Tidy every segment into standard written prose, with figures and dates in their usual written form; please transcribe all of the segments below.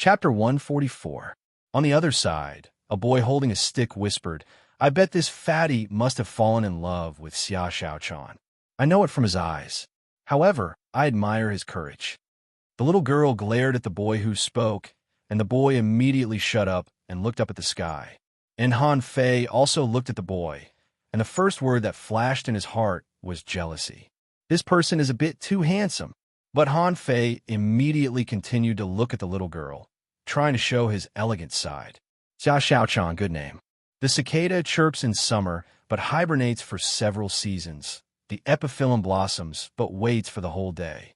Chapter 144. On the other side, a boy holding a stick whispered, "I bet this fatty must have fallen in love with Xia Xiaochan. I know it from his eyes. However, I admire his courage." The little girl glared at the boy who spoke, and the boy immediately shut up and looked up at the sky. And Han Fei also looked at the boy, and the first word that flashed in his heart was jealousy. This person is a bit too handsome. But Han Fei immediately continued to look at the little girl, trying to show his elegant side. Xia Xiaochan, good name. The cicada chirps in summer, but hibernates for several seasons. The epiphyllum blossoms, but waits for the whole day.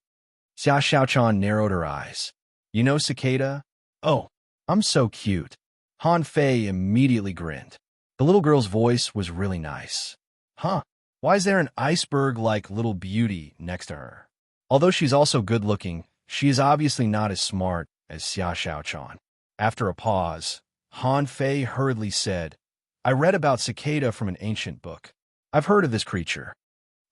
Xia Xiaochan narrowed her eyes. You know cicada? Oh, I'm so cute. Han Fei immediately grinned. The little girl's voice was really nice. Huh, why is there an iceberg-like little beauty next to her? Although she's also good-looking, she is obviously not as smart as Xia Xiaochan. After a pause, Han Fei hurriedly said, I read about cicada from an ancient book. I've heard of this creature.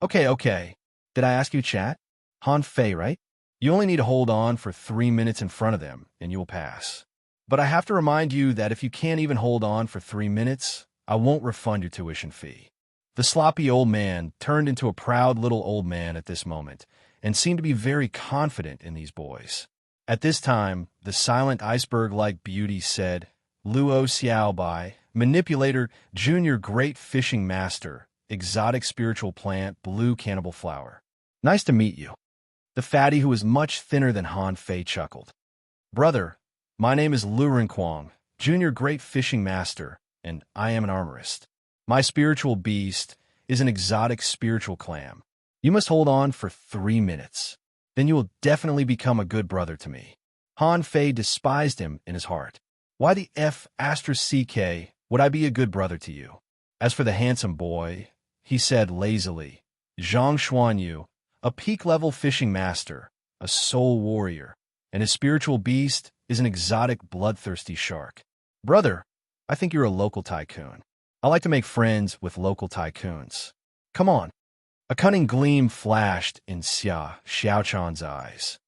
Okay. Did I ask you to chat? Han Fei, right? You only need to hold on for 3 minutes in front of them, and you will pass. But I have to remind you that if you can't even hold on for 3 minutes, I won't refund your tuition fee. The sloppy old man turned into a proud little old man at this moment, and seemed to be very confident in these boys. At this time, the silent iceberg-like beauty said, Luo Xiaobai, manipulator, junior great fishing master, exotic spiritual plant, blue cannibal flower. Nice to meet you. The fatty, who was much thinner than Han Fei, chuckled. Brother, my name is Lu Renquang, junior great fishing master, and I am an armorist. My spiritual beast is an exotic spiritual clam. You must hold on for 3 minutes. Then you will definitely become a good brother to me. Han Fei despised him in his heart. Why the F***ck would I be a good brother to you? As for the handsome boy, he said lazily, Zhang Xuanyu, a peak-level fishing master, a soul warrior, and his spiritual beast is an exotic bloodthirsty shark. Brother, I think you're a local tycoon. I like to make friends with local tycoons. Come on. A cunning gleam flashed in Xia Xiaochan's eyes.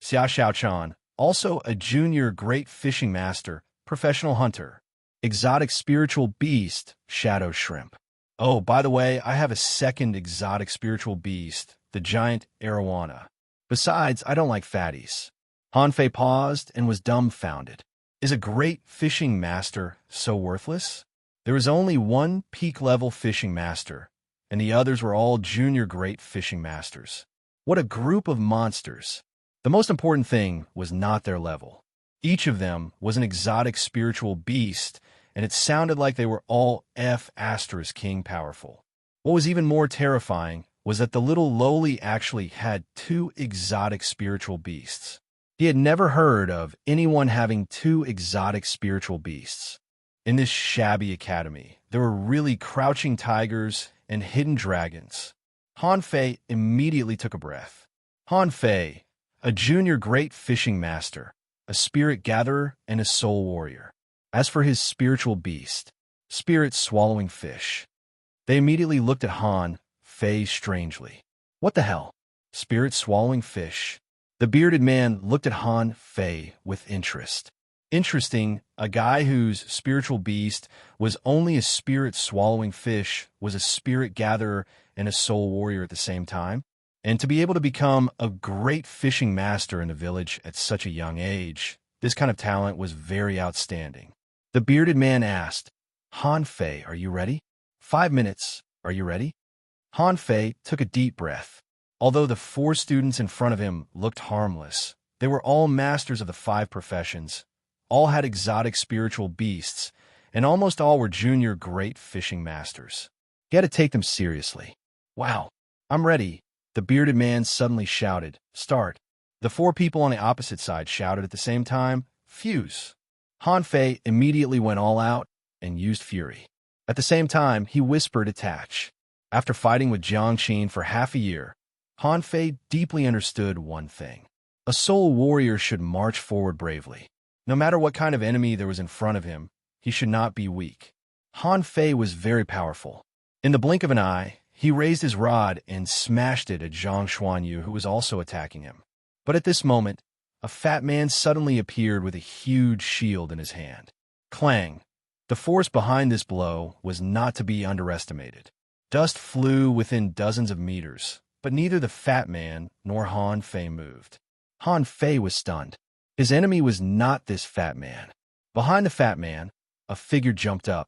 Xia Xiaochan, also a junior great fishing master, professional hunter, exotic spiritual beast, shadow shrimp. Oh, by the way, I have a second exotic spiritual beast, the giant arowana. Besides, I don't like fatties. Han Fei paused and was dumbfounded. Is a great fishing master so worthless? There is only one peak-level fishing master, and the others were all junior great fishing masters. What a group of monsters. The most important thing was not their level. Each of them was an exotic spiritual beast, and it sounded like they were all King powerful. What was even more terrifying was that the little lowly actually had 2 exotic spiritual beasts. He had never heard of anyone having 2 exotic spiritual beasts. In this shabby academy, there were really crouching tigers and hidden dragons. Han Fei immediately took a breath. Han Fei, a junior great fishing master, a spirit gatherer, and a soul warrior. As for his spiritual beast, spirit swallowing fish. They immediately looked at Han Fei strangely. What the hell? Spirit swallowing fish? The bearded man looked at Han Fei with interest. Interesting, a guy whose spiritual beast was only a spirit-swallowing fish was a spirit gatherer and a soul warrior at the same time. And to be able to become a great fishing master in the village at such a young age, this kind of talent was very outstanding. The bearded man asked, Han Fei, are you ready? 5 minutes, are you ready? Han Fei took a deep breath. Although the 4 students in front of him looked harmless, they were all masters of the 5 professions. All had exotic spiritual beasts, and almost all were junior great fishing masters. He had to take them seriously. Wow, I'm ready, the bearded man suddenly shouted. Start. The 4 people on the opposite side shouted at the same time, Fuse. Han Fei immediately went all out and used fury. At the same time, he whispered attach. After fighting with Jiang Qin for half a year, Han Fei deeply understood one thing. A soul warrior should march forward bravely. No matter what kind of enemy there was in front of him, he should not be weak. Han Fei was very powerful. In the blink of an eye, he raised his rod and smashed it at Zhang Xuanyu, who was also attacking him. But at this moment, a fat man suddenly appeared with a huge shield in his hand. Clang! The force behind this blow was not to be underestimated. Dust flew within dozens of meters, but neither the fat man nor Han Fei moved. Han Fei was stunned. His enemy was not this fat man. Behind the fat man, a figure jumped up.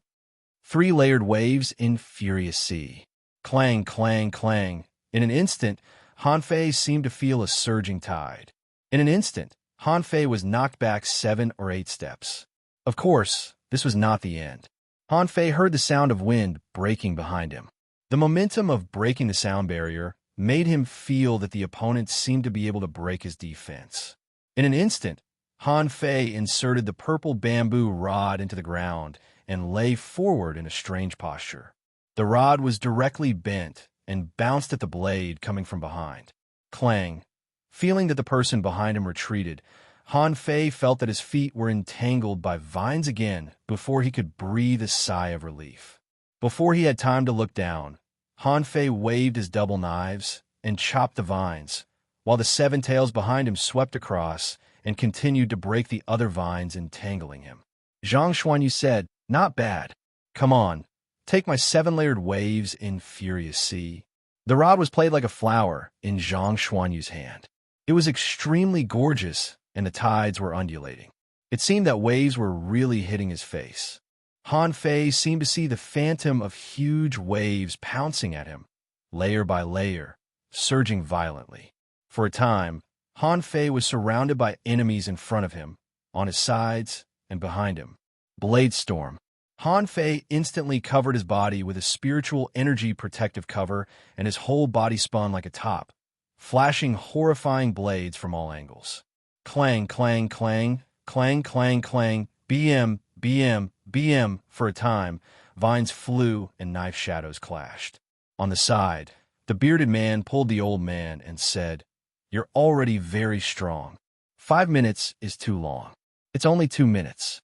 3 layered waves in furious sea. Clang, clang, clang. In an instant, Han Fei seemed to feel a surging tide. In an instant, Han Fei was knocked back 7 or 8 steps. Of course, this was not the end. Han Fei heard the sound of wind breaking behind him. The momentum of breaking the sound barrier made him feel that the opponent seemed to be able to break his defense. In an instant, Han Fei inserted the purple bamboo rod into the ground and lay forward in a strange posture. The rod was directly bent and bounced at the blade coming from behind. Clang! Feeling that the person behind him retreated, Han Fei felt that his feet were entangled by vines again before he could breathe a sigh of relief. Before he had time to look down, Han Fei waved his double knives and chopped the vines, while the 7 tails behind him swept across and continued to break the other vines entangling him. Zhang Xuanyu said, "Not bad. Come on, take my 7-layered waves in furious sea." The rod was played like a flower in Zhang Xuanyu's hand. It was extremely gorgeous, and the tides were undulating. It seemed that waves were really hitting his face. Han Fei seemed to see the phantom of huge waves pouncing at him, layer by layer, surging violently. For a time, Han Fei was surrounded by enemies in front of him, on his sides, and behind him. Blade Storm. Han Fei instantly covered his body with a spiritual energy protective cover, and his whole body spun like a top, flashing horrifying blades from all angles. Clang, clang, clang, clang, clang, clang, BM, BM, BM. For a time, vines flew and knife shadows clashed. On the side, the bearded man pulled the old man and said, "You're already very strong. 5 minutes is too long. It's only 2 minutes."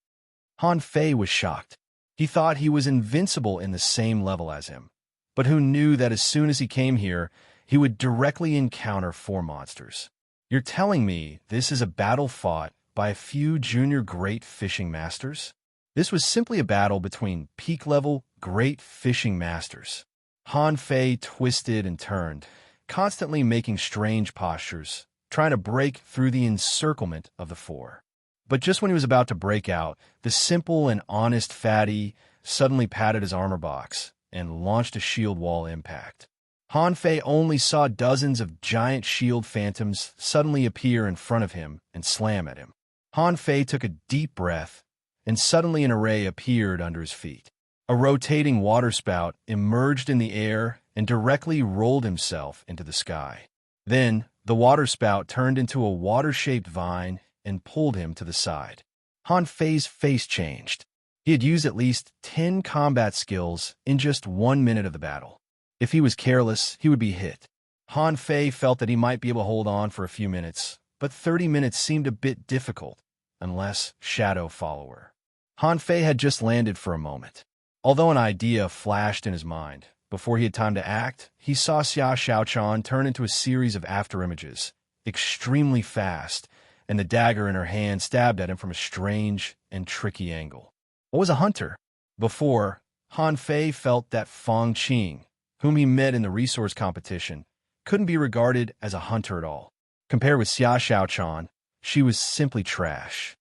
Han Fei was shocked. He thought he was invincible in the same level as him, but who knew that as soon as he came here, he would directly encounter 4 monsters. You're telling me this is a battle fought by a few junior great fishing masters? This was simply a battle between peak-level great fishing masters. Han Fei twisted and turned, constantly making strange postures, trying to break through the encirclement of the 4. But just when he was about to break out, the simple and honest fatty suddenly patted his armor box and launched a shield wall impact. Han Fei only saw dozens of giant shield phantoms suddenly appear in front of him and slam at him. Han Fei took a deep breath, and suddenly an array appeared under his feet. A rotating waterspout emerged in the air and directly rolled himself into the sky. Then, the waterspout turned into a water-shaped vine and pulled him to the side. Han Fei's face changed. He had used at least 10 combat skills in just 1 minute of the battle. If he was careless, he would be hit. Han Fei felt that he might be able to hold on for a few minutes, but 30 minutes seemed a bit difficult, unless Shadow Follower. Han Fei had just landed for a moment. Although an idea flashed in his mind, before he had time to act, he saw Xia Xiaochan turn into a series of afterimages, extremely fast, and the dagger in her hand stabbed at him from a strange and tricky angle. What was a hunter? Before, Han Fei felt that Feng Qing, whom he met in the resource competition, couldn't be regarded as a hunter at all. Compared with Xia Xiaochan, she was simply trash.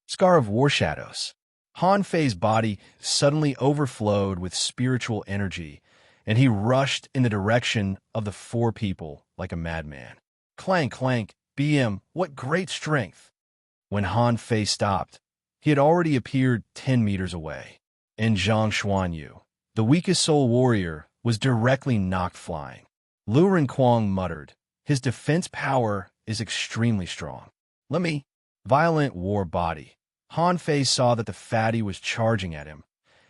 Scar of War Shadows. Han Fei's body suddenly overflowed with spiritual energy, and he rushed in the direction of the 4 people like a madman. Clank, clank, BM, what great strength! When Han Fei stopped, he had already appeared 10 meters away. And Zhang Xuanyu, the weakest soul warrior, was directly knocked flying. Lu Renquang muttered, "His defense power is extremely strong. Let me..." Violent war body. Han Fei saw that the fatty was charging at him,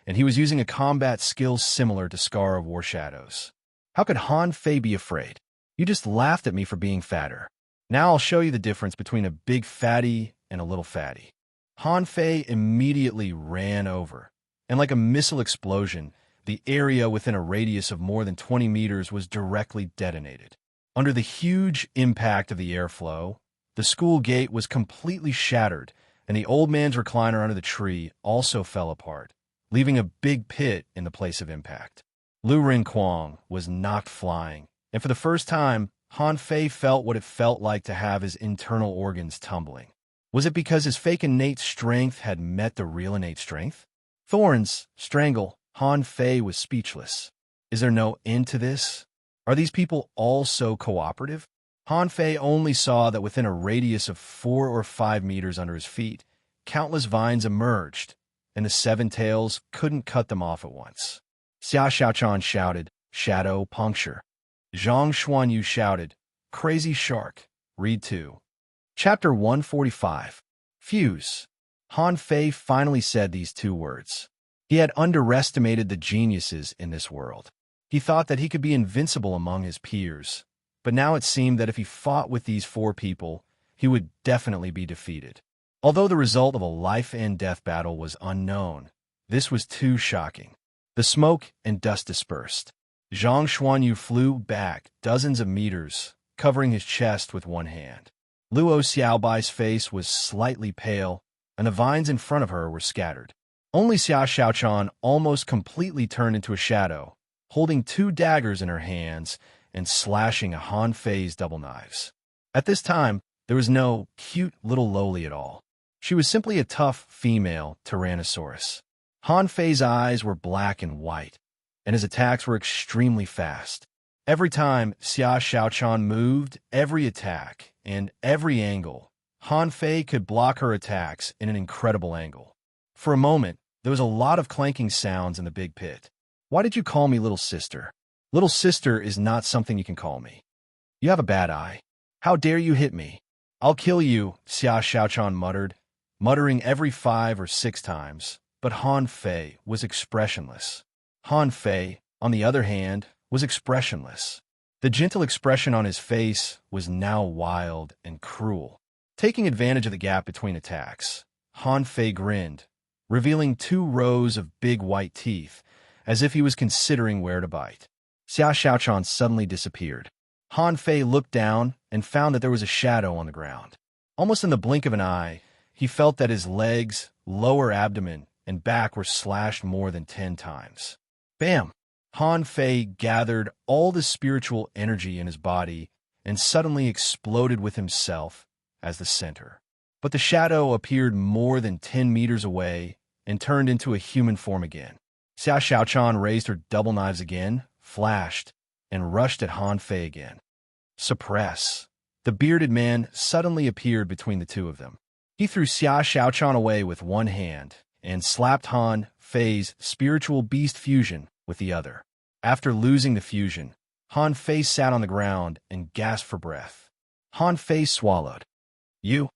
and he was using a combat skill similar to Scar of War Shadows. How could Han Fei be afraid? You just laughed at me for being fatter. Now I'll show you the difference between a big fatty and a little fatty. Han Fei immediately ran over, and like a missile explosion, the area within a radius of more than 20 meters was directly detonated. Under the huge impact of the airflow, The school gate was completely shattered, and the old man's recliner under the tree also fell apart, leaving a big pit in the place of impact. Lu Rinquang was knocked flying, and for the first time, Han Fei felt what it felt like to have his internal organs tumbling. Was it because his fake innate strength had met the real innate strength? Thorns, strangle, Han Fei was speechless. Is there no end to this? Are these people all so cooperative? Han Fei only saw that within a radius of 4 or 5 meters under his feet, countless vines emerged, and the seven tails couldn't cut them off at once. Xia Xiaochan shouted, "Shadow puncture." Zhang Xuanyu shouted, "Crazy shark, read 2." Chapter 145. Fuse. Han Fei finally said these 2 words. He had underestimated the geniuses in this world. He thought that he could be invincible among his peers, but now it seemed that if he fought with these 4 people, he would definitely be defeated. Although the result of a life-and-death battle was unknown, this was too shocking. The smoke and dust dispersed. Zhang Xuanyu flew back dozens of meters, covering his chest with one hand. Luo Xiaobai's face was slightly pale, and the vines in front of her were scattered. Only Xia Xiaochan almost completely turned into a shadow, holding 2 daggers in her hands and slashing a Han Fei's double knives. At this time, there was no cute little lowly at all. She was simply a tough female Tyrannosaurus. Han Fei's eyes were black and white, and his attacks were extremely fast. Every time Xia Xiaochan moved, every attack, and every angle, Han Fei could block her attacks in an incredible angle. For a moment, there was a lot of clanking sounds in the big pit. "Why did you call me little sister? Little sister is not something you can call me. You have a bad eye. How dare you hit me? I'll kill you," Xia Xiaochan muttered, muttering every 5 or 6 times. But Han Fei was expressionless. Han Fei, on the other hand, was expressionless. The gentle expression on his face was now wild and cruel. Taking advantage of the gap between attacks, Han Fei grinned, revealing 2 rows of big white teeth, as if he was considering where to bite. Xia Xiaochan suddenly disappeared. Han Fei looked down and found that there was a shadow on the ground. Almost in the blink of an eye, he felt that his legs, lower abdomen, and back were slashed more than 10 times. Bam! Han Fei gathered all the spiritual energy in his body and suddenly exploded with himself as the center. But the shadow appeared more than 10 meters away and turned into a human form again. Xia Xiaochan raised her double knives again, flashed, and rushed at Han Fei again. Suppress. The bearded man suddenly appeared between the 2 of them. He threw Xia Xiaochan away with one hand and slapped Han Fei's spiritual beast fusion with the other. After losing the fusion, Han Fei sat on the ground and gasped for breath. Han Fei swallowed. You,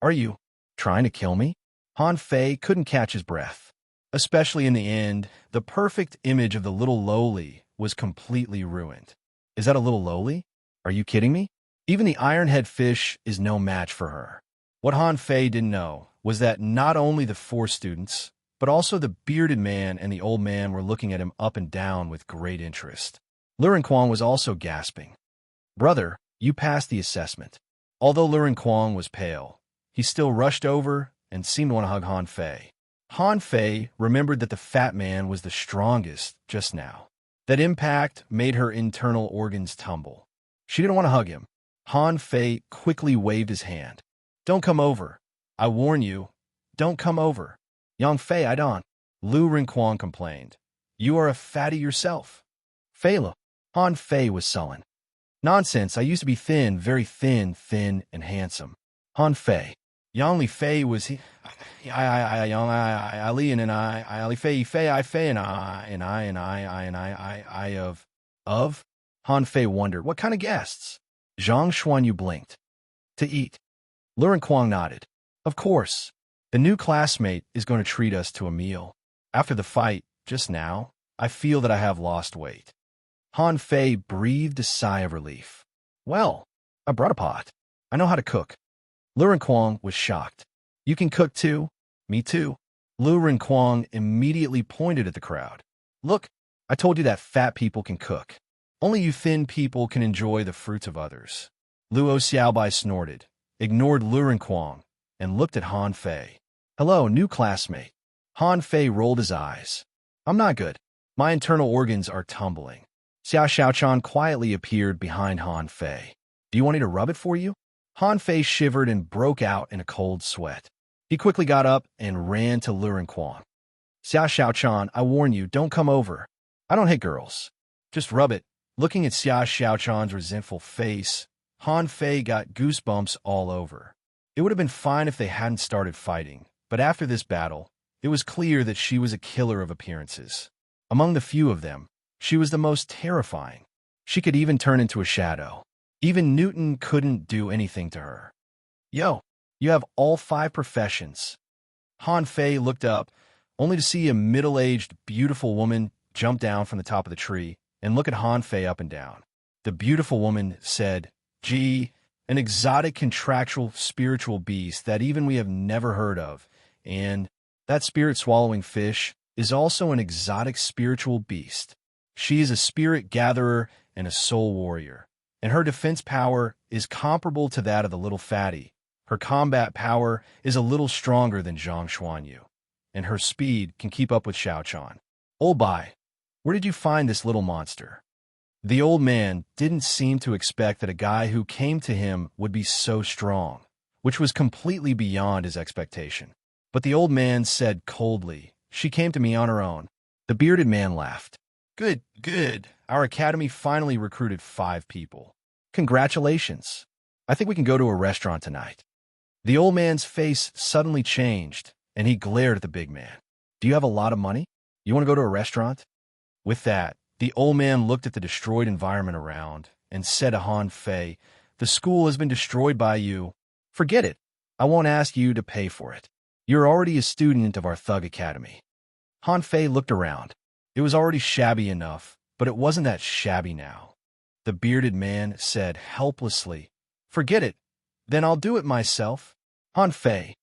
are you trying to kill me?" Han Fei couldn't catch his breath. Especially in the end, the perfect image of the little lowly was completely ruined. Is that a little lowly? Are you kidding me? Even the ironhead fish is no match for her. What Han Fei didn't know was that not only the 4 students, but also the bearded man and the old man were looking at him up and down with great interest. Lu Rinquang was also gasping. "Brother, you passed the assessment." Although Lu Rinquang was pale, he still rushed over and seemed to want to hug Han Fei. Han Fei remembered that the fat man was the strongest just now. That impact made her internal organs tumble. She didn't want to hug him. Han Fei quickly waved his hand. "Don't come over. I warn you, don't come over." "Yang Fei, I don't." Lu Rinquang complained. "You are a fatty yourself." "Fei-la." Han Fei was sullen. "Nonsense, I used to be thin, very thin, and handsome." Han Fei. Yang Li Fei was he. I Li and I Li Fei and I of. Han Fei wondered, what kind of guests? Zhang Xuanyu blinked. To eat. Lu Rinquang nodded. Of course. The new classmate is going to treat us to a meal. After the fight, just now, I feel that I have lost weight. Han Fei breathed a sigh of relief. Well, I brought a pot. I know how to cook. Lu Rinquang was shocked. You can cook too? Me too. Lu Rinquang immediately pointed at the crowd. Look, I told you that fat people can cook. Only you thin people can enjoy the fruits of others. Luo Xiaobai snorted, ignored Lu Quang, and looked at Han Fei. Hello, new classmate. Han Fei rolled his eyes. I'm not good. My internal organs are tumbling. Xia Xiaochan quietly appeared behind Han Fei. Do you want me to rub it for you? Han Fei shivered and broke out in a cold sweat. He quickly got up and ran to Lu Quang. Xia Xiaochan, I warn you, don't come over. I don't hit girls. Just rub it. Looking at Xia Xiaochan's resentful face, Han Fei got goosebumps all over. It would have been fine if they hadn't started fighting, but after this battle, it was clear that she was a killer of appearances. Among the few of them, she was the most terrifying. She could even turn into a shadow. Even Newton couldn't do anything to her. Yo, you have all 5 professions. Han Fei looked up, only to see a middle-aged, beautiful woman jump down from the top of the tree and look at Han Fei up and down. The beautiful woman said, Gee, an exotic contractual spiritual beast that even we have never heard of, and that spirit-swallowing fish is also an exotic spiritual beast. She is a spirit gatherer and a soul warrior, and her defense power is comparable to that of the little fatty. Her combat power is a little stronger than Zhang Xuanyu, and her speed can keep up with Xiaochan. Old Bai, where did you find this little monster? The old man didn't seem to expect that a guy who came to him would be so strong, which was completely beyond his expectation. But the old man said coldly, She came to me on her own. The bearded man laughed. Good, good. Our academy finally recruited 5 people. Congratulations. I think we can go to a restaurant tonight. The old man's face suddenly changed, and he glared at the big man. Do you have a lot of money? You want to go to a restaurant? With that, the old man looked at the destroyed environment around and said to Han Fei, The school has been destroyed by you. Forget it. I won't ask you to pay for it. You're already a student of our thug academy. Han Fei looked around. It was already shabby enough, but it wasn't that shabby now. The bearded man said helplessly, Forget it. Then I'll do it myself. Han Fei,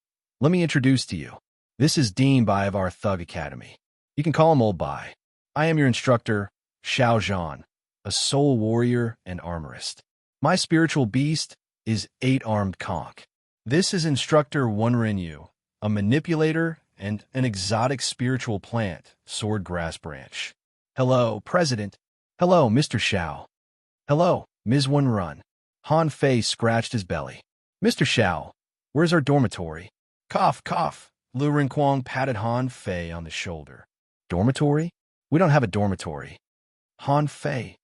let me introduce to you. This is Dean Bai of our thug academy. You can call him Old Bai. I am your instructor, Xiao Zhan, a soul warrior and armorist. My spiritual beast is 8-armed conch. This is instructor Wenrinyu, a manipulator and an exotic spiritual plant, sword grass branch. Hello, President. Hello, Mr. Xiao. Hello, Ms. Wenrun. Han Fei scratched his belly. Mr. Xiao, where's our dormitory? Cough, cough. Lu Rinquang patted Han Fei on the shoulder. Dormitory? We don't have a dormitory. Han Fei.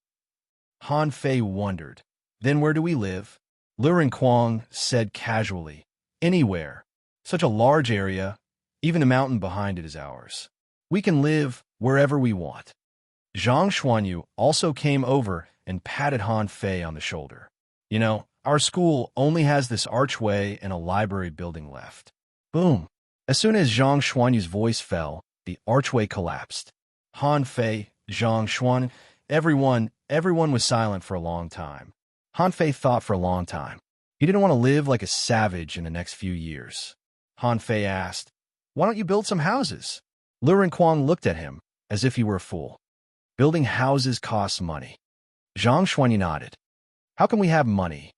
Han Fei wondered. Then where do we live? Lu Rinquang said casually. Anywhere. Such a large area, even the mountain behind it is ours. We can live wherever we want. Zhang Xuanyu also came over and patted Han Fei on the shoulder. You know, our school only has this archway and a library building left. Boom. As soon as Zhang Xuanyu's voice fell, the archway collapsed. Han Fei, Zhang Xuan, everyone was silent for a long time. Han Fei thought for a long time. He didn't want to live like a savage in the next few years. Han Fei asked, Why don't you build some houses? Lu Rinquang looked at him as if he were a fool. Building houses costs money. Zhang Xuanyu nodded. How can we have money?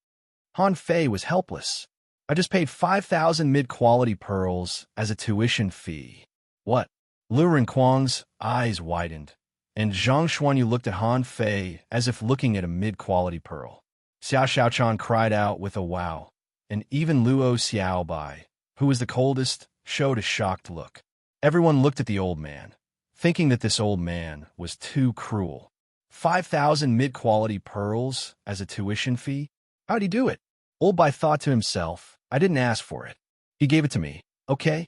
Han Fei was helpless. I just paid 5,000 mid-quality pearls as a tuition fee. What? Lu Rinquang's eyes widened, and Zhang Xuanyu looked at Han Fei as if looking at a mid-quality pearl. Xia Xiaochan cried out with a wow, and even Luo Xiaobai, who was the coldest, showed a shocked look. Everyone looked at the old man, thinking that this old man was too cruel. 5,000 mid-quality pearls as a tuition fee? How'd he do it? Old Bai thought to himself, I didn't ask for it. He gave it to me, okay?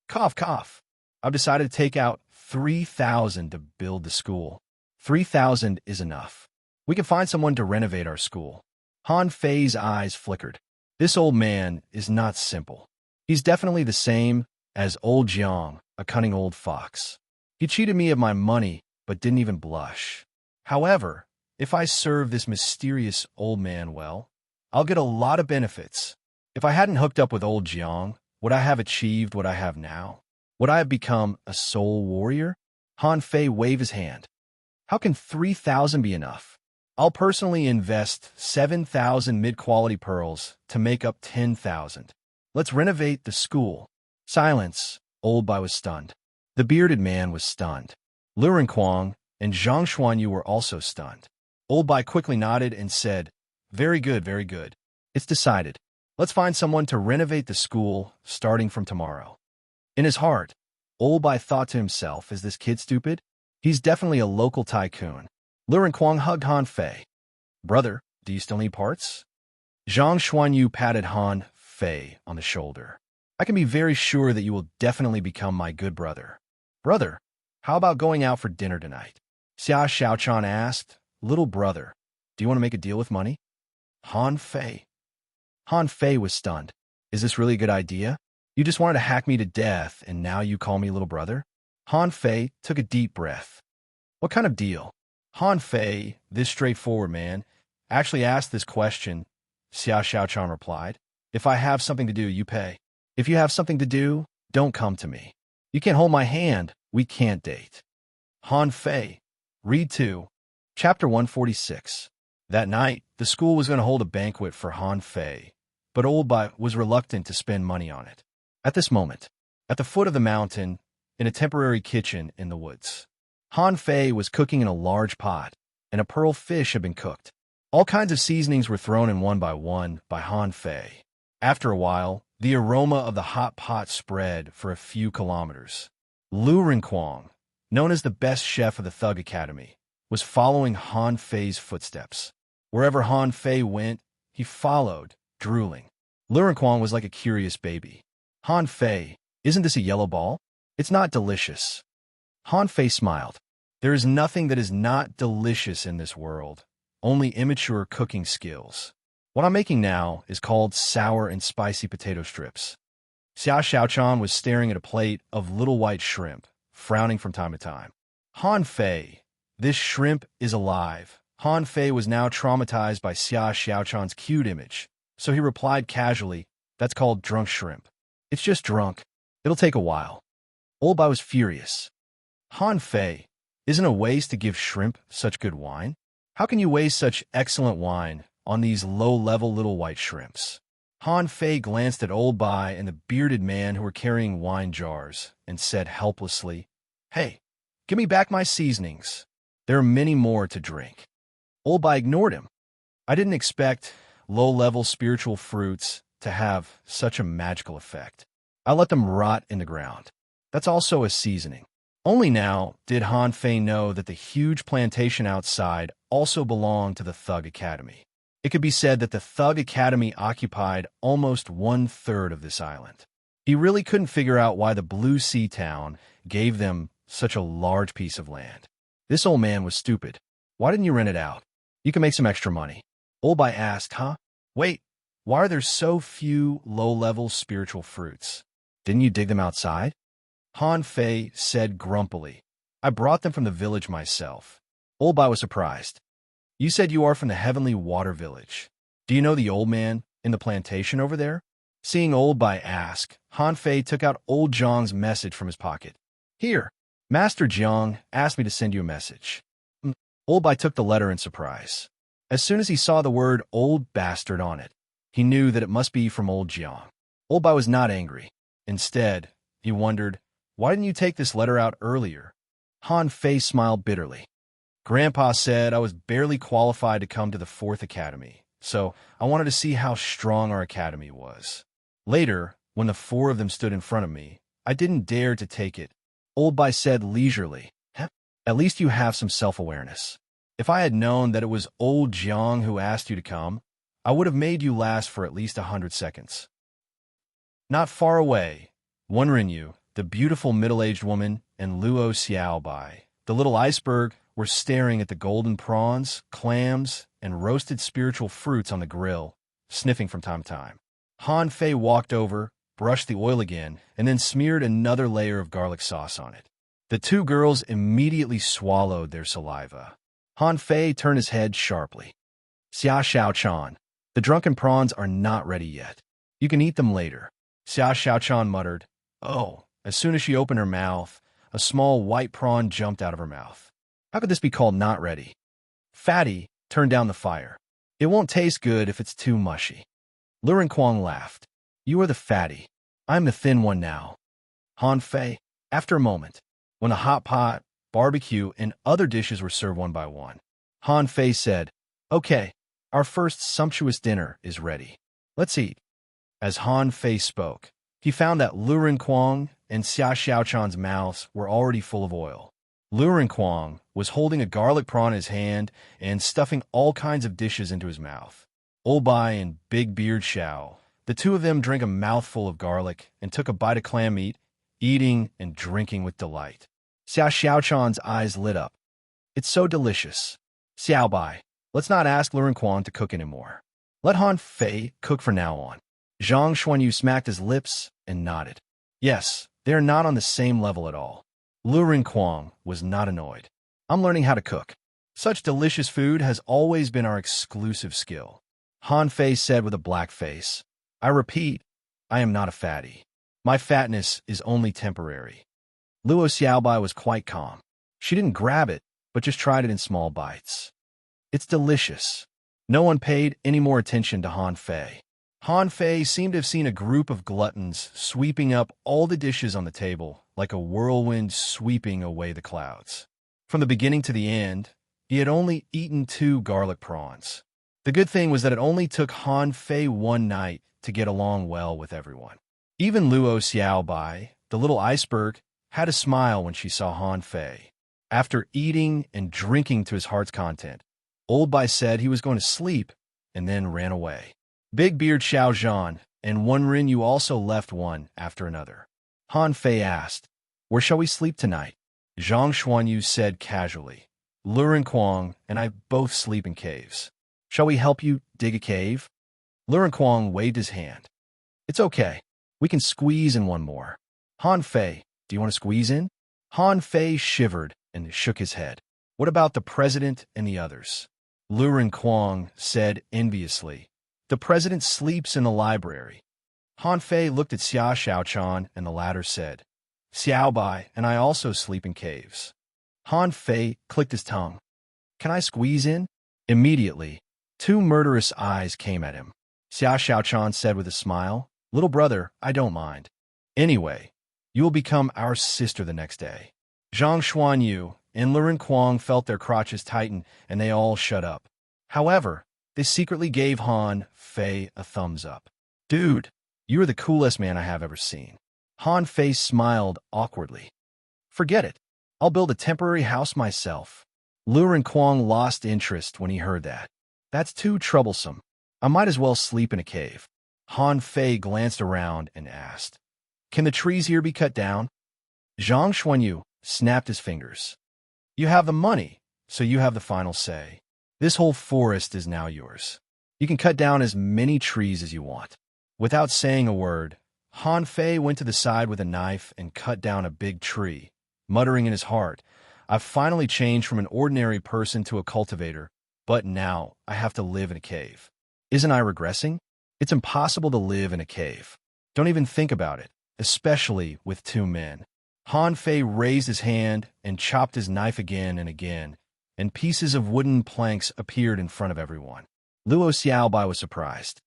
Cough, cough. I've decided to take out 3,000 to build the school. 3,000 is enough. We can find someone to renovate our school. Han Fei's eyes flickered. This old man is not simple. He's definitely the same as old Jiang, a cunning old fox. He cheated me of my money, but didn't even blush. However, if I serve this mysterious old man well, I'll get a lot of benefits. If I hadn't hooked up with old Jiang, would I have achieved what I have now? Would I have become a soul warrior? Han Fei waved his hand. How can 3,000 be enough? I'll personally invest 7,000 mid-quality pearls to make up 10,000. Let's renovate the school. Silence. Old Bai was stunned. The bearded man was stunned. Lu Renquang and Zhang Xuanyu were also stunned. Old Bai quickly nodded and said, very good, very good. It's decided. Let's find someone to renovate the school starting from tomorrow. In his heart, Old Bai thought to himself, is this kid stupid? He's definitely a local tycoon. Lu Renquang hugged Han Fei. Brother, do you still need parts? Zhang Xuanyu patted Han Fei on the shoulder. I can be very sure that you will definitely become my good brother. Brother, how about going out for dinner tonight? Xia Xiaochan asked. Little brother, do you want to make a deal with money? Han Fei. Han Fei was stunned. Is this really a good idea? You just wanted to hack me to death, and now you call me little brother? Han Fei took a deep breath. What kind of deal? Han Fei, this straightforward man, actually asked this question. Xia Xiaochan replied, if I have something to do, you pay. If you have something to do, don't come to me. You can't hold my hand, we can't date. Han Fei. Read 2. Chapter 146. That night, the school was going to hold a banquet for Han Fei, but Old Bai was reluctant to spend money on it. At this moment, at the foot of the mountain, in a temporary kitchen in the woods, Han Fei was cooking in a large pot, and a pearl fish had been cooked. All kinds of seasonings were thrown in one by Han Fei. After a while, the aroma of the hot pot spread for a few kilometers. Lu Renquang, known as the best chef of the Thug Academy, was following Han Fei's footsteps. Wherever Han Fei went, he followed, drooling. Lu Renquang was like a curious baby. Han Fei, isn't this a yellow ball? It's not delicious. Han Fei smiled. There is nothing that is not delicious in this world, only immature cooking skills. What I'm making now is called sour and spicy potato strips. Xia Xiaochan was staring at a plate of little white shrimp, frowning from time to time. Han Fei, this shrimp is alive. Han Fei was now traumatized by Xia Xiaochan's cute image, so he replied casually, that's called drunk shrimp. It's just drunk. It'll take a while. Old Bai was furious. Han Fei, isn't it a waste to give shrimp such good wine? How can you waste such excellent wine on these low-level little white shrimps? Han Fei glanced at Old Bai and the bearded man who were carrying wine jars and said helplessly, hey, give me back my seasonings. There are many more to drink. Old Bai ignored him. I didn't expect low-level spiritual fruits to have such a magical effect. I let them rot in the ground. That's also a seasoning. Only now did Han Fei know that the huge plantation outside also belonged to the Thug Academy. It could be said that the Thug Academy occupied almost 1/3 of this island. He really couldn't figure out why the Blue Sea Town gave them such a large piece of land. This old man was stupid. Why didn't you rent it out? You can make some extra money. Old Bai asked, huh? Wait, why are there so few low-level spiritual fruits? Didn't you dig them outside? Han Fei said grumpily, I brought them from the village myself. Old Bai was surprised. You said you are from the Heavenly Water Village. Do you know the old man in the plantation over there? Seeing Old Bai ask, Han Fei took out old Jiang's message from his pocket. Here, Master Jiang asked me to send you a message. Old Bai took the letter in surprise. As soon as he saw the word old bastard on it, he knew that it must be from old Jiang. Old Bai was not angry. Instead, he wondered, why didn't you take this letter out earlier? Han Fei smiled bitterly. Grandpa said I was barely qualified to come to the 4th Academy, so I wanted to see how strong our academy was. Later, when the 4 of them stood in front of me, I didn't dare to take it. Old Bai said leisurely, at least you have some self-awareness. If I had known that it was old Jiang who asked you to come, I would have made you last for at least 100 seconds. Not far away, Wenrinyu, the beautiful middle-aged woman, and Luo Xiaobai, the little iceberg, were staring at the golden prawns, clams, and roasted spiritual fruits on the grill, sniffing from time to time. Han Fei walked over, brushed the oil again, and then smeared another layer of garlic sauce on it. The 2 girls immediately swallowed their saliva. Han Fei turned his head sharply. Xia Xiaochan, the drunken prawns are not ready yet. You can eat them later. Xia Xiaochan muttered. Oh, as soon as she opened her mouth, a small white prawn jumped out of her mouth. How could this be called not ready? Fatty, Turn down the fire. It won't taste good if it's too mushy. Luren Kuang laughed. You are the fatty. I'm the thin one now. Han Fei. After a moment, when the hot pot, barbecue, and other dishes were served one by one, Han Fei said, Okay, our first sumptuous dinner is ready. Let's eat. As Han Fei spoke, he found that Luren Kuang and Xia Xiaochan's mouths were already full of oil. Luren Kuang was holding a garlic prawn in his hand and stuffing all kinds of dishes into his mouth. Old Bai and Big Beard Xiao, the two of them drank a mouthful of garlic and took a bite of clam meat, eating and drinking with delight. Xia Xiaochan's eyes lit up. It's so delicious. Xiao Bai, let's not ask Luren Kuang to cook anymore. Let Han Fei cook from now on. Zhang Xuanyu smacked his lips and nodded. Yes, they are not on the same level at all. Luren Kuang was not annoyed. I'm learning how to cook. Such delicious food has always been our exclusive skill. Han Fei said with a black face. I repeat, I am not a fatty. My fatness is only temporary. Luo Xiaobai was quite calm. She didn't grab it, but just tried it in small bites. It's delicious. No one paid any more attention to Han Fei. Han Fei seemed to have seen a group of gluttons sweeping up all the dishes on the table like a whirlwind sweeping away the clouds. From the beginning to the end, he had only eaten 2 garlic prawns. The good thing was that it only took Han Fei one night to get along well with everyone. Even Luo Xiaobai, the little iceberg, had a smile when she saw Han Fei. After eating and drinking to his heart's content, Old Bai said he was going to sleep and then ran away. Big Beard Xiao Zhan and Wen Rin Yu also left one after another. Han Fei asked, Where shall we sleep tonight? Zhang Xuanyu said casually, Luren Kuang and I both sleep in caves. Shall we help you dig a cave? Luren Kuang waved his hand. It's okay. We can squeeze in one more. Han Fei, do you want to squeeze in? Han Fei shivered and shook his head. What about the president and the others? Luren Kuang said enviously. The president sleeps in the library. Han Fei looked at Xia Xiaochan and the latter said, Xiao Bai and I also sleep in caves. Han Fei clicked his tongue. Can I squeeze in? Immediately, 2 murderous eyes came at him. Xia Xiaochan said with a smile, Little brother, I don't mind. Anyway, you will become our sister the next day. Zhang Xuanyu and Luren Kuang felt their crotches tighten and they all shut up. However, they secretly gave Han Fei a thumbs up. Dude, you are the coolest man I have ever seen. Han Fei smiled awkwardly. Forget it. I'll build a temporary house myself. Luren Kuang lost interest when he heard that. That's too troublesome. I might as well sleep in a cave. Han Fei glanced around and asked, Can the trees here be cut down? Zhang Xuanyu snapped his fingers. You have the money, so you have the final say. This whole forest is now yours. You can cut down as many trees as you want. Without saying a word, Han Fei went to the side with a knife and cut down a big tree, muttering in his heart, I've finally changed from an ordinary person to a cultivator, but now I have to live in a cave. Isn't I regressing? It's impossible to live in a cave. Don't even think about it, especially with 2 men. Han Fei raised his hand and chopped his knife again and again, and pieces of wooden planks appeared in front of everyone. Luo Xiaobai was surprised.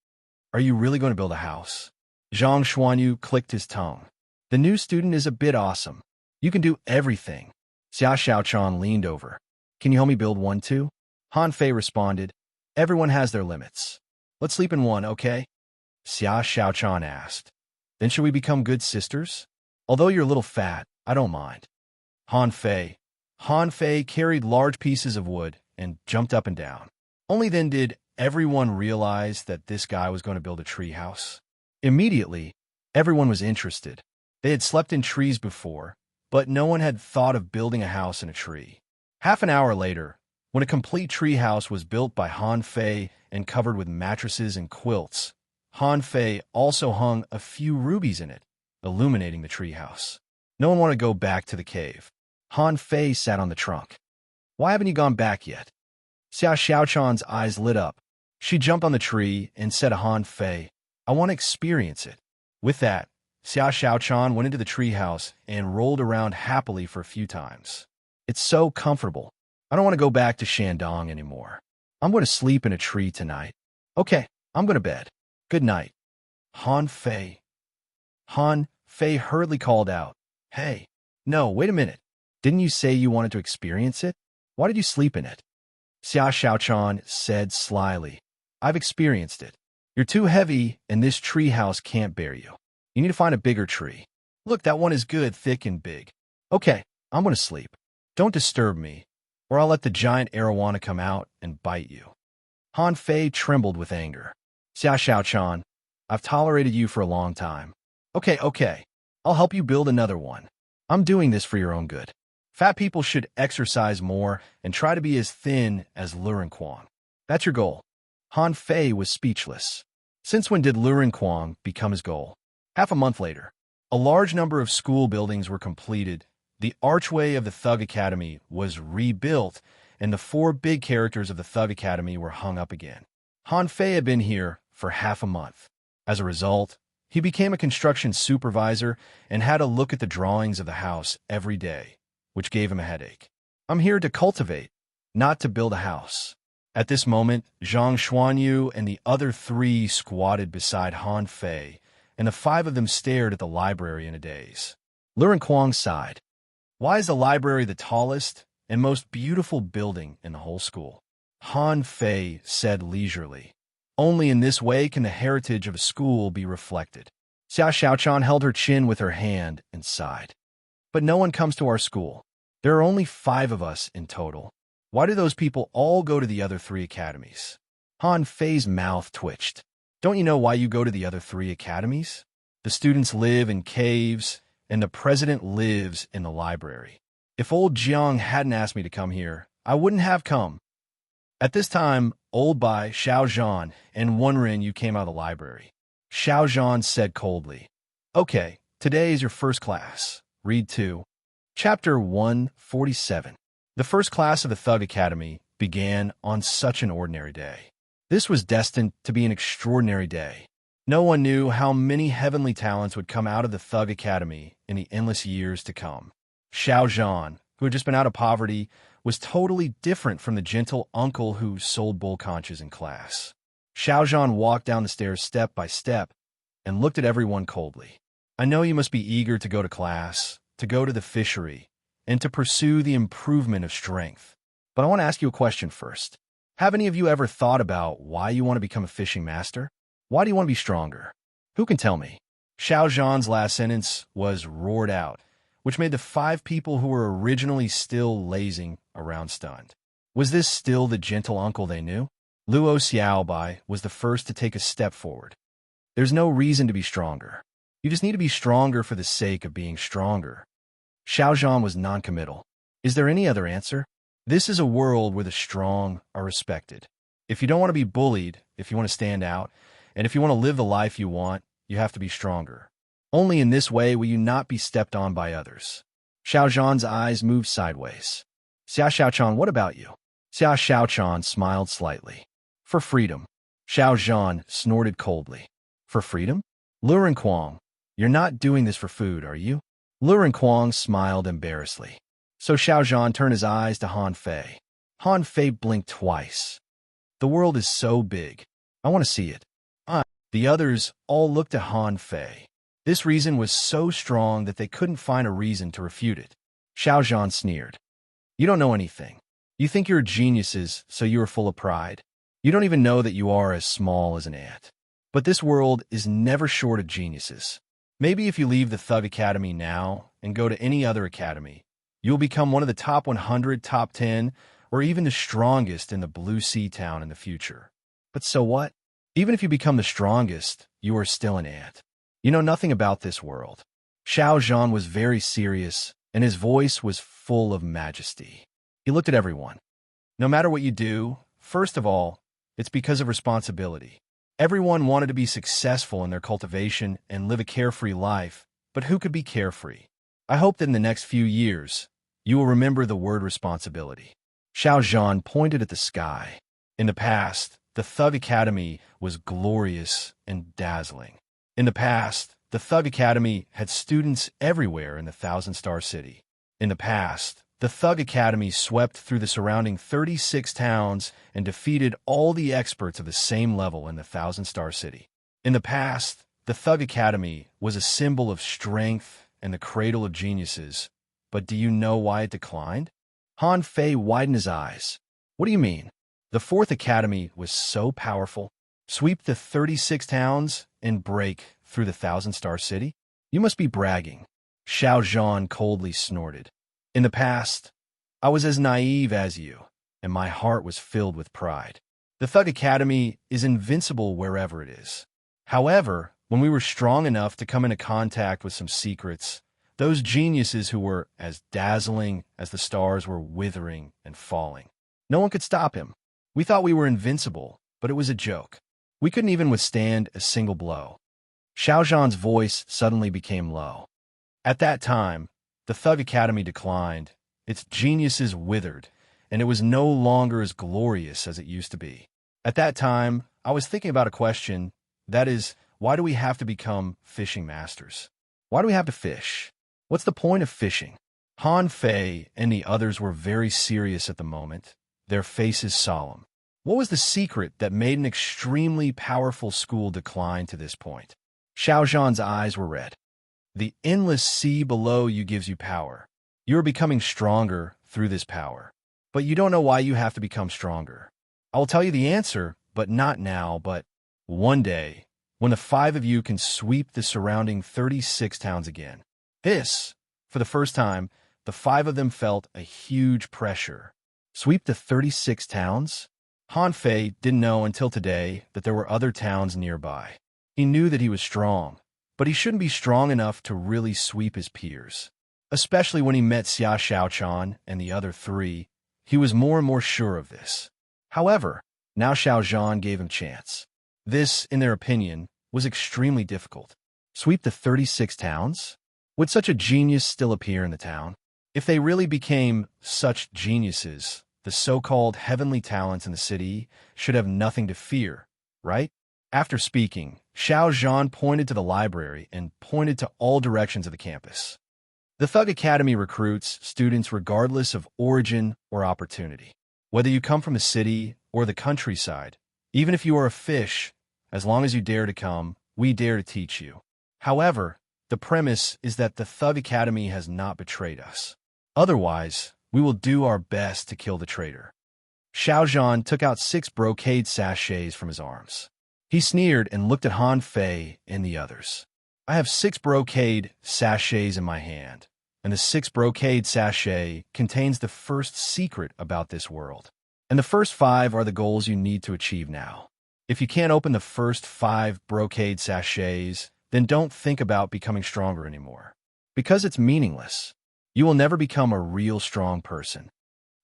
Are you really going to build a house? Zhang Xuanyu clicked his tongue. The new student is a bit awesome. You can do everything. Xia Xiaochan leaned over. Can you help me build one too? Han Fei responded, Everyone has their limits. Let's sleep in one, okay? Xia Xiaochan asked. Then should we become good sisters? Although you're a little fat, I don't mind. Han Fei carried large pieces of wood and jumped up and down. Only then did everyone realize that this guy was going to build a tree house. Immediately, everyone was interested. They had slept in trees before, but no one had thought of building a house in a tree. Half an hour later, when a complete tree house was built by Han Fei and covered with mattresses and quilts, Han Fei also hung a few rubies in it, illuminating the tree house. No one wanted to go back to the cave. Han Fei sat on the trunk. Why haven't you gone back yet? Xia Xiaochan's eyes lit up. She jumped on the tree and said to Han Fei, I want to experience it. With that, Xia Xiaochan went into the treehouse and rolled around happily for a few times. It's so comfortable. I don't want to go back to Shandong anymore. I'm going to sleep in a tree tonight. Okay, I'm going to bed. Good night. Han Fei. Han Fei hurriedly called out, Hey, no, wait a minute. Didn't you say you wanted to experience it? Why did you sleep in it? Xia Xiaochan said slyly, I've experienced it. You're too heavy, and this tree house can't bear you. You need to find a bigger tree. Look, that one is good, thick and big. Okay, I'm going to sleep. Don't disturb me, or I'll let the giant arowana come out and bite you. Han Fei trembled with anger. Xia Xiaochan, I've tolerated you for a long time. Okay, I'll help you build another one. I'm doing this for your own good. Fat people should exercise more and try to be as thin as Lurenquang. That's your goal. Han Fei was speechless. Since when did Lurenquang become his goal? Half a month later, a large number of school buildings were completed, the archway of the Thug Academy was rebuilt, and the 4 big characters of the Thug Academy were hung up again. Han Fei had been here for half a month. As a result, he became a construction supervisor and had to look at the drawings of the house every day, which gave him a headache. I'm here to cultivate, not to build a house. At this moment, Zhang Xuanyu and the other 3 squatted beside Han Fei, and the 5 of them stared at the library in a daze. Lurenquang sighed. Why is the library the tallest and most beautiful building in the whole school? Han Fei said leisurely. Only in this way can the heritage of a school be reflected. Xia Xiaochan held her chin with her hand and sighed. But no one comes to our school. There are only 5 of us in total. Why do those people all go to the other 3 academies? Han Fei's mouth twitched. Don't you know why you go to the other 3 academies? The students live in caves, and the president lives in the library. If old Jiang hadn't asked me to come here, I wouldn't have come. At this time, old Bai, Xiao Zhan, and Wenren Yu came out of the library. Xiao Zhan said coldly, Okay, today is your first class. Read 2. Chapter 147. The first class of the Thug Academy began on such an ordinary day. This was destined to be an extraordinary day. No one knew how many heavenly talents would come out of the Thug Academy in the endless years to come. Xiao Zhan, who had just been out of poverty, was totally different from the gentle uncle who sold bull conches in class. Xiao Zhan walked down the stairs step by step and looked at everyone coldly. I know you must be eager to go to class, to go to the fishery, and to pursue the improvement of strength. But I want to ask you a question first. Have any of you ever thought about why you want to become a fishing master? Why do you want to be stronger? Who can tell me? Xiao Zhan's last sentence was roared out, which made the 5 people who were originally still lazing around stunned. Was this still the gentle uncle they knew? Luo Xiaobai was the first to take a step forward. There's no reason to be stronger. You just need to be stronger for the sake of being stronger. Xiao Zhan was noncommittal. Is there any other answer? This is a world where the strong are respected. If you don't want to be bullied, if you want to stand out, and if you want to live the life you want, you have to be stronger. Only in this way will you not be stepped on by others. Xiao Zhan's eyes moved sideways. Xia Xiaochan, what about you? Xia Xiaochan smiled slightly. For freedom. Xiao Zhan snorted coldly. For freedom? Lurenquang, you're not doing this for food, are you? Lurenquang smiled embarrassedly. So Xiao Zhan turned his eyes to Han Fei. Han Fei blinked twice. The world is so big. I want to see it. The others all looked at Han Fei. This reason was so strong that they couldn't find a reason to refute it. Xiao Zhan sneered. You don't know anything. You think you're geniuses, so you are full of pride. You don't even know that you are as small as an ant. But this world is never short of geniuses. Maybe if you leave the Thug Academy now and go to any other academy, you'll become one of the top 100, top 10, or even the strongest in the Blue Sea town in the future. But so what? Even if you become the strongest, you are still an ant. You know nothing about this world. Xiao Zhan was very serious, and his voice was full of majesty. He looked at everyone. No matter what you do, first of all, it's because of responsibility. Everyone wanted to be successful in their cultivation and live a carefree life, but who could be carefree? I hope that in the next few years, you will remember the word responsibility. Xiao Zhan pointed at the sky. In the past, the Thug Academy was glorious and dazzling. In the past, the Thug Academy had students everywhere in the Thousand-Star City. In the past, The Thug Academy swept through the surrounding 36 towns and defeated all the experts of the same level in the Thousand-Star City. In the past, the Thug Academy was a symbol of strength and the cradle of geniuses, but do you know why it declined? Han Fei widened his eyes. What do you mean? The Fourth Academy was so powerful. Sweep the 36 towns and break through the Thousand-Star City? You must be bragging. Xiao Zhan coldly snorted. In the past, I was as naive as you, and my heart was filled with pride. The Thug Academy is invincible wherever it is. However, when we were strong enough to come into contact with some secrets, those geniuses who were as dazzling as the stars were withering and falling. No one could stop him. We thought we were invincible, but it was a joke. We couldn't even withstand a single blow. Xiao Zhan's voice suddenly became low. At that time, the Thug Academy declined, its geniuses withered, and it was no longer as glorious as it used to be. At that time, I was thinking about a question, that is, why do we have to become fishing masters? Why do we have to fish? What's the point of fishing? Han Fei and the others were very serious at the moment, their faces solemn. What was the secret that made an extremely powerful school decline to this point? Xiao Zhan's eyes were red. The endless sea below you gives you power. You are becoming stronger through this power. But you don't know why you have to become stronger. I will tell you the answer, but not now, but one day, when the 5 of you can sweep the surrounding 36 towns again. This, for the first time, the 5 of them felt a huge pressure. Sweep the 36 towns? Han Fei didn't know until today that there were other towns nearby. He knew that he was strong, but he shouldn't be strong enough to really sweep his peers. Especially when he met Xia Xiaochan and the other 3, he was more and more sure of this. However, now Xiao Zhan gave him chance. This, in their opinion, was extremely difficult. Sweep the 36 towns? Would such a genius still appear in the town? If they really became such geniuses, the so-called heavenly talents in the city should have nothing to fear, right? After speaking, Xiao Zhan pointed to the library and pointed to all directions of the campus. The Thug Academy recruits students regardless of origin or opportunity. Whether you come from the city or the countryside, even if you are a fish, as long as you dare to come, we dare to teach you. However, the premise is that the Thug Academy has not betrayed us. Otherwise, we will do our best to kill the traitor. Xiao Zhan took out 6 brocade sachets from his arms. He sneered and looked at Han Fei and the others. I have 6 brocade sachets in my hand, and the 6th brocade sachet contains the first secret about this world. And the first 5 are the goals you need to achieve now. If you can't open the first 5 brocade sachets, then don't think about becoming stronger anymore. Because it's meaningless. You will never become a real strong person.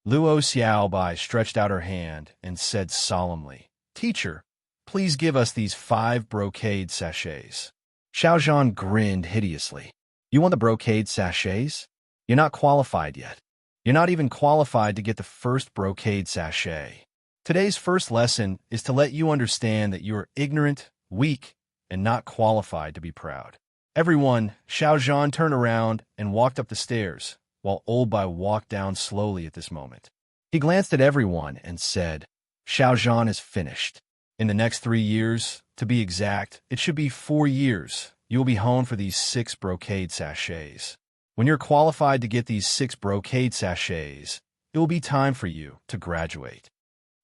Luo Xiaobai stretched out her hand and said solemnly, Teacher, please give us these 5 brocade sachets. Xiao Zhan grinned hideously. You want the brocade sachets? You're not qualified yet. You're not even qualified to get the first brocade sachet. Today's first lesson is to let you understand that you are ignorant, weak, and not qualified to be proud. Everyone, Xiao Zhan turned around and walked up the stairs, while Old Bai walked down slowly at this moment. He glanced at everyone and said, Xiao Zhan is finished. In the next 3 years, to be exact, it should be 4 years, you will be honed for these 6 brocade sachets. When you're qualified to get these 6 brocade sachets, it will be time for you to graduate.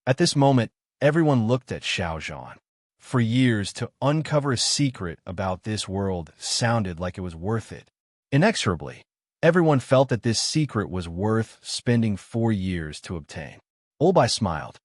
At this moment, everyone looked at Xiao Zhan. For years, to uncover a secret about this world sounded like it was worth it. Inexorably, everyone felt that this secret was worth spending 4 years to obtain. Olbai smiled.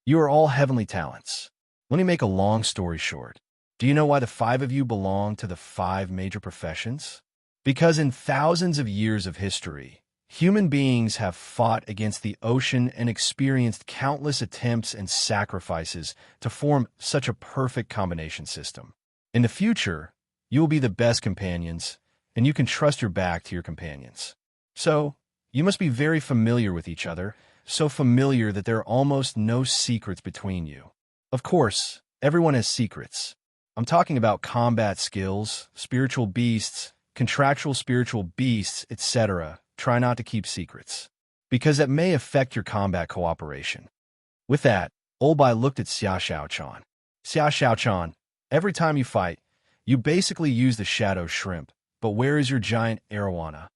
You are all heavenly talents. Let me make a long story short. Do you know why the 5 of you belong to the 5 major professions? Because in thousands of years of history, human beings have fought against the ocean and experienced countless attempts and sacrifices to form such a perfect combination system. In the future, you will be the best companions, and you can trust your back to your companions. So, you must be very familiar with each other, so familiar that there are almost no secrets between you. Of course, everyone has secrets. I'm talking about combat skills, spiritual beasts, contractual spiritual beasts, etc. Try not to keep secrets. because that may affect your combat cooperation. With that, Old Bai looked at Xia Xiaochan. Xia Xiaochan, every time you fight, you basically use the shadow shrimp, but where is your giant arowana?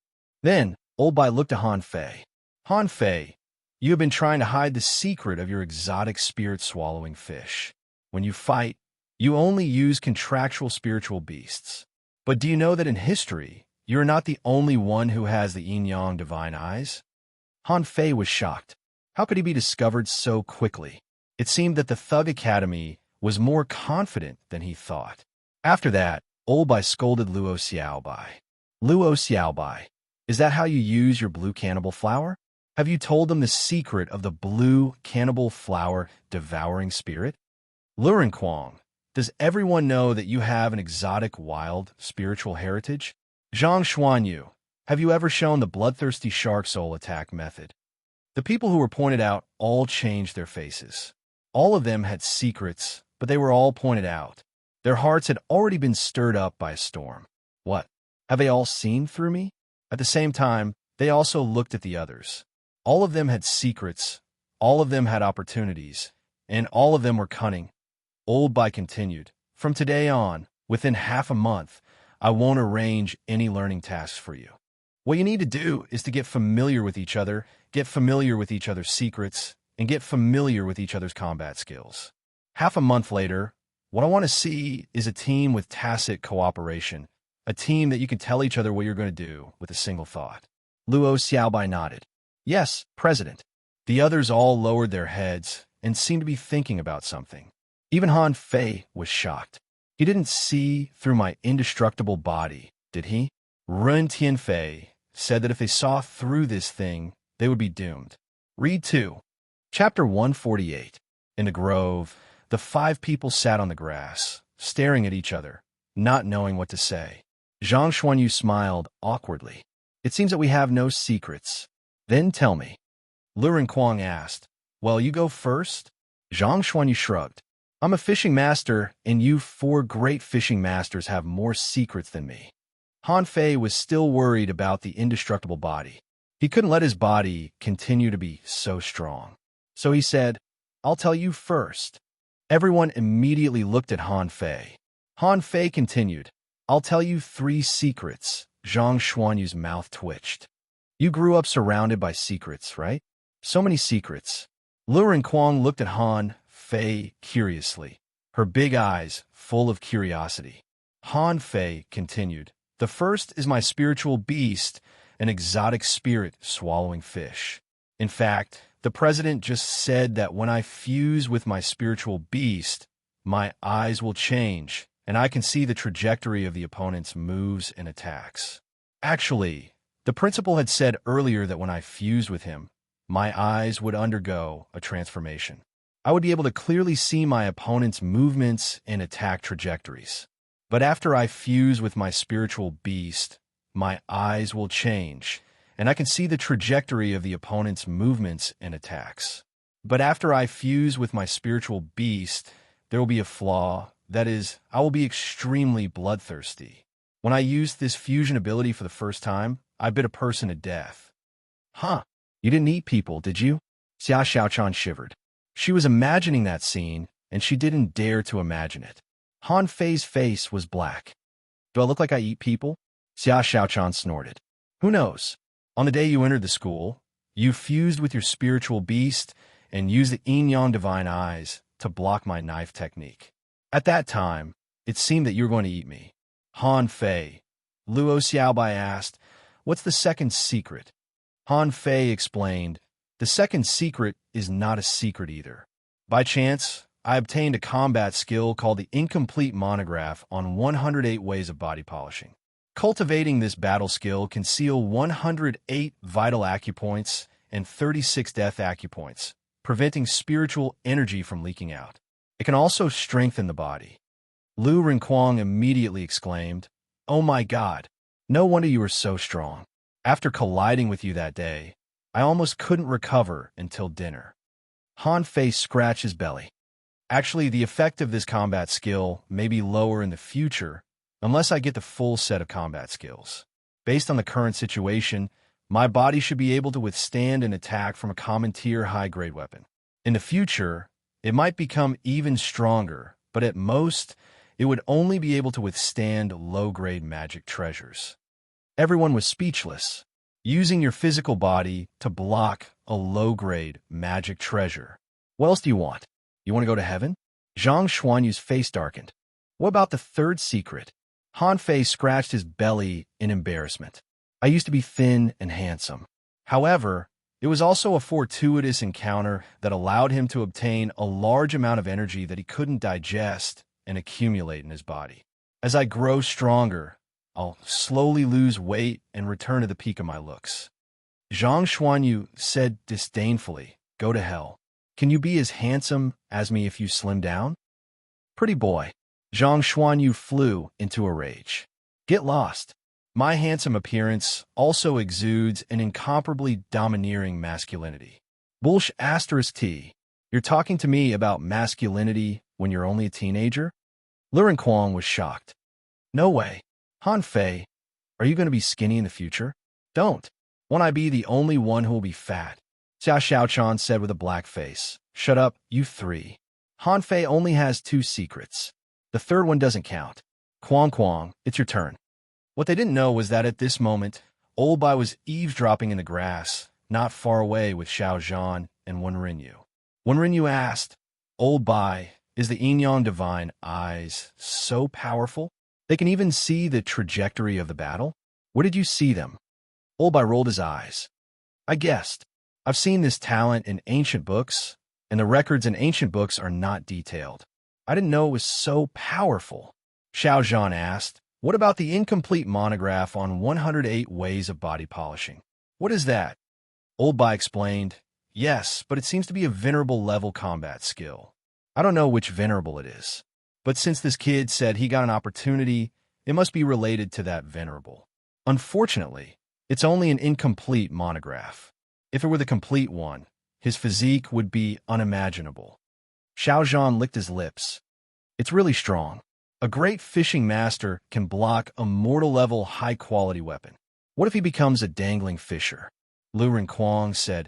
Then, Old Bai looked at Han Fei. Han Fei, you have been trying to hide the secret of your exotic spirit-swallowing fish. When you fight, you only use contractual spiritual beasts. But do you know that in history, you are not the only one who has the yin-yang divine eyes? Han Fei was shocked. How could he be discovered so quickly? It seemed that the Thug Academy was more confident than he thought. After that, Old Bai scolded Luo Xiaobai. Luo Xiaobai, is that how you use your blue cannibal flower? Have you told them the secret of the blue cannibal flower devouring spirit? Luren Kuang, does everyone know that you have an exotic wild spiritual heritage? Zhang Xuanyu, have you ever shown the bloodthirsty shark soul attack method? The people who were pointed out all changed their faces. All of them had secrets, but they were all pointed out. Their hearts had already been stirred up by a storm. What? Have they all seen through me? At the same time, they also looked at the others. All of them had secrets, all of them had opportunities, and all of them were cunning. Old Bai continued, from today on, within half a month, I won't arrange any learning tasks for you. What you need to do is to get familiar with each other, get familiar with each other's secrets, and get familiar with each other's combat skills. Half a month later, what I want to see is a team with tacit cooperation, a team that you can tell each other what you're going to do with a single thought. Luo Xiaobai nodded. Yes, President. The others all lowered their heads and seemed to be thinking about something. Even Han Fei was shocked. He didn't see through my indestructible body, did he? Ren Tianfei said that if they saw through this thing, they would be doomed. Read 2. Chapter 148. In the grove, the 5 people sat on the grass, staring at each other, not knowing what to say. Zhang Xuanyu smiled awkwardly. It seems that we have no secrets. Then tell me. Luren Kuang asked. Well, you go first? Zhang Xuanyu shrugged. I'm a fishing master, and you 4 great fishing masters have more secrets than me. Han Fei was still worried about the indestructible body. He couldn't let his body continue to be so strong. So he said, I'll tell you first. Everyone immediately looked at Han Fei. Han Fei continued, I'll tell you 3 secrets. Zhang Xuanyu's mouth twitched. You grew up surrounded by secrets, right? So many secrets. Luren Kuang looked at Han Fei curiously, her big eyes full of curiosity. Han Fei continued, the first is my spiritual beast, an exotic spirit swallowing fish. In fact, the president just said that when I fuse with my spiritual beast, my eyes will change, and I can see the trajectory of the opponent's moves and attacks. Actually, the principal had said earlier that when I fused with him, my eyes would undergo a transformation. I would be able to clearly see my opponent's movements and attack trajectories. But after I fuse with my spiritual beast, my eyes will change, and I can see the trajectory of the opponent's movements and attacks. But after I fuse with my spiritual beast, there will be a flaw. That is, I will be extremely bloodthirsty. When I used this fusion ability for the first time, I bit a person to death. Huh, you didn't eat people, did you? Xia Xiaochan shivered. She was imagining that scene, and she didn't dare to imagine it. Han Fei's face was black. Do I look like I eat people? Xia Xiaochan snorted. Who knows? On the day you entered the school, you fused with your spiritual beast and used the yin-yang divine eyes to block my knife technique. At that time, it seemed that you were going to eat me. Han Fei. Luo Xiaobai asked, what's the second secret? Han Fei explained, the second secret is not a secret either. By chance, I obtained a combat skill called the Incomplete Monograph on 108 Ways of Body Polishing. Cultivating this battle skill can seal 108 vital acupoints and 36 death acupoints, preventing spiritual energy from leaking out. It can also strengthen the body. Lu Renkuang immediately exclaimed, oh my God, no wonder you were so strong. After colliding with you that day, I almost couldn't recover until dinner. Han Fei scratched his belly. Actually, the effect of this combat skill may be lower in the future unless I get the full set of combat skills. Based on the current situation, My body should be able to withstand an attack from a common tier high-grade weapon. In the future, it might become even stronger, but at most, it would only be able to withstand low-grade magic treasures. Everyone was speechless. Using your physical body to block a low-grade magic treasure. What else do you want? You want to go to heaven? Zhang Xuanyu's face darkened. What about the third secret? Han Fei scratched his belly in embarrassment. I used to be thin and handsome. However, it was also a fortuitous encounter that allowed him to obtain a large amount of energy that he couldn't digest and accumulate in his body. As I grow stronger, I'll slowly lose weight and return to the peak of my looks. Zhang Xuanyu said disdainfully, go to hell. Can you be as handsome as me if you slim down? Pretty boy. Zhang Xuanyu flew into a rage. Get lost. My handsome appearance also exudes an incomparably domineering masculinity. Bullsh asterisk T. You're talking to me about masculinity when you're only a teenager? Luren Kuang was shocked. No way. Han Fei, are you going to be skinny in the future? Don't. Won't I be the only one who will be fat? Xia Xiaochan said with a black face. Shut up, you three. Han Fei only has 2 secrets. The third one doesn't count. Kuang Kuang, it's your turn. What they didn't know was that at this moment, Old Bai was eavesdropping in the grass, not far away with Xiao Zhan and Wenrinyu. Wenrinyu asked, Old Bai, is the Yin-Yang divine eyes so powerful? They can even see the trajectory of the battle? Where did you see them? Old Bai rolled his eyes. I guessed. I've seen this talent in ancient books, and the records in ancient books are not detailed. I didn't know it was so powerful. Xiao Zhan asked, what about the incomplete monograph on 108 ways of body polishing? What is that? Old Bai explained, yes, but it seems to be a venerable level combat skill. I don't know which venerable it is. But since this kid said he got an opportunity, it must be related to that venerable. Unfortunately, it's only an incomplete monograph. If it were the complete one, his physique would be unimaginable. Xiao Zhan licked his lips. It's really strong. A great fishing master can block a mortal-level high-quality weapon. What if he becomes a dangling fisher? Lu Renkuang said,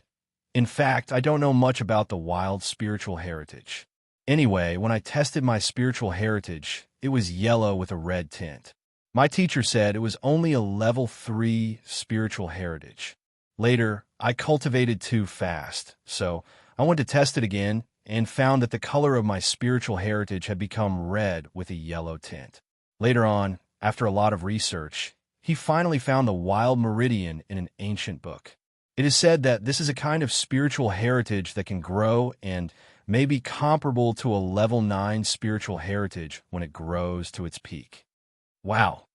in fact, I don't know much about the wild spiritual heritage. Anyway, when I tested my spiritual heritage, it was yellow with a red tint. My teacher said it was only a level 3 spiritual heritage. Later, I cultivated too fast, so I went to test it again and found that the color of my spiritual heritage had become red with a yellow tint. Later on, after a lot of research, he finally found the wild meridian in an ancient book. It is said that this is a kind of spiritual heritage that can grow and may be comparable to a level 9 spiritual heritage when it grows to its peak. Wow!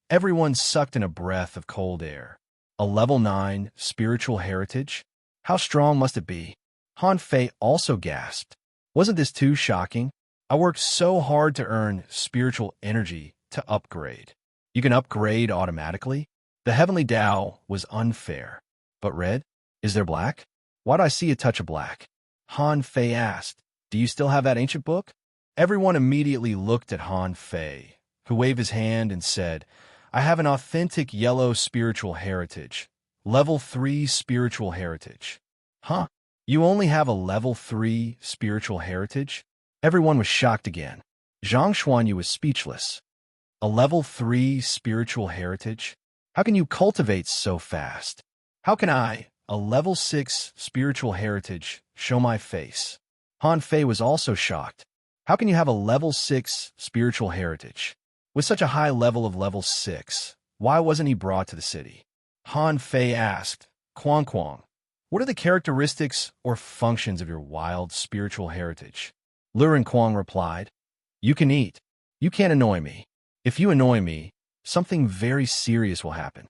Everyone sucked in a breath of cold air. A level 9 spiritual heritage? How strong must it be? Han Fei also gasped. Wasn't this too shocking? I worked so hard to earn spiritual energy to upgrade. You can upgrade automatically? The heavenly Tao was unfair. But red? Is there black? Why do I see a touch of black? Han Fei asked, do you still have that ancient book? Everyone immediately looked at Han Fei, who waved his hand and said, I have an authentic yellow spiritual heritage. Level 3 spiritual heritage. Huh? You only have a level 3 spiritual heritage? Everyone was shocked again. Zhang Xuanyu was speechless. A level 3 spiritual heritage? How can you cultivate so fast? How can I, a level 6 spiritual heritage, show my face? Han Fei was also shocked. How can you have a level 6 spiritual heritage? With such a high level of level 6, why wasn't he brought to the city? Han Fei asked, Kuang Kuang, what are the characteristics or functions of your wild spiritual heritage? Luren Kuang replied, you can eat. You can't annoy me. If you annoy me, something very serious will happen.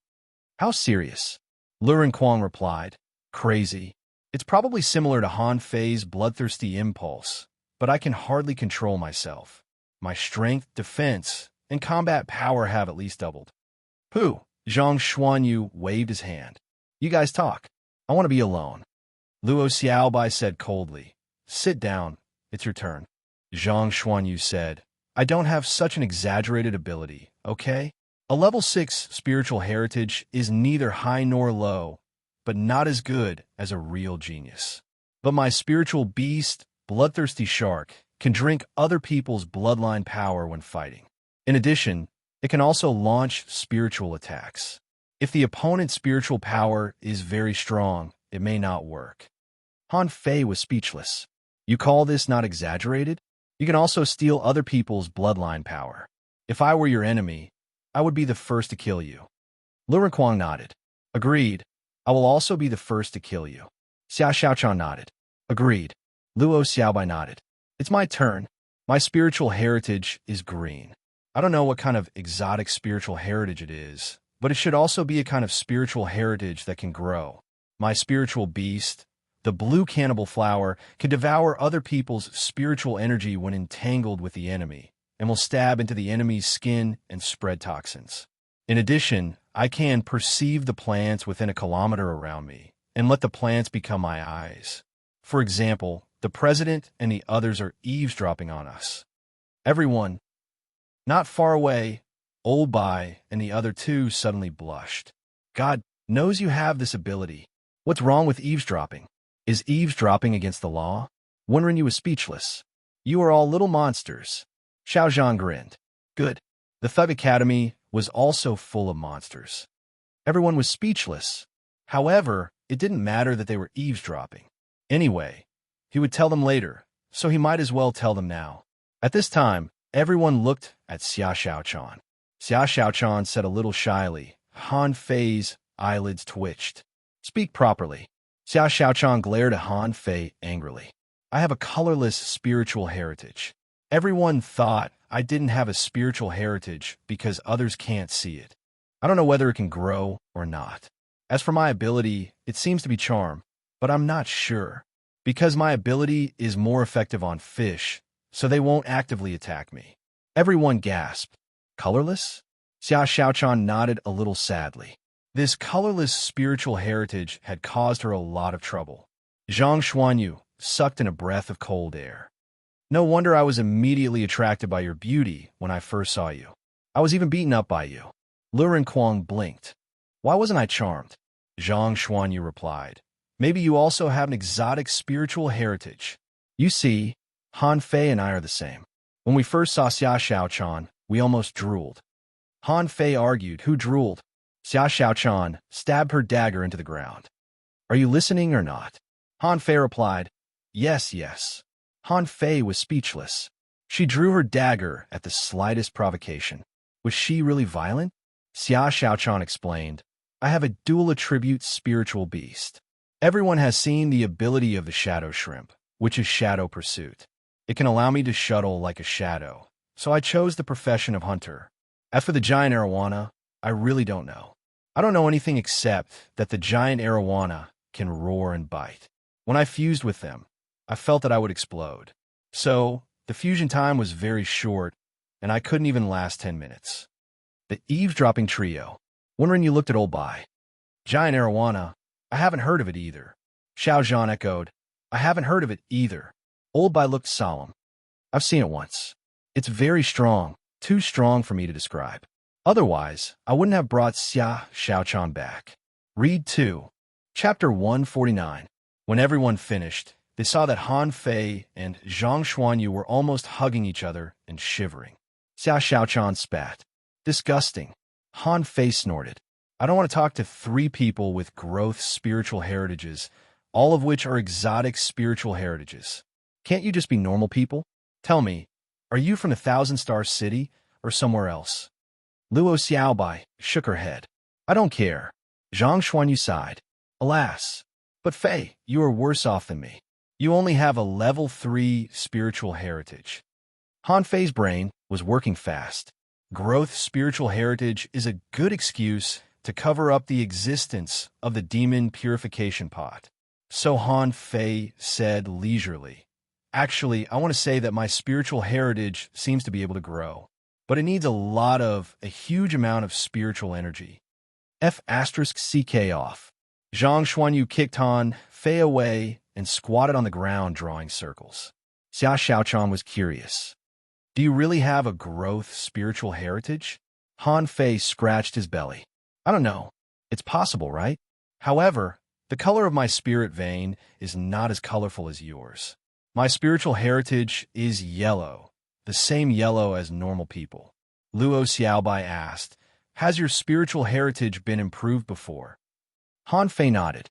How serious? Luren Kuang replied, crazy. It's probably similar to Han Fei's bloodthirsty impulse, but I can hardly control myself. My strength, defense, and combat power have at least doubled. Pooh! Zhang Xuanyu waved his hand. You guys talk. I want to be alone. Luo Xiaobai said coldly. Sit down. It's your turn. Zhang Xuanyu said, I don't have such an exaggerated ability, okay? A level 6 spiritual heritage is neither high nor low, but not as good as a real genius. But my spiritual beast, bloodthirsty shark, can drink other people's bloodline power when fighting. In addition, it can also launch spiritual attacks. If the opponent's spiritual power is very strong, it may not work. Han Fei was speechless. You call this not exaggerated? You can also steal other people's bloodline power. If I were your enemy, I would be the first to kill you. Lu Renquang nodded. Agreed. I will also be the first to kill you. Xia Xiaochan nodded. Agreed. Luo Xiaobai nodded. It's my turn. My spiritual heritage is green. I don't know what kind of exotic spiritual heritage it is, but it should also be a kind of spiritual heritage that can grow. My spiritual beast, the blue cannibal flower, can devour other people's spiritual energy when entangled with the enemy, and will stab into the enemy's skin and spread toxins. In addition, I can perceive the plants within a kilometer around me, and let the plants become my eyes. For example, the president and the others are eavesdropping on us. Everyone, not far away, Old Bai and the other two suddenly blushed. God knows you have this ability. What's wrong with eavesdropping? Is eavesdropping against the law? Wenren was speechless. You are all little monsters. Xiao Zhan grinned. Good. The Thug Academy was also full of monsters. Everyone was speechless. However, it didn't matter that they were eavesdropping. Anyway, he would tell them later, so he might as well tell them now. At this time, everyone looked at Xia Xiaochan. Xia Xiaochan said a little shyly. Han Fei's eyelids twitched. Speak properly. Xia Xiaochan glared at Han Fei angrily. I have a colorless spiritual heritage. Everyone thought I didn't have a spiritual heritage because others can't see it. I don't know whether it can grow or not. As for my ability, it seems to be charm, but I'm not sure. Because my ability is more effective on fish, so they won't actively attack me. Everyone gasped. Colorless? Xia Xiaochan nodded a little sadly. This colorless spiritual heritage had caused her a lot of trouble. Zhang Xuanyu sucked in a breath of cold air. No wonder I was immediately attracted by your beauty when I first saw you. I was even beaten up by you. Lu Renquang blinked. Why wasn't I charmed? Zhang Xuanyu replied. Maybe you also have an exotic spiritual heritage. You see, Han Fei and I are the same. When we first saw Xia Xiaochan, we almost drooled. Han Fei argued who drooled. Xia Xiaochan stabbed her dagger into the ground. Are you listening or not? Han Fei replied, Yes, yes. Han Fei was speechless. She drew her dagger at the slightest provocation. Was she really violent? Xia Xiaochan explained, I have a dual attribute spiritual beast. Everyone has seen the ability of the shadow shrimp, which is shadow pursuit. It can allow me to shuttle like a shadow, so I chose the profession of hunter. As for the giant arowana, I really don't know. I don't know anything except that the giant arowana can roar and bite. When I fused with them, I felt that I would explode. So, the fusion time was very short, and I couldn't even last 10 minutes. The eavesdropping trio. Wondering you looked at Old Bai. Giant arowana, I haven't heard of it either. Xiao Zhan echoed, I haven't heard of it either. Old Bai looked solemn. I've seen it once. It's very strong, too strong for me to describe. Otherwise, I wouldn't have brought Xia Xiaochan back. Read 2. Chapter 149. When everyone finished, they saw that Han Fei and Zhang Xuanyu were almost hugging each other and shivering. Xia Xiaochan spat. Disgusting. Han Fei snorted. I don't want to talk to 3 people with growth spiritual heritages, all of which are exotic spiritual heritages. Can't you just be normal people? Tell me, are you from the Thousand-Star City or somewhere else? Luo Xiaobai shook her head. I don't care. Zhang Xuanyu sighed. Alas. But Fei, you are worse off than me. You only have a level 3 spiritual heritage. Han Fei's brain was working fast. Growth spiritual heritage is a good excuse to cover up the existence of the demon purification pot. So Han Fei said leisurely, Actually, I want to say that my spiritual heritage seems to be able to grow, but it needs a huge amount of spiritual energy. F***ck off. Zhang Xuanyu kicked Han Fei away and squatted on the ground drawing circles. Xia Xiaochan was curious. Do you really have a growth spiritual heritage? Han Fei scratched his belly. I don't know. It's possible, right? However, The color of my spirit vein is not as colorful as yours. My spiritual heritage is yellow, the same yellow as normal people. Luo Xiaobai asked, has your spiritual heritage been improved before? Han Fei nodded.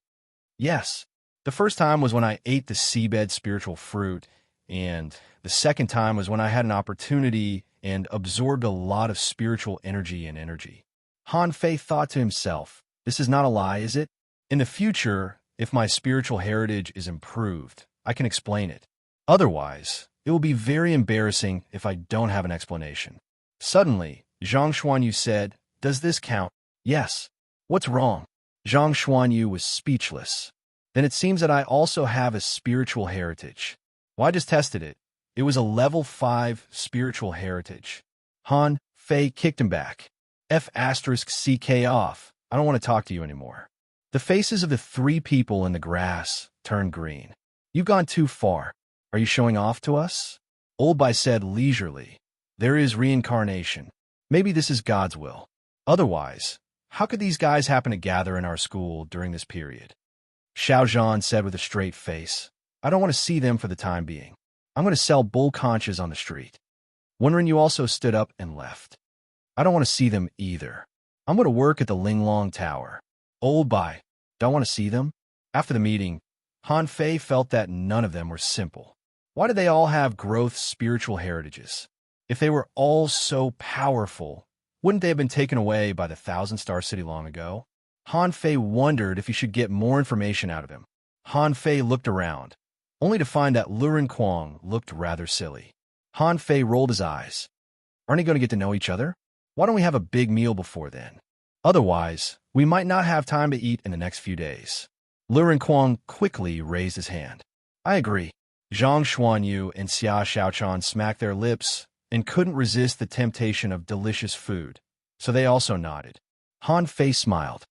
Yes. The first time was when I ate the seabed spiritual fruit, and the second time was when I had an opportunity and absorbed a lot of spiritual energy. Han Fei thought to himself, this is not a lie, is it? In the future, if my spiritual heritage is improved, I can explain it. Otherwise, it will be very embarrassing if I don't have an explanation. Suddenly, Zhang Xuanyu said, does this count? Yes. What's wrong? Zhang Xuanyu was speechless. Then it seems that I also have a spiritual heritage. Well, I just tested it. It was a level 5 spiritual heritage. Han Fei kicked him back. F***CK off. I don't want to talk to you anymore. The faces of the 3 people in the grass turned green. You've gone too far. Are you showing off to us? Old Bai said leisurely. There is reincarnation. Maybe this is God's will. Otherwise, how could these guys happen to gather in our school during this period? Xiao Zhan said with a straight face. I don't want to see them for the time being. I'm going to sell bull conches on the street. Wenren Yu also stood up and left. I don't want to see them either. I'm going to work at the Linglong Tower. Old Bai, don't want to see them? After the meeting, Han Fei felt that none of them were simple. Why did they all have growth spiritual heritages? If they were all so powerful, wouldn't they have been taken away by the Thousand-Star City long ago? Han Fei wondered if he should get more information out of him. Han Fei looked around, only to find that Luren Kuang looked rather silly. Han Fei rolled his eyes. Aren't you going to get to know each other? Why don't we have a big meal before then? Otherwise, we might not have time to eat in the next few days. Luren Kuang quickly raised his hand. I agree. Zhang Xuanyu and Xia Xiaochan smacked their lips and couldn't resist the temptation of delicious food, so they also nodded. Han Fei smiled.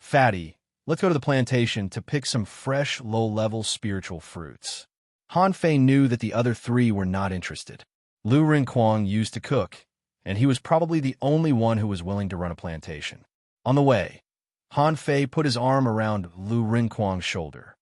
Fatty, let's go to the plantation to pick some fresh, low-level spiritual fruits. Han Fei knew that the other 3 were not interested. Lu Rinquang used to cook, and he was probably the only one who was willing to run a plantation. On the way, Han Fei put his arm around Lu Rinquang's shoulder.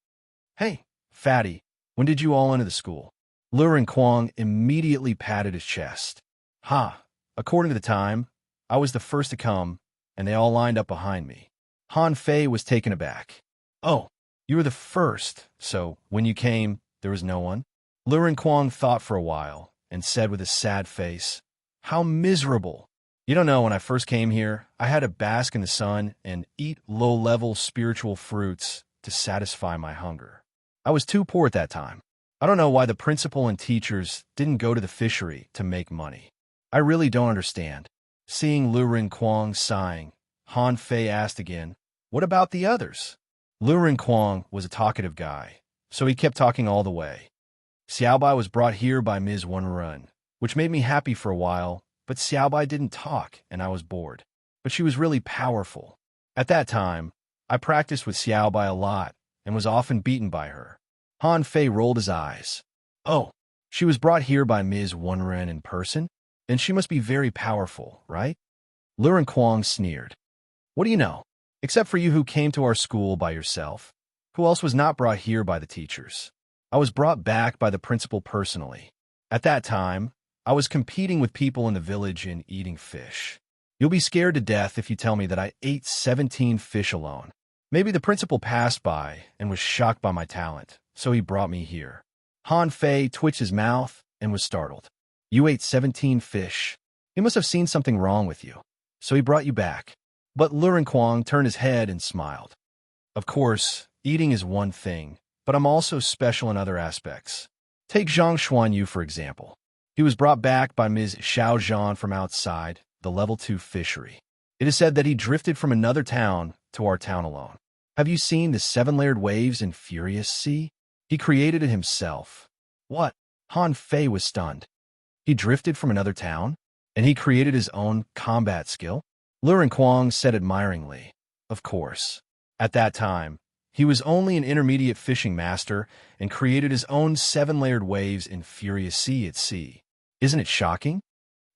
Hey, Fatty, when did you all enter the school? Lu Rinquang immediately patted his chest. Ha, according to the time, I was the first to come, and they all lined up behind me. Han Fei was taken aback. Oh, you were the first, so when you came, there was no one? Lu Rinquang thought for a while and said with a sad face, How miserable! You don't know, when I first came here, I had to bask in the sun and eat low-level spiritual fruits to satisfy my hunger. I was too poor at that time. I don't know why the principal and teachers didn't go to the fishery to make money. I really don't understand. Seeing Lu Rinquang sighing, Han Fei asked again, What about the others? Lu Rinquang was a talkative guy, so he kept talking all the way. Xiaobai was brought here by Ms. Wenren, which made me happy for a while, but Xiaobai didn't talk, and I was bored. But she was really powerful. At that time, I practiced with Xiaobai a lot and was often beaten by her. Han Fei rolled his eyes. Oh, she was brought here by Ms. Wenren in person? Then she must be very powerful, right? Lu Rinquang sneered. What do you know? Except for you who came to our school by yourself. Who else was not brought here by the teachers? I was brought back by the principal personally. At that time, I was competing with people in the village in eating fish. You'll be scared to death if you tell me that I ate 17 fish alone. Maybe the principal passed by and was shocked by my talent, so he brought me here. Han Fei twitched his mouth and was startled. You ate 17 fish. He must have seen something wrong with you, so he brought you back. But Lu Rinquang turned his head and smiled. Of course, eating is one thing, but I'm also special in other aspects. Take Zhang Xuanyu, for example. He was brought back by Ms. Xiao Zhan from outside the level 2 fishery. It is said that he drifted from another town to our town alone. Have you seen the 7-layered waves in Furious Sea? He created it himself. What? Han Fei was stunned. He drifted from another town? And he created his own combat skill? Lu Rinquang said admiringly. Of course. At that time, he was only an intermediate fishing master and created his own 7-layered waves in Furious Sea at sea. Isn't it shocking?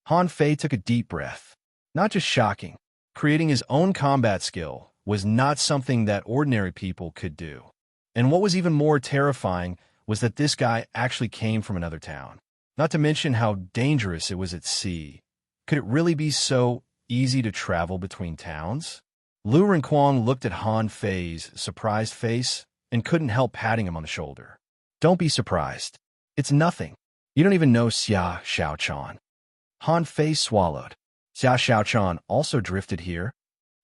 Han Fei took a deep breath. Not just shocking. Creating his own combat skill was not something that ordinary people could do. And what was even more terrifying was that this guy actually came from another town. Not to mention how dangerous it was at sea. Could it really be so easy to travel between towns? Lu Renquang looked at Han Fei's surprised face and couldn't help patting him on the shoulder. Don't be surprised. It's nothing. You don't even know Xia Xiaochan. Han Fei swallowed. Xia Xiaochan also drifted here.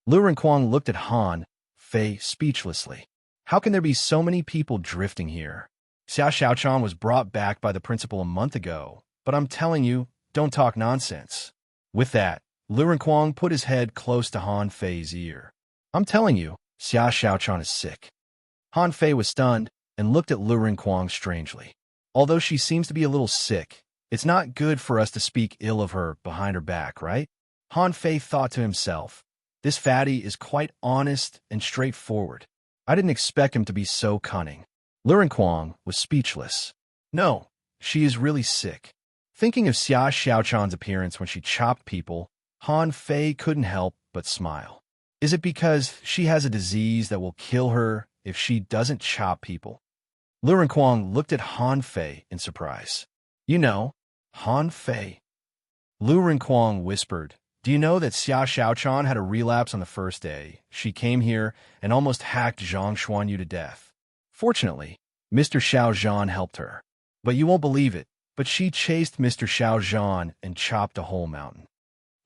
Lu Renquang looked at Han Fei speechlessly. How can there be so many people drifting here? Xia Xiaochan was brought back by the principal a month ago, but I'm telling you, don't talk nonsense. With that, Lu Renquang put his head close to Han Fei's ear. I'm telling you, Xia Xiaochan is sick. Han Fei was stunned and looked at Lu Renquang strangely. Although she seems to be a little sick, it's not good for us to speak ill of her behind her back, right? Han Fei thought to himself, this fatty is quite honest and straightforward. I didn't expect him to be so cunning. Lu Renquang was speechless. No, she is really sick. Thinking of Xia Xiaochan's appearance when she chopped people, Han Fei couldn't help but smile. Is it because she has a disease that will kill her if she doesn't chop people? Lu Renquang looked at Han Fei in surprise. You know, Han Fei. Lu Renquang whispered, do you know that Xia Xiaochan had a relapse on the first day? She came here and almost hacked Zhang Xuanyu to death. Fortunately, Mr. Xiao Zhan helped her. But you won't believe it, but she chased Mr. Xiao Zhan and chopped a whole mountain.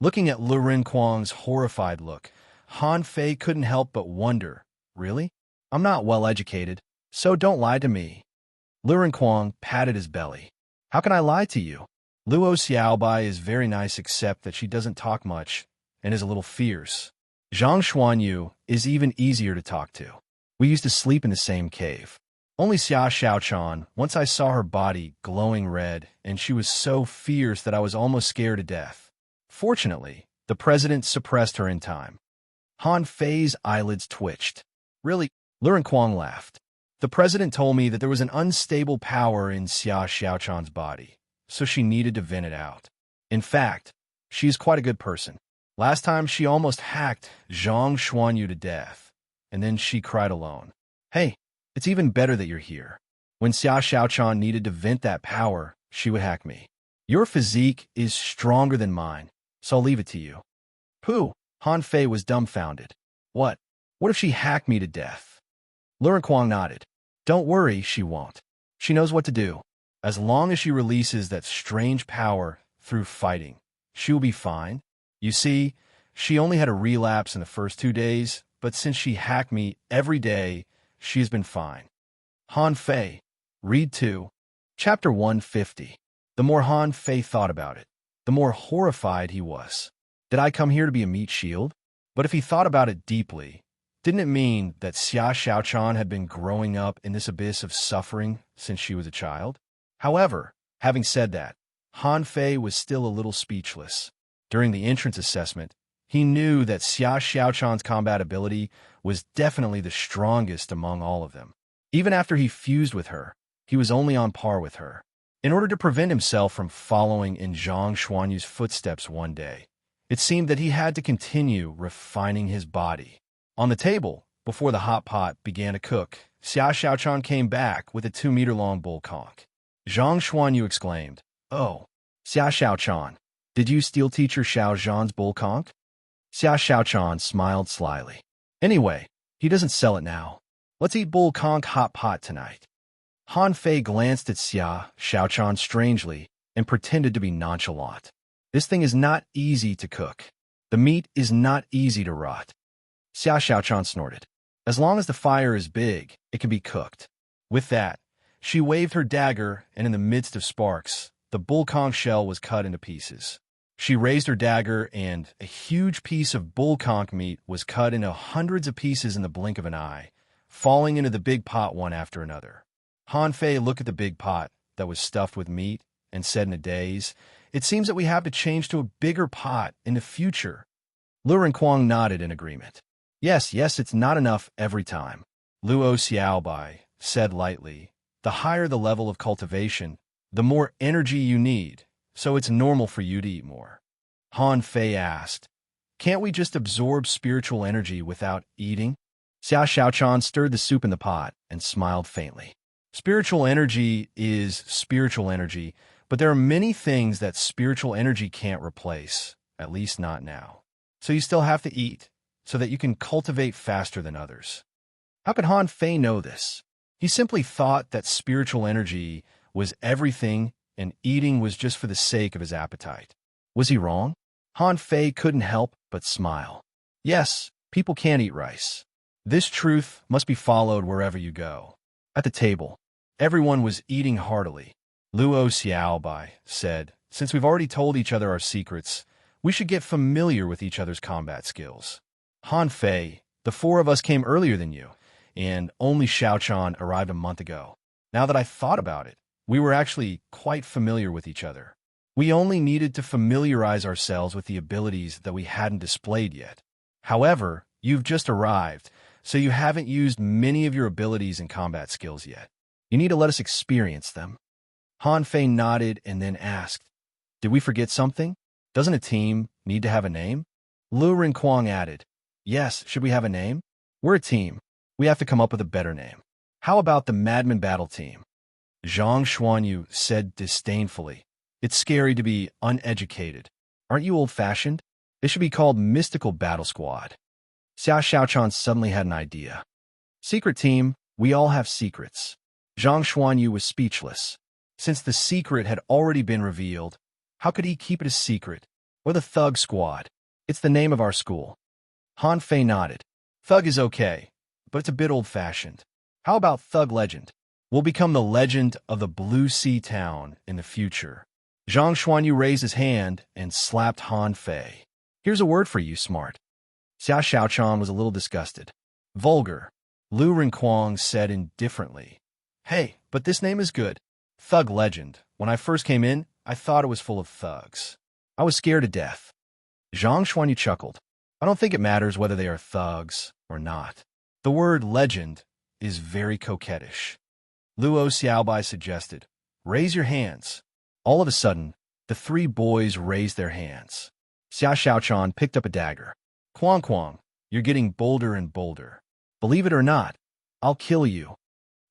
Looking at Lu Renquang's horrified look, Han Fei couldn't help but wonder, really? I'm not well educated, so don't lie to me. Lu Renquang patted his belly. How can I lie to you? Luo Xiaobai is very nice except that she doesn't talk much and is a little fierce. Zhang Xuanyu is even easier to talk to. We used to sleep in the same cave. Only Xia Xiaochan, once I saw her body glowing red, and she was so fierce that I was almost scared to death. Fortunately, the president suppressed her in time. Han Fei's eyelids twitched. Really? Lu Renquang laughed. The president told me that there was an unstable power in Xia Xiaochan's body, so she needed to vent it out. In fact, she is quite a good person. Last time she almost hacked Zhang Xuanyu to death, and then she cried alone. Hey, it's even better that you're here. When Xia Xiaochan needed to vent that power, she would hack me. Your physique is stronger than mine, so I'll leave it to you. Pooh! Han Fei was dumbfounded. What? What if she hacked me to death? Lu Renquang nodded. Don't worry, she won't. She knows what to do. As long as she releases that strange power through fighting, she will be fine. You see, she only had a relapse in the first 2 days, but since she hacked me every day, she has been fine. Han Fei. Read 2. Chapter 150. The more Han Fei thought about it, the more horrified he was. Did I come here to be a meat shield? But if he thought about it deeply, didn't it mean that Xia Xiaochan had been growing up in this abyss of suffering since she was a child? However, having said that, Han Fei was still a little speechless. During the entrance assessment, he knew that Xia Xiaochan's combat ability was definitely the strongest among all of them. Even after he fused with her, he was only on par with her. In order to prevent himself from following in Zhang Xuanyu's footsteps one day, it seemed that he had to continue refining his body. On the table, before the hot pot began to cook, Xia Xiaochan came back with a 2-meter-long bull conch. Zhang Xuanyu exclaimed, Oh, Xia Xiaochan, did you steal teacher Xiao Zhan's bull conch? Xia Xiaochan smiled slyly. Anyway, he doesn't sell it now. Let's eat bull conch hot pot tonight. Han Fei glanced at Xia Xiaochan strangely and pretended to be nonchalant. This thing is not easy to cook. The meat is not easy to rot. Xia Xiaochan snorted. As long as the fire is big, it can be cooked. With that, she waved her dagger, and in the midst of sparks, the bull conch shell was cut into pieces. She raised her dagger, and a huge piece of bull conch meat was cut into hundreds of pieces in the blink of an eye, falling into the big pot one after another. Han Fei looked at the big pot that was stuffed with meat and said in a daze, It seems that we have to change to a bigger pot in the future. Lu Renquang nodded in agreement. Yes, it's not enough every time. Luo Xiaobai said lightly, The higher the level of cultivation, the more energy you need, so it's normal for you to eat more. Han Fei asked, Can't we just absorb spiritual energy without eating? Xia Xiaochan stirred the soup in the pot and smiled faintly. Spiritual energy is spiritual energy, but there are many things that spiritual energy can't replace, at least not now. So you still have to eat, so that you can cultivate faster than others. How could Han Fei know this? He simply thought that spiritual energy was everything and eating was just for the sake of his appetite. Was he wrong? Han Fei couldn't help but smile. Yes, people can eat rice. This truth must be followed wherever you go. At the table, everyone was eating heartily. Luo Xiaobai said, "Since we've already told each other our secrets, we should get familiar with each other's combat skills. Han Fei, the four of us came earlier than you, and only Xiaochan arrived a month ago. Now that I thought about it, we were actually quite familiar with each other. We only needed to familiarize ourselves with the abilities that we hadn't displayed yet. However, you've just arrived, so you haven't used many of your abilities and combat skills yet. You need to let us experience them." Han Fei nodded and then asked, "Did we forget something? Doesn't a team need to have a name?" Lu Rinquang added, "Yes, should we have a name? We're a team. We have to come up with a better name. How about the Madman Battle Team?" Zhang Xuanyu said disdainfully, "It's scary to be uneducated. Aren't you old-fashioned? It should be called Mystical Battle Squad." Xia Xiaochan suddenly had an idea. "Secret team, we all have secrets." Zhang Xuanyu was speechless. Since the secret had already been revealed, how could he keep it a secret? Or the Thug Squad. It's the name of our school. Han Fei nodded. Thug is okay, but it's a bit old-fashioned. How about Thug Legend? We'll become the legend of the Blue Sea Town in the future. Zhang Xuanyu raised his hand and slapped Han Fei. "Here's a word for you, smart." Xia Xiaochan was a little disgusted. "Vulgar," Lu Rinquang said indifferently. "Hey, but this name is good. Thug Legend. When I first came in, I thought it was full of thugs. I was scared to death." Zhang Xuanyu chuckled. "I don't think it matters whether they are thugs or not. The word legend is very coquettish." Luo Xiaobai suggested, "Raise your hands." All of a sudden, the three boys raised their hands. Xia Xiaochan picked up a dagger. "Quang Quang, you're getting bolder and bolder. Believe it or not, I'll kill you."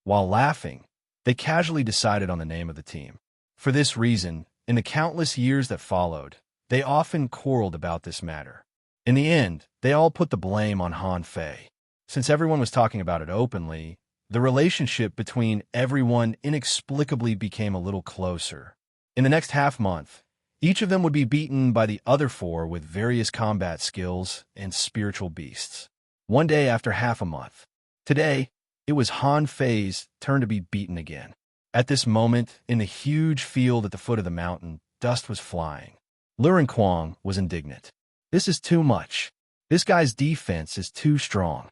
While laughing, they casually decided on the name of the team. For this reason, in the countless years that followed, they often quarreled about this matter. In the end, they all put the blame on Han Fei. Since everyone was talking about it openly, the relationship between everyone inexplicably became a little closer. In the next half-month, each of them would be beaten by the other four with various combat skills and spiritual beasts. One day after half a month. Today, it was Han Fei's turn to be beaten again. At this moment, in the huge field at the foot of the mountain, dust was flying. Lu Rinquang was indignant. "This is too much. This guy's defense is too strong."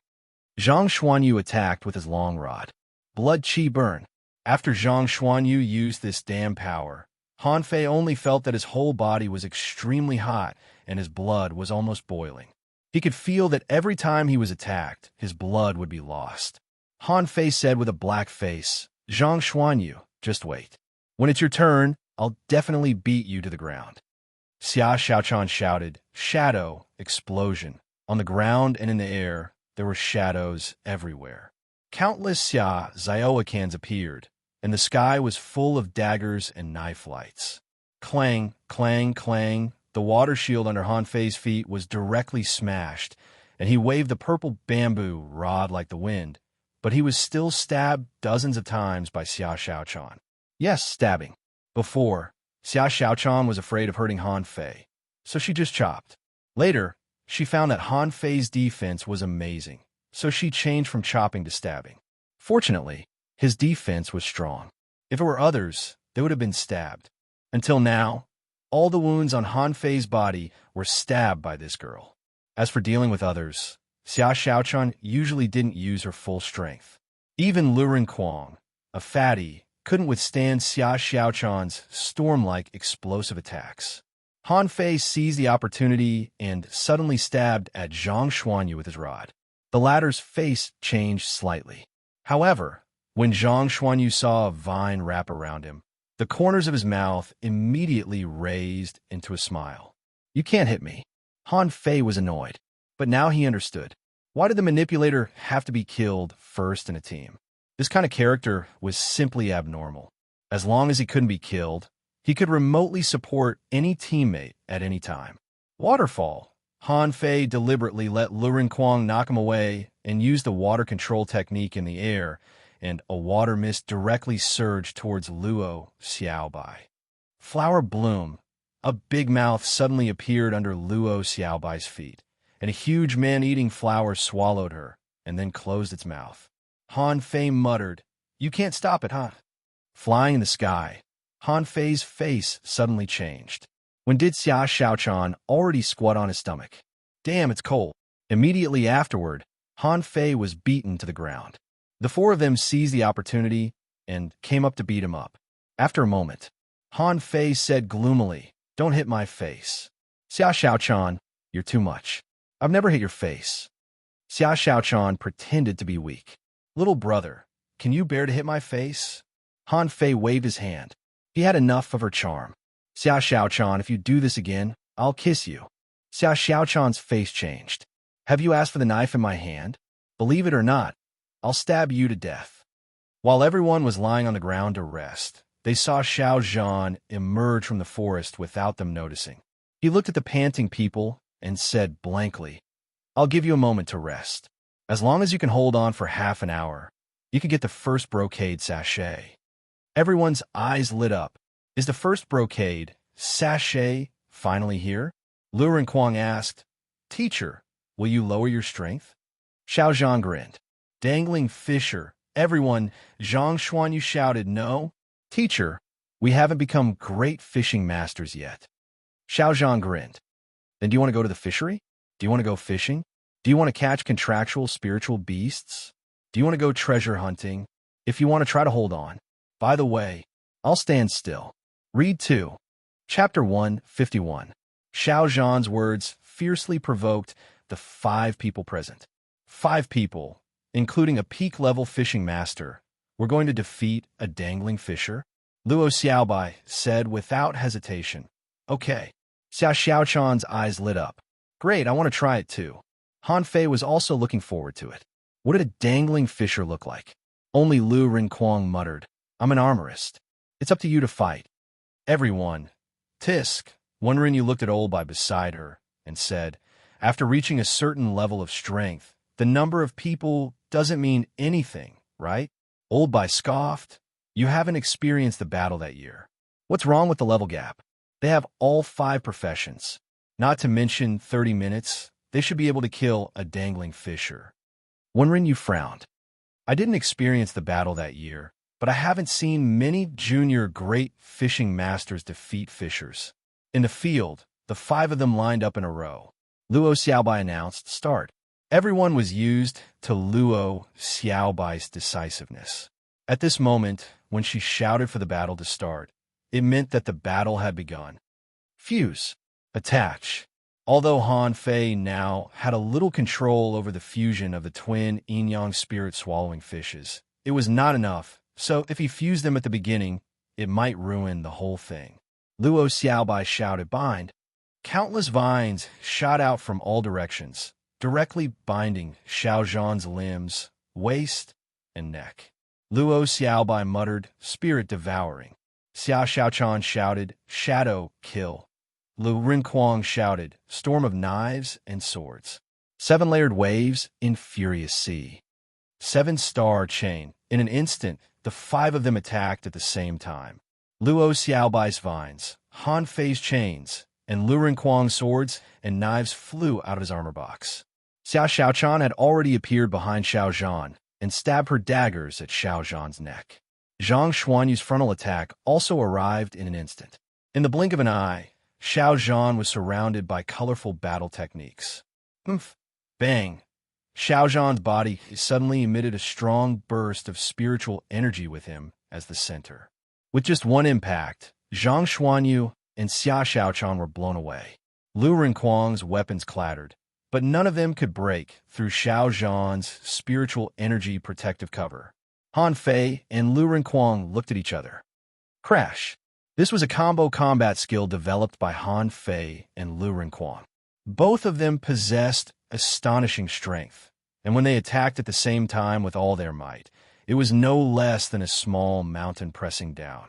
Zhang Xuanyu attacked with his long rod. Blood Qi burn. After Zhang Xuanyu used this damn power, Han Fei only felt that his whole body was extremely hot and his blood was almost boiling. He could feel that every time he was attacked, his blood would be lost. Han Fei said with a black face, "Zhang Xuanyu, just wait. When it's your turn, I'll definitely beat you to the ground." Xia Xiaochan shouted, "Shadow, explosion." On the ground and in the air, there were shadows everywhere. Countless Xia Xiaoakans appeared, and the sky was full of daggers and knife lights. Clang, clang, clang. The water shield under Han Fei's feet was directly smashed, and he waved the purple bamboo rod like the wind, but he was still stabbed dozens of times by Xia Xiaochan. Yes, stabbing. Before, Xia Xiaochan was afraid of hurting Han Fei, so she just chopped. Later, she found that Han Fei's defense was amazing, so she changed from chopping to stabbing. Fortunately, his defense was strong. If it were others, they would have been stabbed. Until now, all the wounds on Han Fei's body were stabbed by this girl. As for dealing with others, Xia Xiaochan usually didn't use her full strength. Even Lu Rinquang, a fatty, couldn't withstand Xia Xiaochan's storm-like explosive attacks. Han Fei seized the opportunity and suddenly stabbed at Zhang Xuanyu with his rod. The latter's face changed slightly. However, when Zhang Xuanyu saw a vine wrap around him, the corners of his mouth immediately raised into a smile. "You can't hit me." Han Fei was annoyed, but now he understood. Why did the manipulator have to be killed first in a team? This kind of character was simply abnormal. As long as he couldn't be killed, he could remotely support any teammate at any time. Waterfall. Han Fei deliberately let Lu Renquang knock him away and used the water control technique in the air, and a water mist directly surged towards Luo Xiaobai. Flower bloom. A big mouth suddenly appeared under Luo Xiaobai's feet, and a huge man-eating flower swallowed her and then closed its mouth. Han Fei muttered, "You can't stop it, huh?" Flying in the sky, Han Fei's face suddenly changed. When did Xia Xiaochan already squat on his stomach? Damn, it's cold. Immediately afterward, Han Fei was beaten to the ground. The four of them seized the opportunity and came up to beat him up. After a moment, Han Fei said gloomily, "Don't hit my face. Xia Xiaochan, you're too much. I've never hit your face." Xia Xiaochan pretended to be weak. "Little brother, can you bear to hit my face?" Han Fei waved his hand. He had enough of her charm. "Xia Xiaochan, if you do this again, I'll kiss you." Xia Xiaochan's face changed. "Have you asked for the knife in my hand? Believe it or not, I'll stab you to death." While everyone was lying on the ground to rest, they saw Xiao Zhan emerge from the forest without them noticing. He looked at the panting people and said blankly, "I'll give you a moment to rest. As long as you can hold on for half an hour, you can get the first brocade sachet." Everyone's eyes lit up. Is the first brocade sachet finally here? Lu Renquang asked. "Teacher, will you lower your strength?" Xiao Zhan grinned. "Dangling fisher." Everyone, Zhang Xuanyu shouted, "No, teacher, we haven't become great fishing masters yet." Xiao Zhan grinned. "Then do you want to go to the fishery? Do you want to go fishing? Do you want to catch contractual spiritual beasts? Do you want to go treasure hunting? If you want to try to hold on. By the way, I'll stand still." Read 2. Chapter 151. Xiao Zhan's words fiercely provoked the 5 people present. 5 people, including a peak-level fishing master, were going to defeat a dangling fisher? Luo Xiaobai said without hesitation. "Okay." Xia Xiaochan's eyes lit up. "Great, I want to try it too." Han Fei was also looking forward to it. What did a dangling fisher look like? Only Lu Renquang muttered, "I'm an armorist. It's up to you to fight." Everyone. Tisk. Wondering, looked at Olbai beside her and said, "After reaching a certain level of strength, the number of people doesn't mean anything, right?" Olbai scoffed. "You haven't experienced the battle that year. What's wrong with the level gap? They have all 5 professions. Not to mention 30 minutes, they should be able to kill a dangling fisher." Wenrinyu frowned. "I didn't experience the battle that year, but I haven't seen many junior great fishing masters defeat fishers." In the field, the 5 of them lined up in a row. Luo Xiaobai announced, "Start." Everyone was used to Luo Xiaobai's decisiveness. At this moment, when she shouted for the battle to start, it meant that the battle had begun. Fuse. Attach. Although Han Fei now had a little control over the fusion of the twin yin-yang spirit swallowing fishes, it was not enough, so if he fused them at the beginning, it might ruin the whole thing. Luo Xiaobai shouted, "Bind." Countless vines shot out from all directions, directly binding Xiao Zhan's limbs, waist, and neck. Luo Xiaobai muttered, "Spirit devouring." Xia Xiaochan shouted, "Shadow kill." Lu Renquang shouted, "Storm of knives and swords." 7-layered waves in furious sea. 7-star chain. In an instant, the 5 of them attacked at the same time. Luo Xiaobai's vines, Han Fei's chains, and Lu Renquang's swords and knives flew out of his armor box. Xia Xiaochan had already appeared behind Xiao Zhan and stabbed her daggers at Xiao Zhan's neck. Zhang Xuanyu's frontal attack also arrived in an instant. In the blink of an eye, Xiao Zhan was surrounded by colorful battle techniques. Oomph! Bang! Xiao Zhan's body suddenly emitted a strong burst of spiritual energy with him as the center. With just one impact, Zhang Xuanyu and Xia Xiaochan were blown away. Lu Renquang's weapons clattered, but none of them could break through Xiao Zhan's spiritual energy protective cover. Han Fei and Lu Renquang looked at each other. Crash! This was a combo combat skill developed by Han Fei and Lu Renquang. Both of them possessed astonishing strength, and when they attacked at the same time with all their might, it was no less than a small mountain pressing down.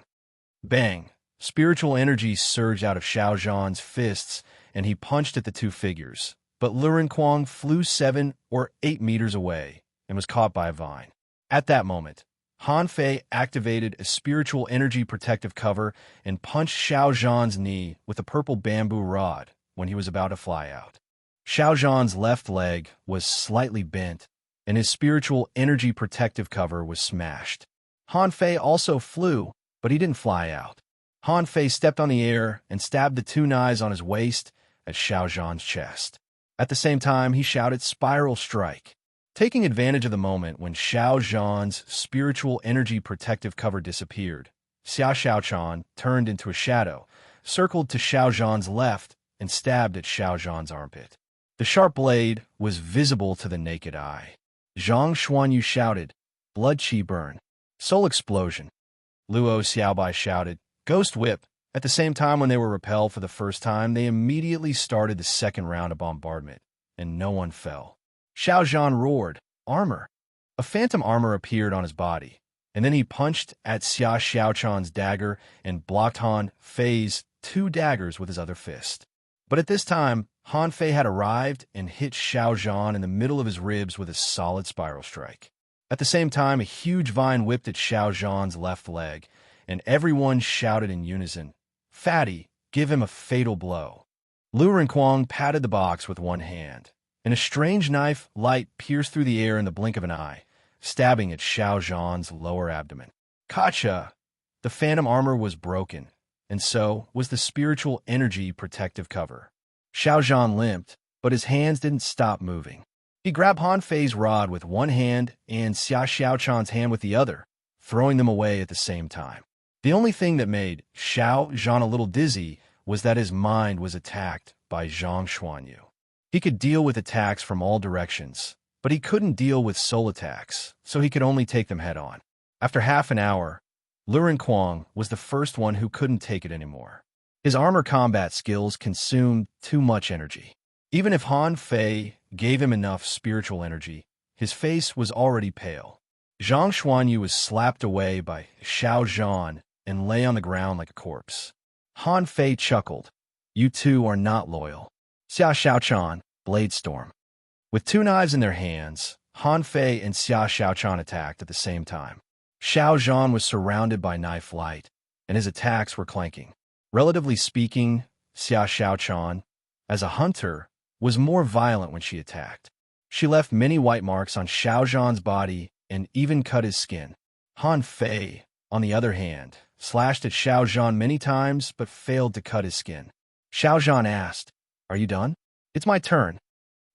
Bang! Spiritual energy surged out of Xiao Zhan's fists, and he punched at the two figures. But Luren Kuang flew 7 or 8 meters away and was caught by a vine. At that moment, Han Fei activated a spiritual energy protective cover and punched Xiao Zhan's knee with a purple bamboo rod when he was about to fly out. Xiao Zhan's left leg was slightly bent, and his spiritual energy protective cover was smashed. Han Fei also flew, but he didn't fly out. Han Fei stepped on the air and stabbed the two knives on his waist at Xiao Zhan's chest. At the same time, he shouted, "Spiral Strike!" Taking advantage of the moment when Xiao Zhan's spiritual energy protective cover disappeared, Xia Xiaochan turned into a shadow, circled to Xiao Zhan's left, and stabbed at Xiao Zhan's armpit. The sharp blade was visible to the naked eye. Zhang Xuanyu shouted, "Blood Qi burn!" Soul explosion. Luo Xiaobai shouted, "Ghost whip!" At the same time, when they were repelled for the first time, they immediately started the second round of bombardment, and no one fell. Xiao Zhan roared, "Armor!" A phantom armor appeared on his body, and then he punched at Xia Xiaochan's dagger and blocked Han Fei's 2 daggers with his other fist. But at this time, Han Fei had arrived and hit Xiao Zhan in the middle of his ribs with a solid spiral strike. At the same time, a huge vine whipped at Xiao Zhan's left leg, and everyone shouted in unison, "Fatty, give him a fatal blow." Lu Renkuang patted the box with one hand, and a strange knife light pierced through the air in the blink of an eye, stabbing at Xiao Zhan's lower abdomen. Gotcha! The phantom armor was broken, and so was the spiritual energy protective cover. Xiao Zhan limped, but his hands didn't stop moving. He grabbed Han Fei's rod with one hand and Xia Xiaochan's hand with the other, throwing them away at the same time. The only thing that made Xiao Zhan a little dizzy was that his mind was attacked by Zhang Xuanyu. He could deal with attacks from all directions, but he couldn't deal with soul attacks, so he could only take them head-on. After half an hour, Luren Kuang was the first one who couldn't take it anymore. His armor combat skills consumed too much energy. Even if Han Fei gave him enough spiritual energy, his face was already pale. Zhang Xuanyu was slapped away by Xiao Zhan and lay on the ground like a corpse. Han Fei chuckled, "You two are not loyal." Xia Xiaochan, Blade Storm. With 2 knives in their hands, Han Fei and Xia Xiaochan attacked at the same time. Xiao Zhan was surrounded by knife light, and his attacks were clanking. Relatively speaking, Xia Xiaochan, as a hunter, was more violent when she attacked. She left many white marks on Xiao Zhan's body and even cut his skin. Han Fei, on the other hand, slashed at Xiao Zhan many times but failed to cut his skin. Xiao Zhan asked, "Are you done?" "It's my turn."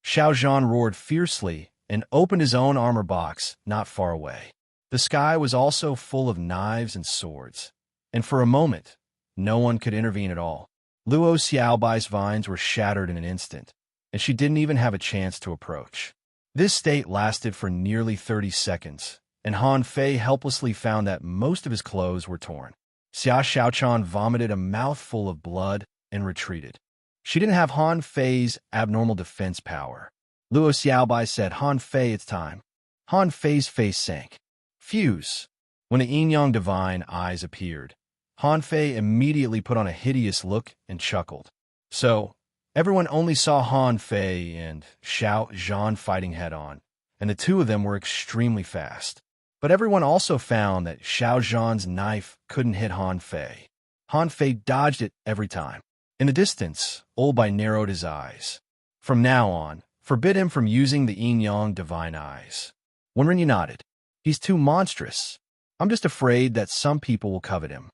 Xiao Zhan roared fiercely and opened his own armor box not far away. The sky was also full of knives and swords, and for a moment, no one could intervene at all. Luo Xiaobai's vines were shattered in an instant, and she didn't even have a chance to approach. This state lasted for nearly 30 seconds, and Han Fei helplessly found that most of his clothes were torn. Xia Xiaochan vomited a mouthful of blood and retreated. She didn't have Han Fei's abnormal defense power. Luo Xiaobai said, "Han Fei, it's time." Han Fei's face sank. Fuse. When the yin-yang divine eyes appeared, Han Fei immediately put on a hideous look and chuckled. So, everyone only saw Han Fei and Xiao Zhan fighting head-on, and the two of them were extremely fast. But everyone also found that Xiao Zhan's knife couldn't hit Han Fei. Han Fei dodged it every time. In the distance, Olbai narrowed his eyes. From now on, forbid him from using the yin-yang divine eyes. Wenren nodded. "He's too monstrous. I'm just afraid that some people will covet him."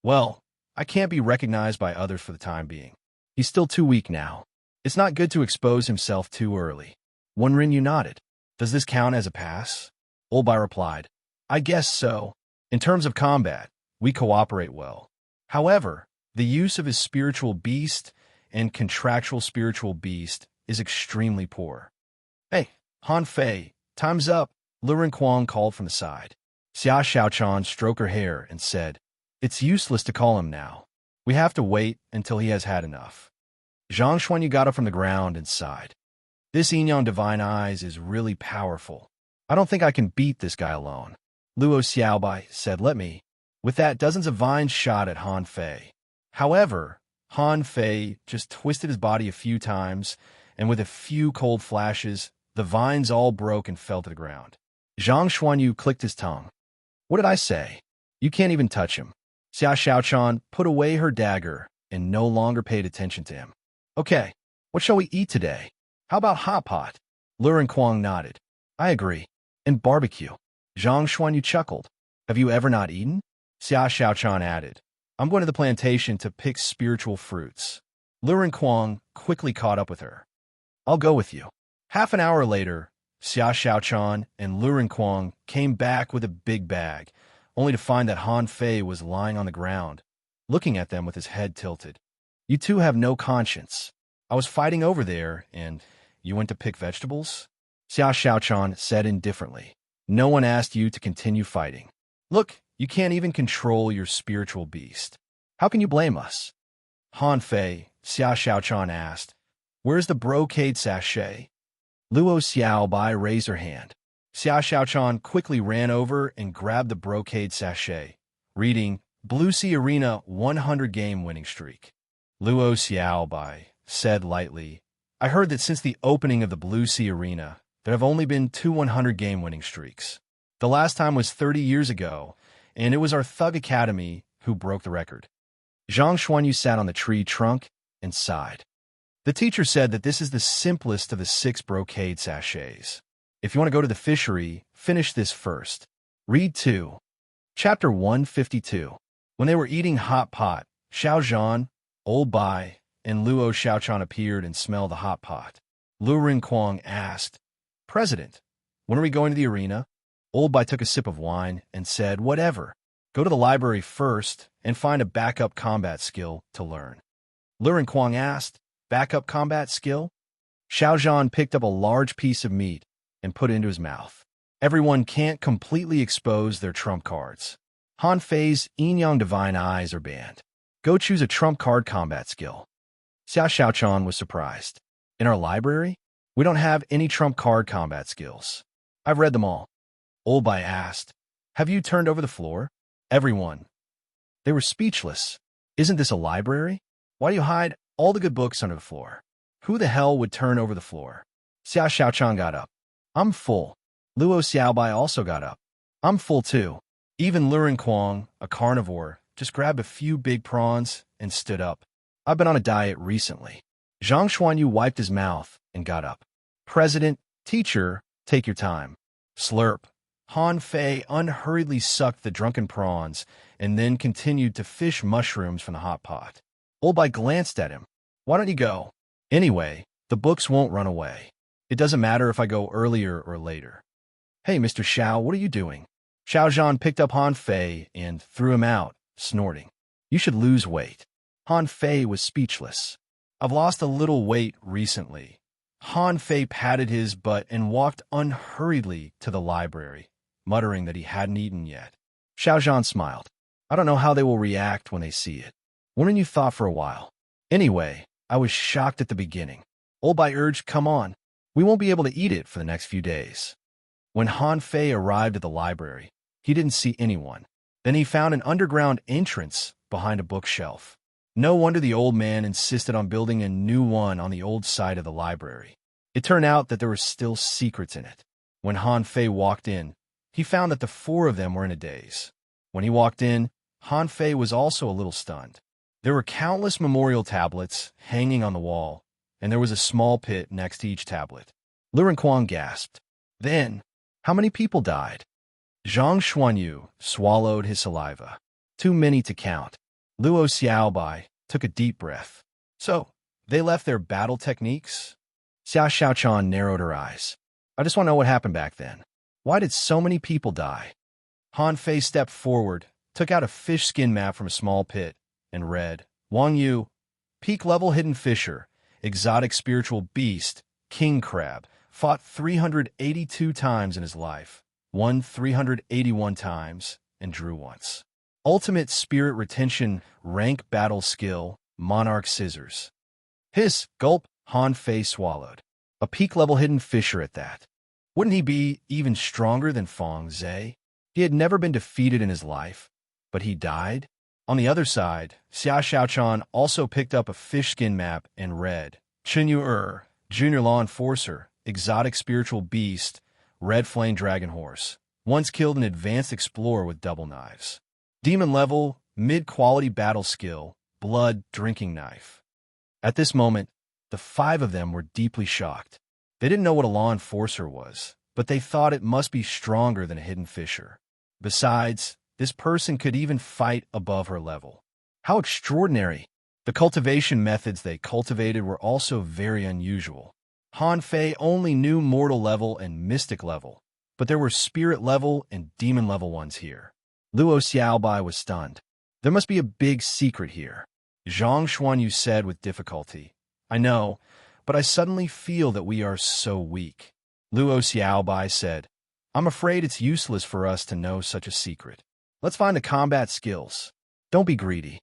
"Well, I can't be recognized by others for the time being. He's still too weak now. It's not good to expose himself too early." Wenren nodded. "Does this count as a pass?" Olbai replied, "I guess so. In terms of combat, we cooperate well. However, the use of his spiritual beast and contractual spiritual beast is extremely poor." "Hey, Han Fei, time's up," Luren Kuang called from the side. Xia Xiaochan stroked her hair and said, "It's useless to call him now. We have to wait until he has had enough." Zhang Xuanyu got up from the ground and sighed. This Yin Divine Eyes is really powerful. I don't think I can beat this guy alone. Luo Xiaobai said, let me. With that, dozens of vines shot at Han Fei. However, Han Fei just twisted his body a few times, and with a few cold flashes, the vines all broke and fell to the ground. Zhang Xuanyu clicked his tongue. What did I say? You can't even touch him. Xia Xiaochan put away her dagger and no longer paid attention to him. Okay, what shall we eat today? How about hot pot? Luren Kuang nodded. I agree. And barbecue. Zhang Xuanyu chuckled. Have you ever not eaten? Xia Xiaochan added. I'm going to the plantation to pick spiritual fruits. Luren Kuang quickly caught up with her. I'll go with you. Half an hour later, Xia Xiaochan and Luren Kuang came back with a big bag, only to find that Han Fei was lying on the ground, looking at them with his head tilted. You two have no conscience. I was fighting over there, and you went to pick vegetables? Xia Xiaochan said indifferently. No one asked you to continue fighting. Look, you can't even control your spiritual beast. How can you blame us? Han Fei, Xia Xiaochan asked. Where's the brocade sachet? Luo Xiaobai raised her hand. Xia Xiaochan quickly ran over and grabbed the brocade sachet, reading, Blue Sea Arena 100 game winning streak. Luo Xiaobai said lightly, I heard that since the opening of the Blue Sea Arena, there have only been 2 100 game winning streaks. The last time was 30 years ago, and it was our Thug Academy who broke the record. Zhang Xuanyu sat on the tree trunk and sighed. The teacher said that this is the simplest of the 6 brocade sachets. If you want to go to the fishery, finish this first. Read 2. Chapter 152. When they were eating hot pot, Xiao Zhan, Old Bai, and Luo Xiaochan appeared and smelled the hot pot. Lu Rinkuang asked, President, when are we going to the arena? Old Bai took a sip of wine and said, Whatever. Go to the library first and find a backup combat skill to learn. Lu Rinkuang asked, Backup combat skill? Xiao Zhan picked up a large piece of meat and put it into his mouth. Everyone can't completely expose their trump cards. Han Fei's Yin Divine Eyes are banned. Go choose a trump card combat skill. Xia Xiaochan was surprised. In our library, we don't have any trump card combat skills. I've read them all. Old Bai asked, Have you turned over the floor? Everyone. They were speechless. Isn't this a library? Why do you hide all the good books under the floor? Who the hell would turn over the floor? Xia Xiaochan got up. I'm full. Luo Xiaobai also got up. I'm full too. Even Luren Kuang, a carnivore, just grabbed a few big prawns and stood up. I've been on a diet recently. Zhang Xuanyu wiped his mouth and got up. President, teacher, take your time. Slurp. Han Fei unhurriedly sucked the drunken prawns and then continued to fish mushrooms from the hot pot. Old Bai glanced at him. Why don't you go? Anyway, the books won't run away. It doesn't matter if I go earlier or later. Hey, Mr. Xiao, what are you doing? Xiao Zhan picked up Han Fei and threw him out, snorting. You should lose weight. Han Fei was speechless. I've lost a little weight recently. Han Fei patted his butt and walked unhurriedly to the library, muttering that he hadn't eaten yet. Xiao Zhan smiled. I don't know how they will react when they see it. Wouldn't you thought for a while? Anyway, I was shocked at the beginning. Old Bai urged, come on. We won't be able to eat it for the next few days. When Han Fei arrived at the library, he didn't see anyone. Then he found an underground entrance behind a bookshelf. No wonder the old man insisted on building a new one on the old side of the library. It turned out that there were still secrets in it. When Han Fei walked in, he found that the 4 of them were in a daze. When he walked in, Han Fei was also a little stunned. There were countless memorial tablets hanging on the wall, and there was a small pit next to each tablet. Luren Kuang gasped. Then, how many people died? Zhang Xuanyu swallowed his saliva. Too many to count. Luo Xiaobai took a deep breath. So, they left their battle techniques? Xia Xiaochan narrowed her eyes. I just want to know what happened back then. Why did so many people die? Han Fei stepped forward, took out a fish skin map from a small pit, and read, Wang Yu, peak level hidden fisher, exotic spiritual beast, king crab, fought 382 times in his life, won 381 times, and drew once. Ultimate spirit retention, rank battle skill, monarch scissors. Hiss, gulp, Han Fei swallowed. A peak-level hidden fisher at that. Wouldn't he be even stronger than Feng Zhe? He had never been defeated in his life, but he died? On the other side, Xia Xiaochan also picked up a fish skin map and read, Chen Yu Junior Law Enforcer, Exotic Spiritual Beast, Red Flame Dragon Horse. Once killed an advanced explorer with double knives. Demon level, mid-quality battle skill, blood drinking knife. At this moment, the 5 of them were deeply shocked. They didn't know what a law enforcer was, but they thought it must be stronger than a hidden fisher. Besides, this person could even fight above her level. How extraordinary! The cultivation methods they cultivated were also very unusual. Han Fei only knew mortal level and mystic level, but there were spirit level and demon level ones here. Luo Xiaobai was stunned. There must be a big secret here. Zhang Xuanyu said with difficulty, I know, but I suddenly feel that we are so weak. Luo Xiaobai said, I'm afraid it's useless for us to know such a secret. Let's find the combat skills. Don't be greedy.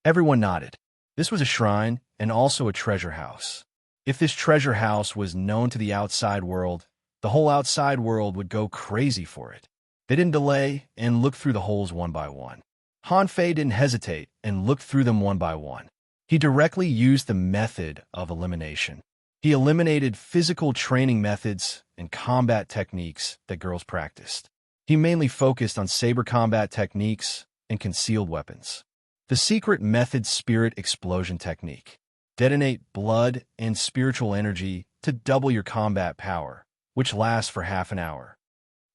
Everyone nodded. This was a shrine and also a treasure house. If this treasure house was known to the outside world, the whole outside world would go crazy for it. They didn't delay and looked through the holes one by one. Han Fei didn't hesitate and looked through them one by one. He directly used the method of elimination. He eliminated physical training methods and combat techniques that girls practiced. He mainly focused on saber combat techniques and concealed weapons. The secret method spirit explosion technique. Detonate blood and spiritual energy to double your combat power, which lasts for half an hour.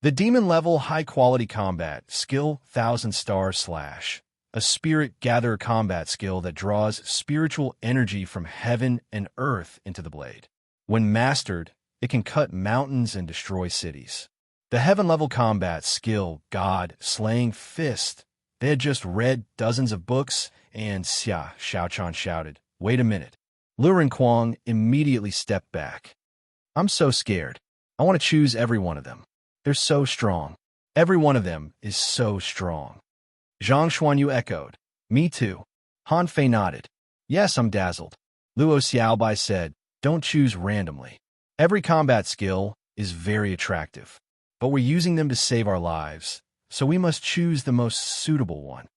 The demon level high-quality combat skill 1000 stars / a spirit gatherer combat skill that draws spiritual energy from heaven and earth into the blade. When mastered, it can cut mountains and destroy cities. The heaven-level combat skill God slaying fist. They had just read dozens of books, and Xia Xiaochan shouted, Wait a minute. Lu Renquang immediately stepped back. I'm so scared. I want to choose every one of them. They're so strong. Every one of them is so strong. Zhang Xuanyu echoed. Me too. Han Fei nodded. Yes, I'm dazzled. Luo Xiaobai said, Don't choose randomly. Every combat skill is very attractive, but we're using them to save our lives, so we must choose the most suitable one.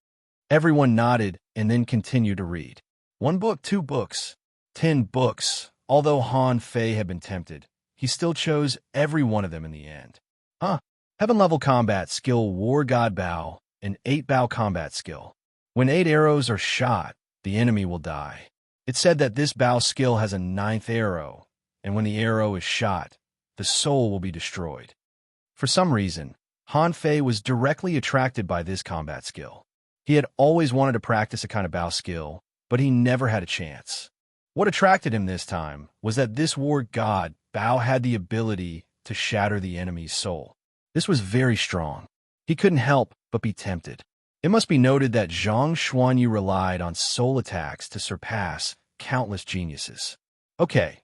Everyone nodded and then continued to read. 1 book, 2 books, 10 books. Although Han Fei had been tempted, he still chose every one of them in the end. Heaven-level combat skill War God Bow, an 8-bow combat skill. When 8 arrows are shot, the enemy will die. It said that this bow skill has a 9th arrow, and when the arrow is shot, the soul will be destroyed. For some reason, Han Fei was directly attracted by this combat skill. He had always wanted to practice a kind of bow skill, but he never had a chance. What attracted him this time was that this war god Bao had the ability to shatter the enemy's soul. This was very strong. He couldn't help but be tempted. It must be noted that Zhang Xuanyu relied on soul attacks to surpass countless geniuses. Okay,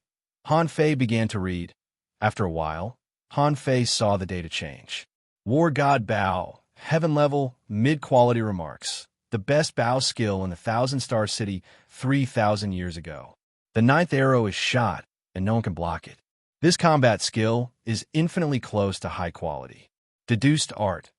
Han Fei began to read. After a while, Han Fei saw the data change. War God Bao, heaven level, mid-quality remarks. The best bow skill in the 1000-star city 3,000 years ago. The 9th arrow is shot, and no one can block it. This combat skill is infinitely close to high quality. Deduced art.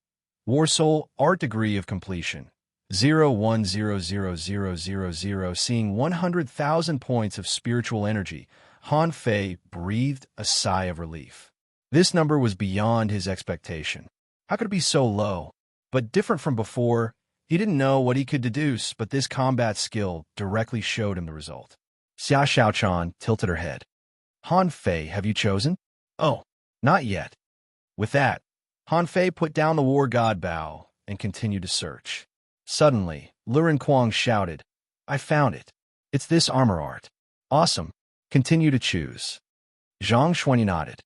War Soul art degree of completion. 0.100000, seeing 100,000 points of spiritual energy. Han Fei breathed a sigh of relief. This number was beyond his expectation. How could it be so low? But different from before, he didn't know what he could deduce, but this combat skill directly showed him the result. Xia Xiaochan tilted her head. Han Fei, have you chosen? Oh, not yet. With that, Han Fei put down the war god Bao and continued to search. Suddenly, Lu Renquang shouted, I found it. It's this armor art. Awesome. Continue to choose. Zhang Xuanyu nodded.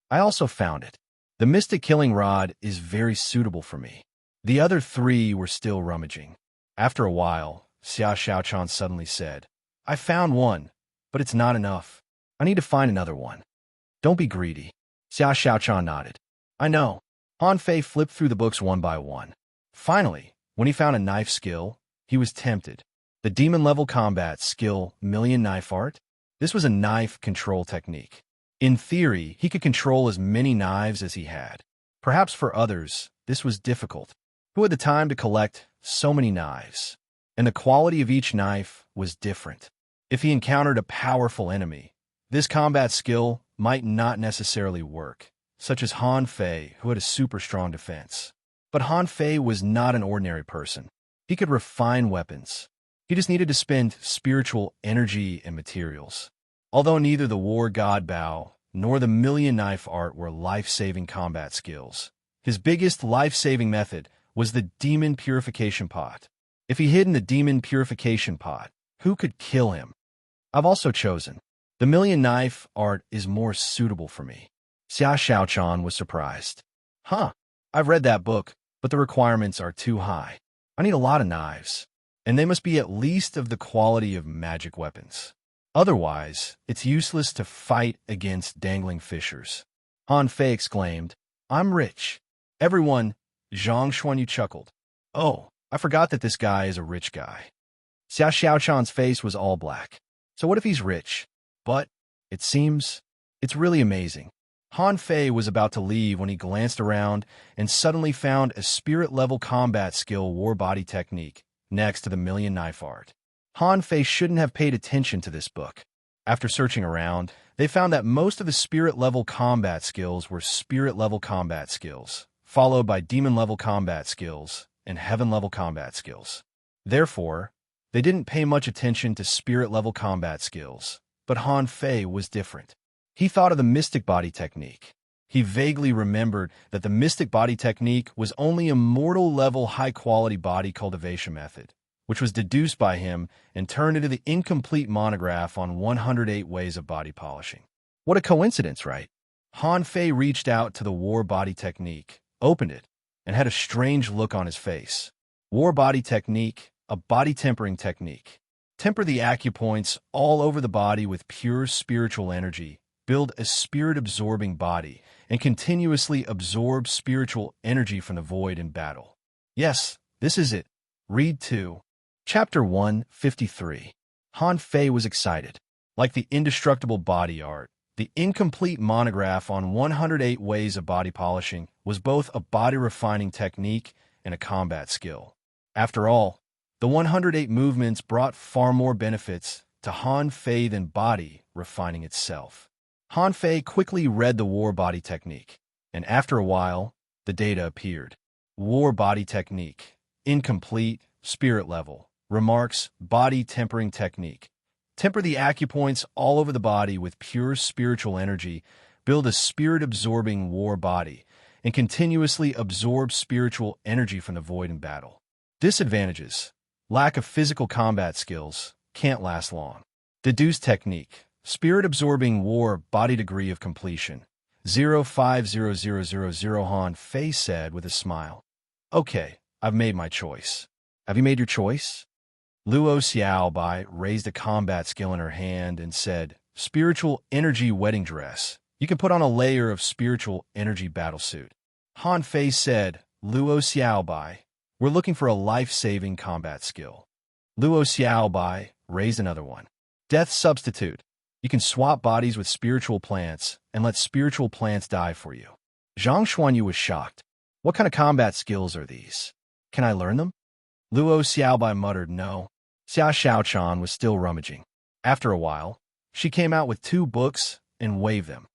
I also found it. The mystic killing rod is very suitable for me. The other 3 were still rummaging. After a while, Xia Xiaochan suddenly said, I found one, but it's not enough. I need to find another one. Don't be greedy. Xia Xiaochan nodded. I know. Han Fei flipped through the books one by one. Finally, when he found a knife skill, he was tempted. The demon-level combat skill, Million Knife Art. This was a knife control technique. In theory, he could control as many knives as he had. Perhaps for others, this was difficult. Who had the time to collect so many knives? And the quality of each knife was different. If he encountered a powerful enemy, this combat skill might not necessarily work, such as Han Fei, who had a super strong defense. But Han Fei was not an ordinary person. He could refine weapons. He just needed to spend spiritual energy and materials. Although neither the War God Bow nor the Million Knife Art were life-saving combat skills, his biggest life-saving method was the Demon Purification Pot. If he hid in the Demon Purification Pot, who could kill him? I've also chosen. The Million Knife Art is more suitable for me. Xia Xiaochan was surprised. Huh, I've read that book, but the requirements are too high. I need a lot of knives, and they must be at least of the quality of magic weapons. Otherwise, it's useless to fight against dangling fishers. Han Fei exclaimed, I'm rich. Everyone, Zhang Xuanyu chuckled. Oh, I forgot that this guy is a rich guy. Xia Xiaochan's face was all black. So what if he's rich? But, it seems, it's really amazing. Han Fei was about to leave when he glanced around and suddenly found a spirit-level combat skill war body technique next to the Million Knife Art. Han Fei shouldn't have paid attention to this book. After searching around, they found that most of the spirit-level combat skills were spirit-level combat skills, followed by demon-level combat skills and heaven-level combat skills. Therefore, they didn't pay much attention to spirit-level combat skills, but Han Fei was different. He thought of the mystic body technique. He vaguely remembered that the mystic body technique was only a mortal-level high-quality body cultivation method, which was deduced by him and turned into the incomplete monograph on 108 ways of body polishing. What a coincidence, right? Han Fei reached out to the war body technique, opened it, and had a strange look on his face. War body technique, a body tempering technique. Temper the acupoints all over the body with pure spiritual energy, build a spirit-absorbing body, and continuously absorb spiritual energy from the void in battle. Yes, this is it. Read 2. Chapter 153. Han Fei was excited. Like the indestructible body art, the incomplete monograph on 108 ways of body polishing was both a body-refining technique and a combat skill. After all, the 108 movements brought far more benefits to Han Fei than body refining itself. Han Fei quickly read the war body technique, and after a while, the data appeared. War body technique, incomplete, spirit level, remarks, body tempering technique. Temper the acupoints all over the body with pure spiritual energy, build a spirit-absorbing war body, and continuously absorb spiritual energy from the void in battle. Disadvantages: lack of physical combat skills, can't last long. Deduce technique, spirit-absorbing war body degree of completion, 050000, Han Fei said with a smile. Okay, I've made my choice. Have you made your choice? Luo Xiaobai raised a combat skill in her hand and said, Spiritual energy wedding dress. You can put on a layer of spiritual energy battlesuit. Han Fei said, Luo Xiaobai, we're looking for a life-saving combat skill. Luo Xiaobai raised another one. Death substitute. You can swap bodies with spiritual plants and let spiritual plants die for you. Zhang Xuanyu was shocked. What kind of combat skills are these? Can I learn them? Luo Xiaobai muttered no. Xia Xiaochan was still rummaging. After a while, she came out with 2 books and waved them.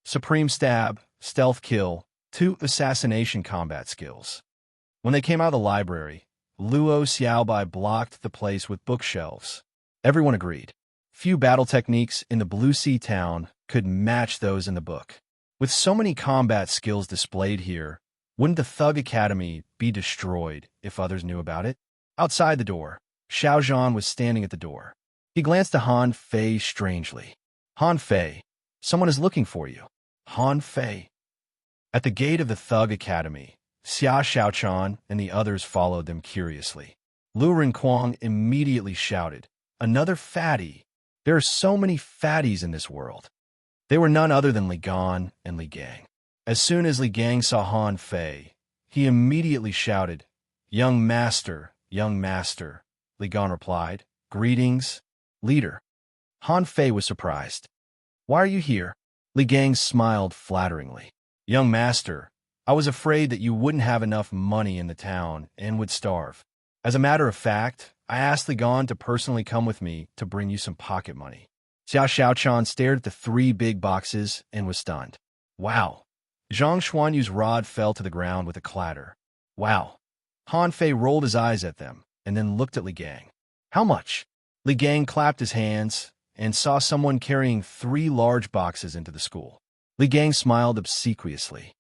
Supreme Stab, Stealth Kill, 2 assassination combat skills. When they came out of the library, Luo Xiaobai blocked the place with bookshelves. Everyone agreed. Few battle techniques in the Blue Sea town could match those in the book. With so many combat skills displayed here, wouldn't the Thug Academy be destroyed if others knew about it? Outside the door, Xiao Zhan was standing at the door. He glanced to Han Fei strangely. Han Fei, someone is looking for you. Han Fei. At the gate of the Thug Academy, Xia Xiaochan and the others followed them curiously. Lu Renquang immediately shouted, Another fatty! There are so many fatties in this world. They were none other than Li Gan and Li Gang. As soon as Li Gang saw Han Fei, he immediately shouted, Young master, young master. Li Gan replied, Greetings, leader. Han Fei was surprised. Why are you here? Li Gang smiled flatteringly. Young master, I was afraid that you wouldn't have enough money in the town and would starve. As a matter of fact, I asked Li Gan to personally come with me to bring you some pocket money. Xiao Xiaochan stared at the 3 big boxes and was stunned. Wow. Zhang Xuanyu's rod fell to the ground with a clatter. Wow. Han Fei rolled his eyes at them and then looked at Li Gang. How much? Li Gang clapped his hands and saw someone carrying 3 large boxes into the school. Li Gang smiled obsequiously.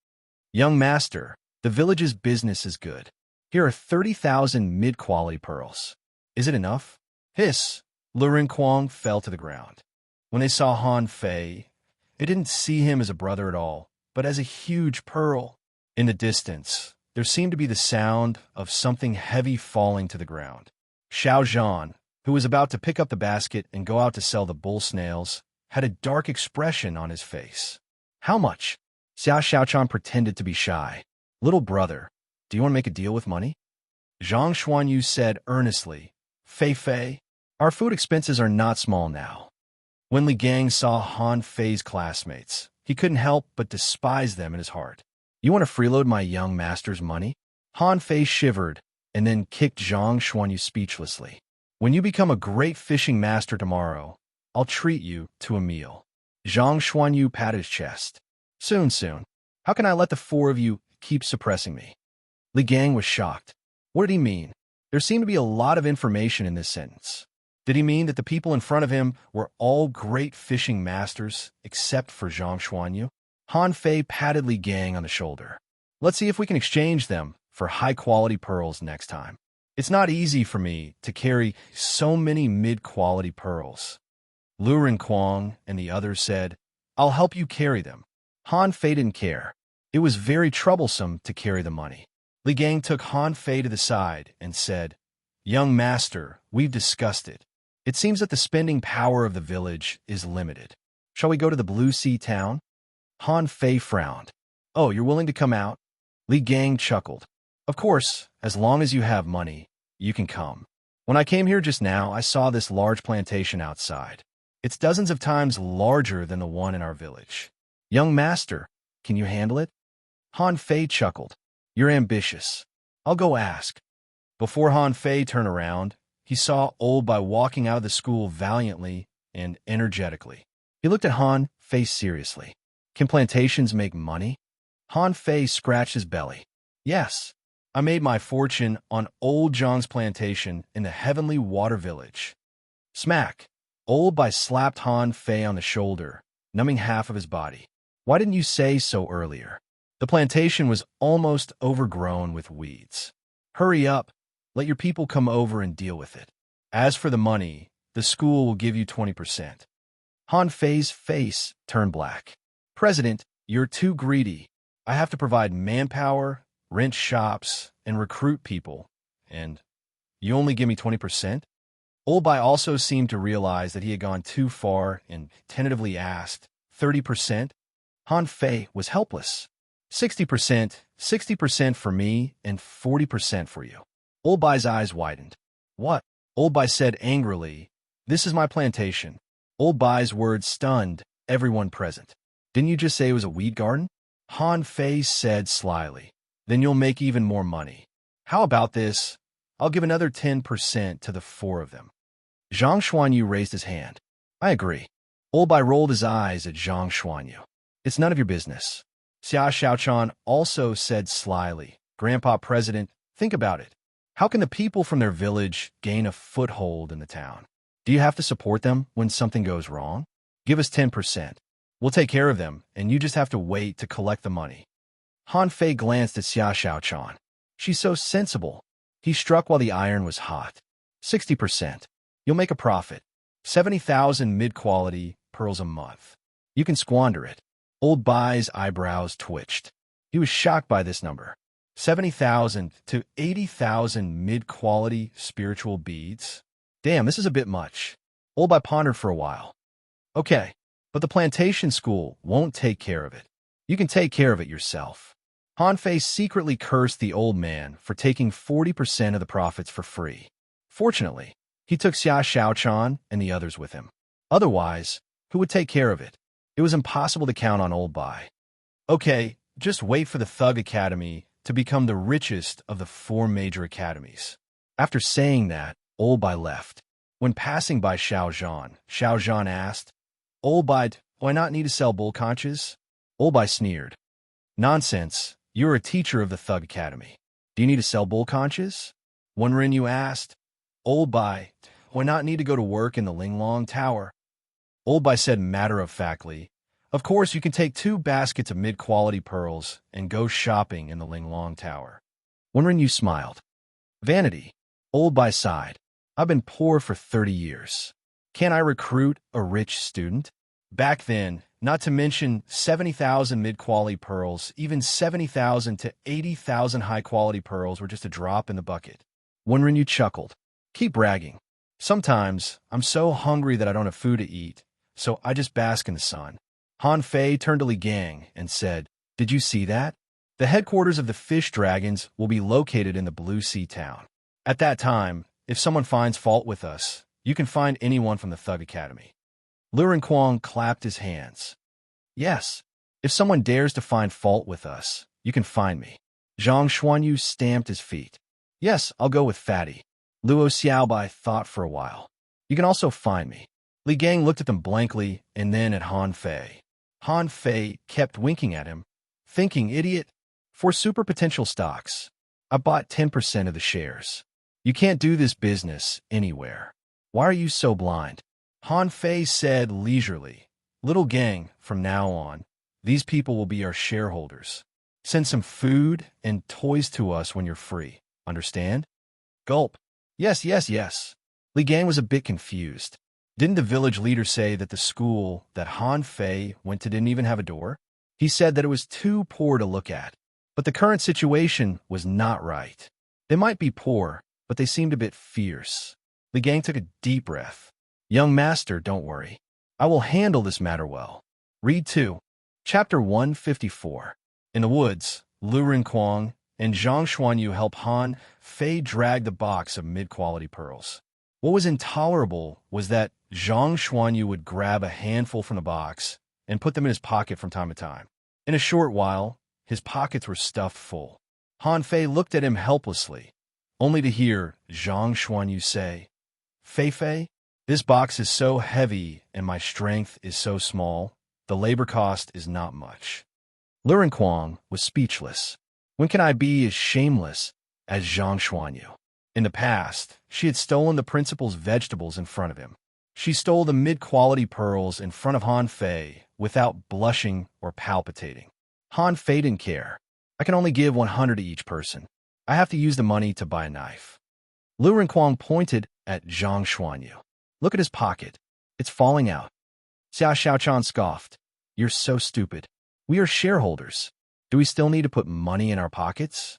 Young master, the village's business is good. Here are 30,000 mid-quality pearls. Is it enough? Hiss! Lurin Kuang fell to the ground. When they saw Han Fei, they didn't see him as a brother at all, but as a huge pearl. In the distance, there seemed to be the sound of something heavy falling to the ground. Xiao Zhan, who was about to pick up the basket and go out to sell the bull snails, had a dark expression on his face. How much? Xiao Xiaochan pretended to be shy. Little brother, do you want to make a deal with money? Zhang Xuanyu said earnestly, Fei, our food expenses are not small now. When Li Gang saw Han Fei's classmates, he couldn't help but despise them in his heart. You want to freeload my young master's money? Han Fei shivered and then kicked Zhang Xuanyu speechlessly. When you become a great fishing master tomorrow, I'll treat you to a meal. Zhang Xuanyu patted his chest. Soon. How can I let the 4 of you keep suppressing me? Li Gang was shocked. What did he mean? There seemed to be a lot of information in this sentence. Did he mean that the people in front of him were all great fishing masters except for Zhang Xuanyu? Han Fei patted Li Gang on the shoulder. Let's see if we can exchange them for high-quality pearls next time. It's not easy for me to carry so many mid-quality pearls. Lurin Kuang and the others said, I'll help you carry them. Han Fei didn't care. It was very troublesome to carry the money. Li Gang took Han Fei to the side and said, Young master, we've discussed it. It seems that the spending power of the village is limited. Shall we go to the Blue Sea town? Han Fei frowned. Oh, you're willing to come out? Li Gang chuckled. Of course, as long as you have money, you can come. When I came here just now, I saw this large plantation outside. It's dozens of times larger than the one in our village. Young master, can you handle it? Han Fei chuckled. You're ambitious. I'll go ask. Before Han Fei turned around, he saw Old Bai walking out of the school valiantly and energetically. He looked at Han Fei seriously. Can plantations make money? Han Fei scratched his belly. Yes. I made my fortune on Old Zhang's plantation in the Heavenly Water Village. Smack! Old Bai slapped Han Fei on the shoulder, numbing half of his body. Why didn't you say so earlier? The plantation was almost overgrown with weeds. Hurry up. Let your people come over and deal with it. As for the money, the school will give you 20%. Han Fei's face turned black. President, you're too greedy. I have to provide manpower, rent shops, and recruit people, and you only give me 20%? Old Bai also seemed to realize that he had gone too far and tentatively asked, 30%? Han Fei was helpless. 60% for me and 40% for you. Old Bai's eyes widened. What? Old Bai said angrily, This is my plantation. Old Bai's words stunned everyone present. Didn't you just say it was a weed garden? Han Fei said slyly. Then you'll make even more money. How about this? I'll give another 10% to the 4 of them. Zhang Xuanyu raised his hand. I agree. Old Bai rolled his eyes at Zhang Xuanyu. It's none of your business. Xia Xiaochan also said slyly, Grandpa President, think about it. How can the people from their village gain a foothold in the town? Do you have to support them when something goes wrong? Give us 10%. We'll take care of them, and you just have to wait to collect the money. Han Fei glanced at Xia Xiaochan. She's so sensible. He struck while the iron was hot. 60%. You'll make a profit. 70,000 mid-quality pearls a month. You can squander it. Old Bai's eyebrows twitched. He was shocked by this number. 70,000 to 80,000 mid-quality spiritual beads? Damn, this is a bit much. Old Bai pondered for a while. Okay, but the plantation school won't take care of it. You can take care of it yourself. Han Fei secretly cursed the old man for taking 40% of the profits for free. Fortunately, he took Xia Xiaochan and the others with him. Otherwise, who would take care of it? It was impossible to count on Old Bai. Okay, just wait for the Thug Academy to become the richest of the 4 major academies. After saying that, Old Bai left. When passing by Xiao Zhan asked, Old Bai, do I not need to sell bull conches? Old Bai sneered. Nonsense, you're a teacher of the Thug Academy. Do you need to sell bull conches? Wenren asked. Old Bai, do I not need to go to work in the Linglong Tower? Old Bai said matter-of-factly, of course you can take 2 baskets of mid-quality pearls and go shopping in the Linglong Tower. Wenren smiled. Vanity. Old Bai sighed. I've been poor for 30 years. Can't I recruit a rich student? Back then, not to mention 70,000 mid-quality pearls, even 70,000 to 80,000 high-quality pearls were just a drop in the bucket. Wenren chuckled. Keep bragging. Sometimes, I'm so hungry that I don't have food to eat, so I just bask in the sun. Han Fei turned to Li Gang and said, Did you see that? The headquarters of the fish dragons will be located in the Blue Sea town. At that time, if someone finds fault with us, you can find anyone from the Thug Academy. Lu Renquang clapped his hands. Yes, if someone dares to find fault with us, you can find me. Zhang Xuanyu stamped his feet. Yes, I'll go with Fatty. Luo Xiaobai thought for a while. You can also find me. Li Gang looked at them blankly and then at Han Fei. Han Fei kept winking at him, thinking, idiot. For super potential stocks, I bought 10% of the shares. You can't do this business anywhere. Why are you so blind? Han Fei said leisurely, Little Gang, from now on, these people will be our shareholders. Send some food and toys to us when you're free. Understand? Gulp. Yes. Li Gang was a bit confused. Didn't the village leader say that the school that Han Fei went to didn't even have a door? He said that it was too poor to look at. But the current situation was not right. They might be poor, but they seemed a bit fierce. Li Gang took a deep breath. Young master, don't worry. I will handle this matter well. Read 2. Chapter 154. In the woods, Lu Renquang and Zhang Xuanyu help Han Fei drag the box of mid-quality pearls. What was intolerable was that Zhang Xuanyu would grab a handful from the box and put them in his pocket from time to time. In a short while, his pockets were stuffed full. Han Fei looked at him helplessly, only to hear Zhang Xuanyu say, Fei, this box is so heavy and my strength is so small, the labor cost is not much. Lu Renquang was speechless. When can I be as shameless as Zhang Xuanyu? In the past, she had stolen the principal's vegetables in front of him. She stole the mid-quality pearls in front of Han Fei without blushing or palpitating. Han Fei didn't care. I can only give 100 to each person. I have to use the money to buy a knife. Lu Renquang pointed at Zhang Xuanyu. Look at his pocket. It's falling out. Xia Xiaochan scoffed. You're so stupid. We are shareholders. Do we still need to put money in our pockets?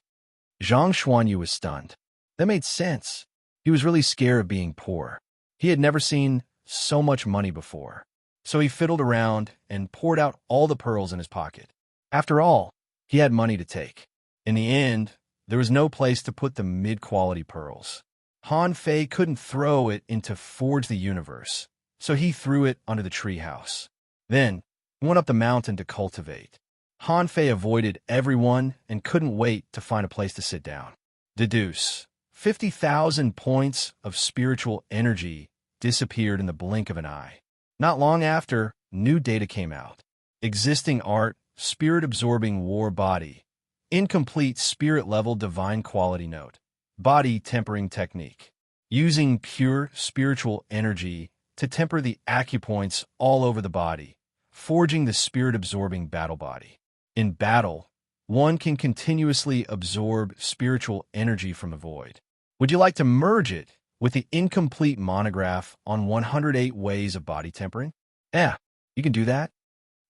Zhang Xuanyu was stunned. That made sense. He was really scared of being poor. He had never seen so much money before. So he fiddled around and poured out all the pearls in his pocket. After all, he had money to take. In the end, there was no place to put the mid-quality pearls. Han Fei couldn't throw it into Forge the Universe, so he threw it under the treehouse. Then, he went up the mountain to cultivate. Han Fei avoided everyone and couldn't wait to find a place to sit down. Deduce. 50,000 points of spiritual energy disappeared in the blink of an eye. Not long after, new data came out. Existing art, spirit-absorbing war body. Incomplete spirit-level divine quality note. Body tempering technique. Using pure spiritual energy to temper the acupoints all over the body, forging the spirit-absorbing battle body. In battle, one can continuously absorb spiritual energy from the void. Would you like to merge it with the incomplete monograph on 108 ways of body tempering? Yeah, you can do that.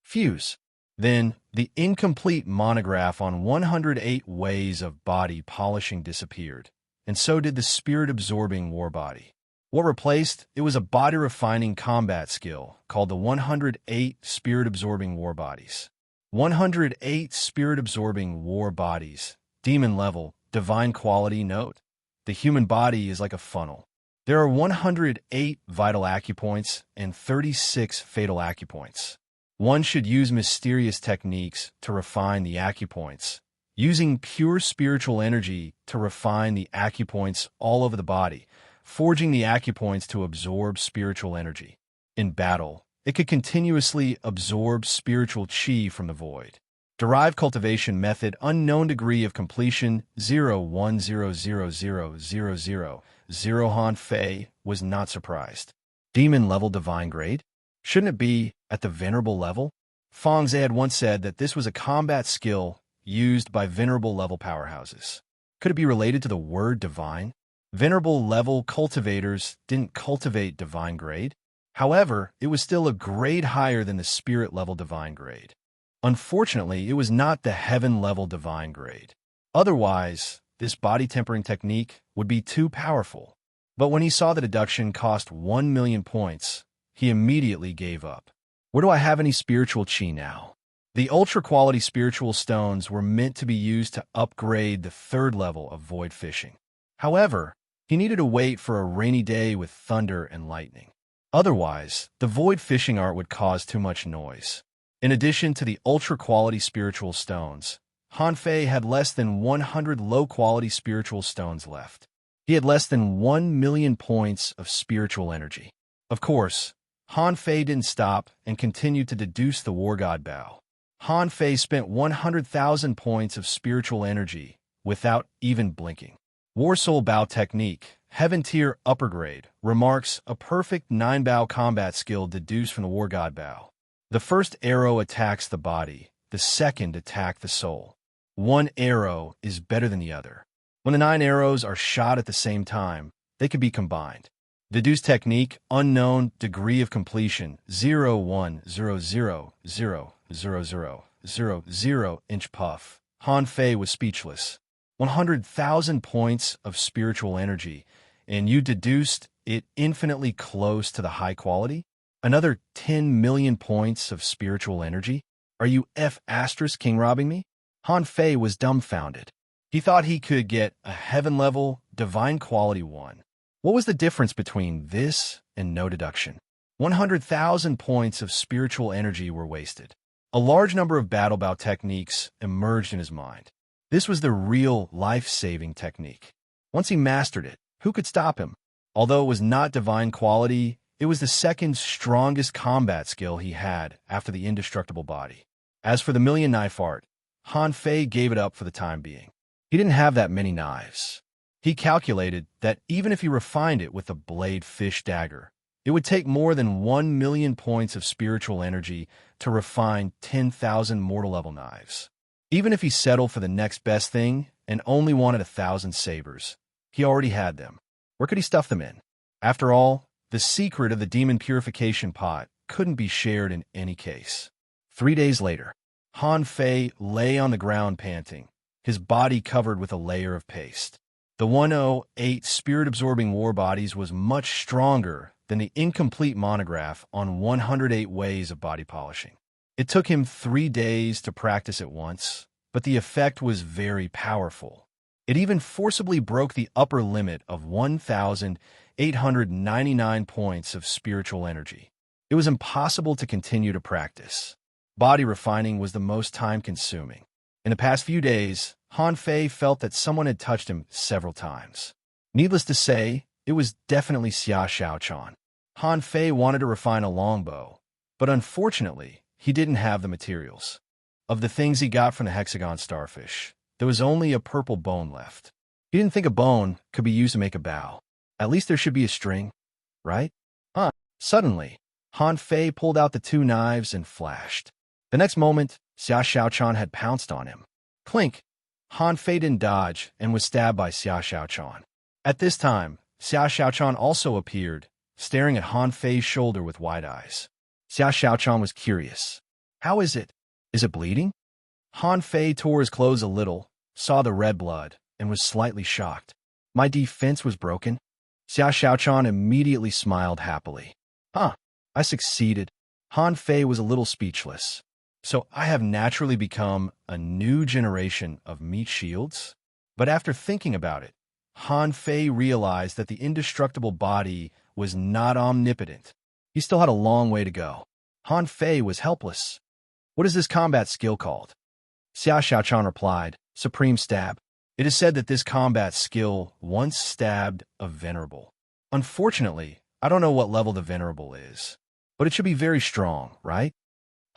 Fuse. Then, the incomplete monograph on 108 ways of body polishing disappeared, and so did the spirit-absorbing war body. What replaced it was a body-refining combat skill called the 108 spirit-absorbing war bodies. 108 spirit-absorbing war bodies, demon level, divine quality note. The human body is like a funnel. There are 108 vital acupoints and 36 fatal acupoints. One should use mysterious techniques to refine the acupoints, using pure spiritual energy to refine the acupoints all over the body, forging the acupoints to absorb spiritual energy. In battle, it could continuously absorb spiritual chi from the void. Derived cultivation method, unknown degree of completion, 0.10000000. Han Fei was not surprised. Demon level divine grade? Shouldn't it be at the venerable level? Feng Zhe had once said that this was a combat skill used by venerable level powerhouses. Could it be related to the word divine? Venerable level cultivators didn't cultivate divine grade. However, it was still a grade higher than the spirit level divine grade. Unfortunately, it was not the heaven-level divine grade. Otherwise, this body tempering technique would be too powerful. But when he saw the deduction cost 1 million points, he immediately gave up. Where do I have any spiritual chi now? The ultra-quality spiritual stones were meant to be used to upgrade the third level of void fishing. However, he needed to wait for a rainy day with thunder and lightning. Otherwise, the void fishing art would cause too much noise. In addition to the ultra-quality spiritual stones, Han Fei had less than 100 low-quality spiritual stones left. He had less than 1 million points of spiritual energy. Of course, Han Fei didn't stop and continued to deduce the War God Bao. Han Fei spent 100,000 points of spiritual energy without even blinking. War Soul Bao Technique, Heaven Tier Upper Grade, remarks a perfect 9-Bao combat skill deduced from the War God Bao. The first arrow attacks the body, the second attack the soul. One arrow is better than the other. When the 9 arrows are shot at the same time, they can be combined. Deduce technique, unknown, degree of completion, 0.10000000 inch puff. Han Fei was speechless. 100,000 points of spiritual energy, and you deduced it infinitely close to the high quality? Another 10 million points of spiritual energy? Are you king robbing me? Han Fei was dumbfounded. He thought he could get a heaven-level, divine quality one. What was the difference between this and no deduction? 100,000 points of spiritual energy were wasted. A large number of battle bout techniques emerged in his mind. This was the real life-saving technique. Once he mastered it, who could stop him? Although it was not divine quality, it was the second strongest combat skill he had after the indestructible body. As for the million knife art, Han Fei gave it up for the time being. He didn't have that many knives. He calculated that even if he refined it with the blade fish dagger, it would take more than 1 million points of spiritual energy to refine 10,000 mortal level knives. Even if he settled for the next best thing and only wanted 1,000 sabers, he already had them. Where could he stuff them in? After all, the secret of the demon purification pot couldn't be shared in any case. 3 days later, Han Fei lay on the ground panting, his body covered with a layer of paste. The 108 spirit-absorbing war bodies was much stronger than the incomplete monograph on 108 ways of body polishing. It took him 3 days to practice it once, but the effect was very powerful. It even forcibly broke the upper limit of 1,899 points of spiritual energy. It was impossible to continue to practice. Body refining was the most time-consuming. In the past few days, Han Fei felt that someone had touched him several times. Needless to say, it was definitely Xia Xiaochan. Han Fei wanted to refine a longbow, but unfortunately, he didn't have the materials. Of the things he got from the hexagon starfish, there was only a purple bone left. He didn't think a bone could be used to make a bow. At least there should be a string, right? Suddenly, Han Fei pulled out the 2 knives and flashed. The next moment, Xia Xiaochan had pounced on him. Clink! Han Fei didn't dodge and was stabbed by Xia Xiaochan. At this time, Xia Xiaochan also appeared, staring at Han Fei's shoulder with wide eyes. Xia Xiaochan was curious. How is it? Is it bleeding? Han Fei tore his clothes a little, saw the red blood, and was slightly shocked. My defense was broken? Xia Xiaochan immediately smiled happily. I succeeded. Han Fei was a little speechless. So I have naturally become a new generation of meat shields? But after thinking about it, Han Fei realized that the indestructible body was not omnipotent. He still had a long way to go. Han Fei was helpless. What is this combat skill called? Xia Xiaochan replied, Supreme Stab. It is said that this combat skill once stabbed a venerable. Unfortunately, I don't know what level the venerable is, but it should be very strong, right?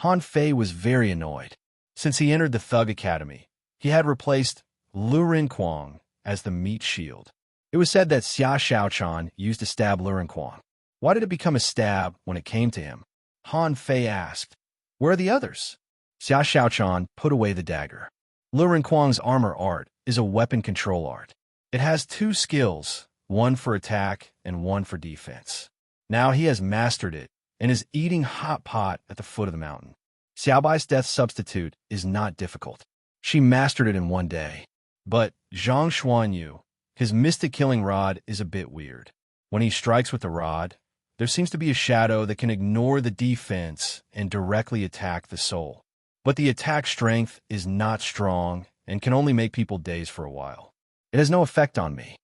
Han Fei was very annoyed. Since he entered the Thug Academy, he had replaced Lu Rinquang as the meat shield. It was said that Xia Xiaochan used to stab Lu Rinquang. Why did it become a stab when it came to him? Han Fei asked. Where are the others? Xia Xiaochan put away the dagger. Lu Rinquang's armor art is a weapon control art. It has two skills, one for attack and one for defense. Now he has mastered it and is eating hot pot at the foot of the mountain. Xiaobai's death substitute is not difficult. She mastered it in one day. But Zhang Xuanyu, his mystic killing rod is a bit weird. When he strikes with the rod, there seems to be a shadow that can ignore the defense and directly attack the soul. But the attack strength is not strong and can only make people daze for a while. It has no effect on me.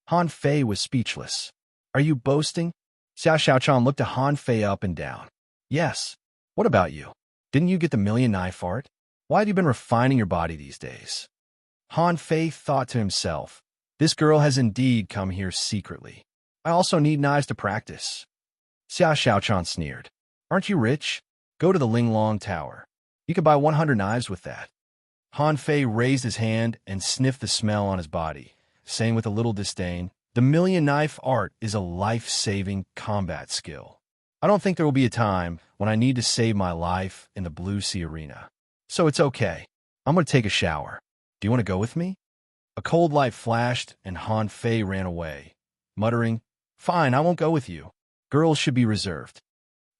Han Fei was speechless. Are you boasting? Xia Xiaochan looked at Han Fei up and down. Yes. What about you? Didn't you get the million knife art? Why have you been refining your body these days? Han Fei thought to himself, this girl has indeed come here secretly. I also need knives to practice. Xia Xiaochan sneered. Aren't you rich? Go to the Linglong Tower. You could buy 100 knives with that. Han Fei raised his hand and sniffed the smell on his body, saying with a little disdain, the million knife art is a life-saving combat skill. I don't think there will be a time when I need to save my life in the Blue Sea Arena. So it's okay. I'm going to take a shower. Do you want to go with me? A cold light flashed and Han Fei ran away, muttering, Fine, I won't go with you. Girls should be reserved.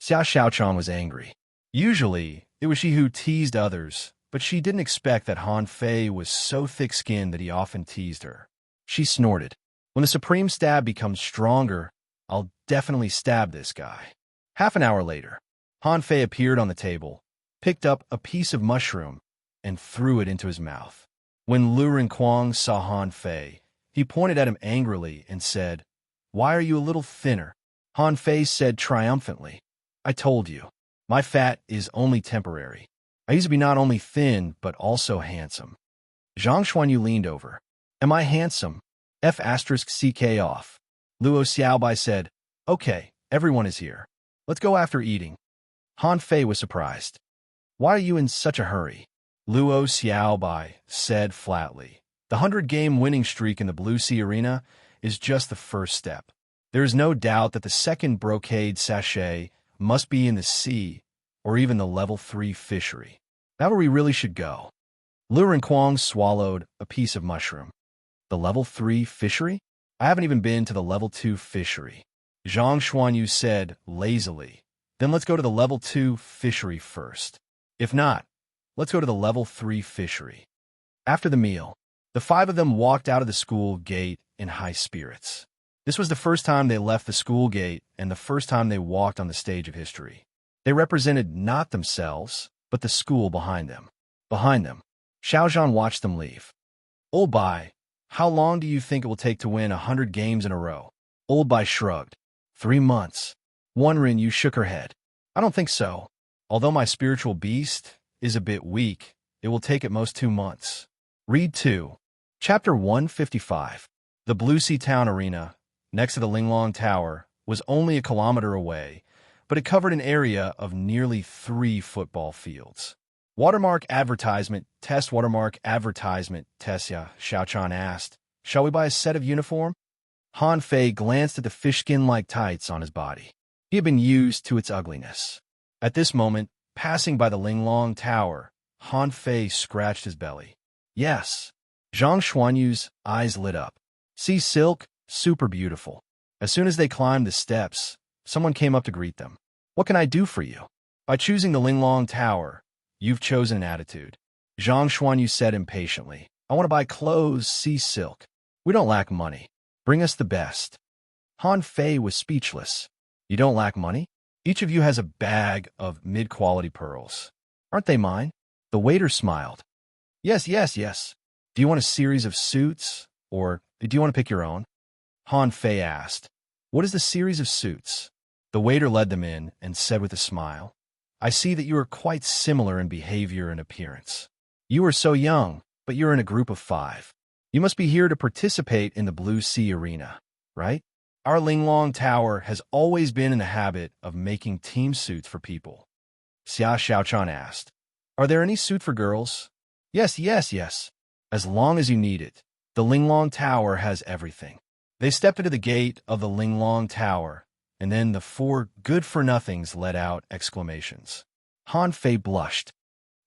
Xia Xiaochan was angry. Usually, it was she who teased others, but she didn't expect that Han Fei was so thick-skinned that he often teased her. She snorted. When the Supreme Stab becomes stronger, I'll definitely stab this guy. Half an hour later, Han Fei appeared on the table, picked up a piece of mushroom, and threw it into his mouth. When Lu Rinquang saw Han Fei, he pointed at him angrily and said, Why are you a little thinner? Han Fei said triumphantly, I told you, my fat is only temporary. I used to be not only thin, but also handsome. Zhang Xuanyu leaned over. Am I handsome? F***CK off. Luo Xiaobai said, Okay, everyone is here. Let's go after eating. Han Fei was surprised. Why are you in such a hurry? Luo Xiaobai said flatly. The 100-game winning streak in the Blue Sea Arena is just the first step. There is no doubt that the second brocade sachet must be in the sea or even the level 3 fishery. That's where we really should go. Lu Rinquang swallowed a piece of mushroom. The level 3 fishery? I haven't even been to the level 2 fishery. Zhang Xuanyu said lazily. Then let's go to the level 2 fishery first. If not, let's go to the level 3 fishery. After the meal, the 5 of them walked out of the school gate in high spirits. This was the first time they left the school gate and the first time they walked on the stage of history. They represented not themselves, but the school behind them. Behind them, Xiaozhan watched them leave. Old Bai, how long do you think it will take to win 100 games in a row? Old Bai shrugged. 3 months. Yu shook her head. I don't think so. Although my spiritual beast is a bit weak, it will take at most 2 months. Read 2. Chapter 155. The Blue Sea Town Arena, next to the Linglong Tower, was only a kilometer away, but it covered an area of nearly 3 football fields. Watermark advertisement, test watermark advertisement, Xia Xiaochan asked. Shall we buy a set of uniform? Han Fei glanced at the fishskin-like tights on his body. He had been used to its ugliness. At this moment, passing by the Linglong Tower, Han Fei scratched his belly. Yes. Zhang Xuanyu's eyes lit up. See silk? Super beautiful. As soon as they climbed the steps, someone came up to greet them. What can I do for you? By choosing the Linglong Tower, you've chosen an attitude. Zhang Xuanyu said impatiently. I want to buy clothes, see silk. We don't lack money. Bring us the best. Han Fei was speechless. You don't lack money? Each of you has a bag of mid-quality pearls. Aren't they mine? The waiter smiled. Yes. Do you want a series of suits or Do you want to pick your own? Han Fei asked. What is the series of suits? The waiter led them in and said with a smile, I see that you are quite similar in behavior and appearance. You are so young, but you're in a group of 5. You must be here to participate in the Blue Sea Arena, right? Our Linglong Tower has always been in the habit of making team suits for people. Xia Xiaochan asked, Are there any suit for girls? Yes, yes, yes. As long as you need it. The Linglong Tower has everything. They stepped into the gate of the Linglong Tower, and then the 4 good-for-nothings let out exclamations. Han Fei blushed.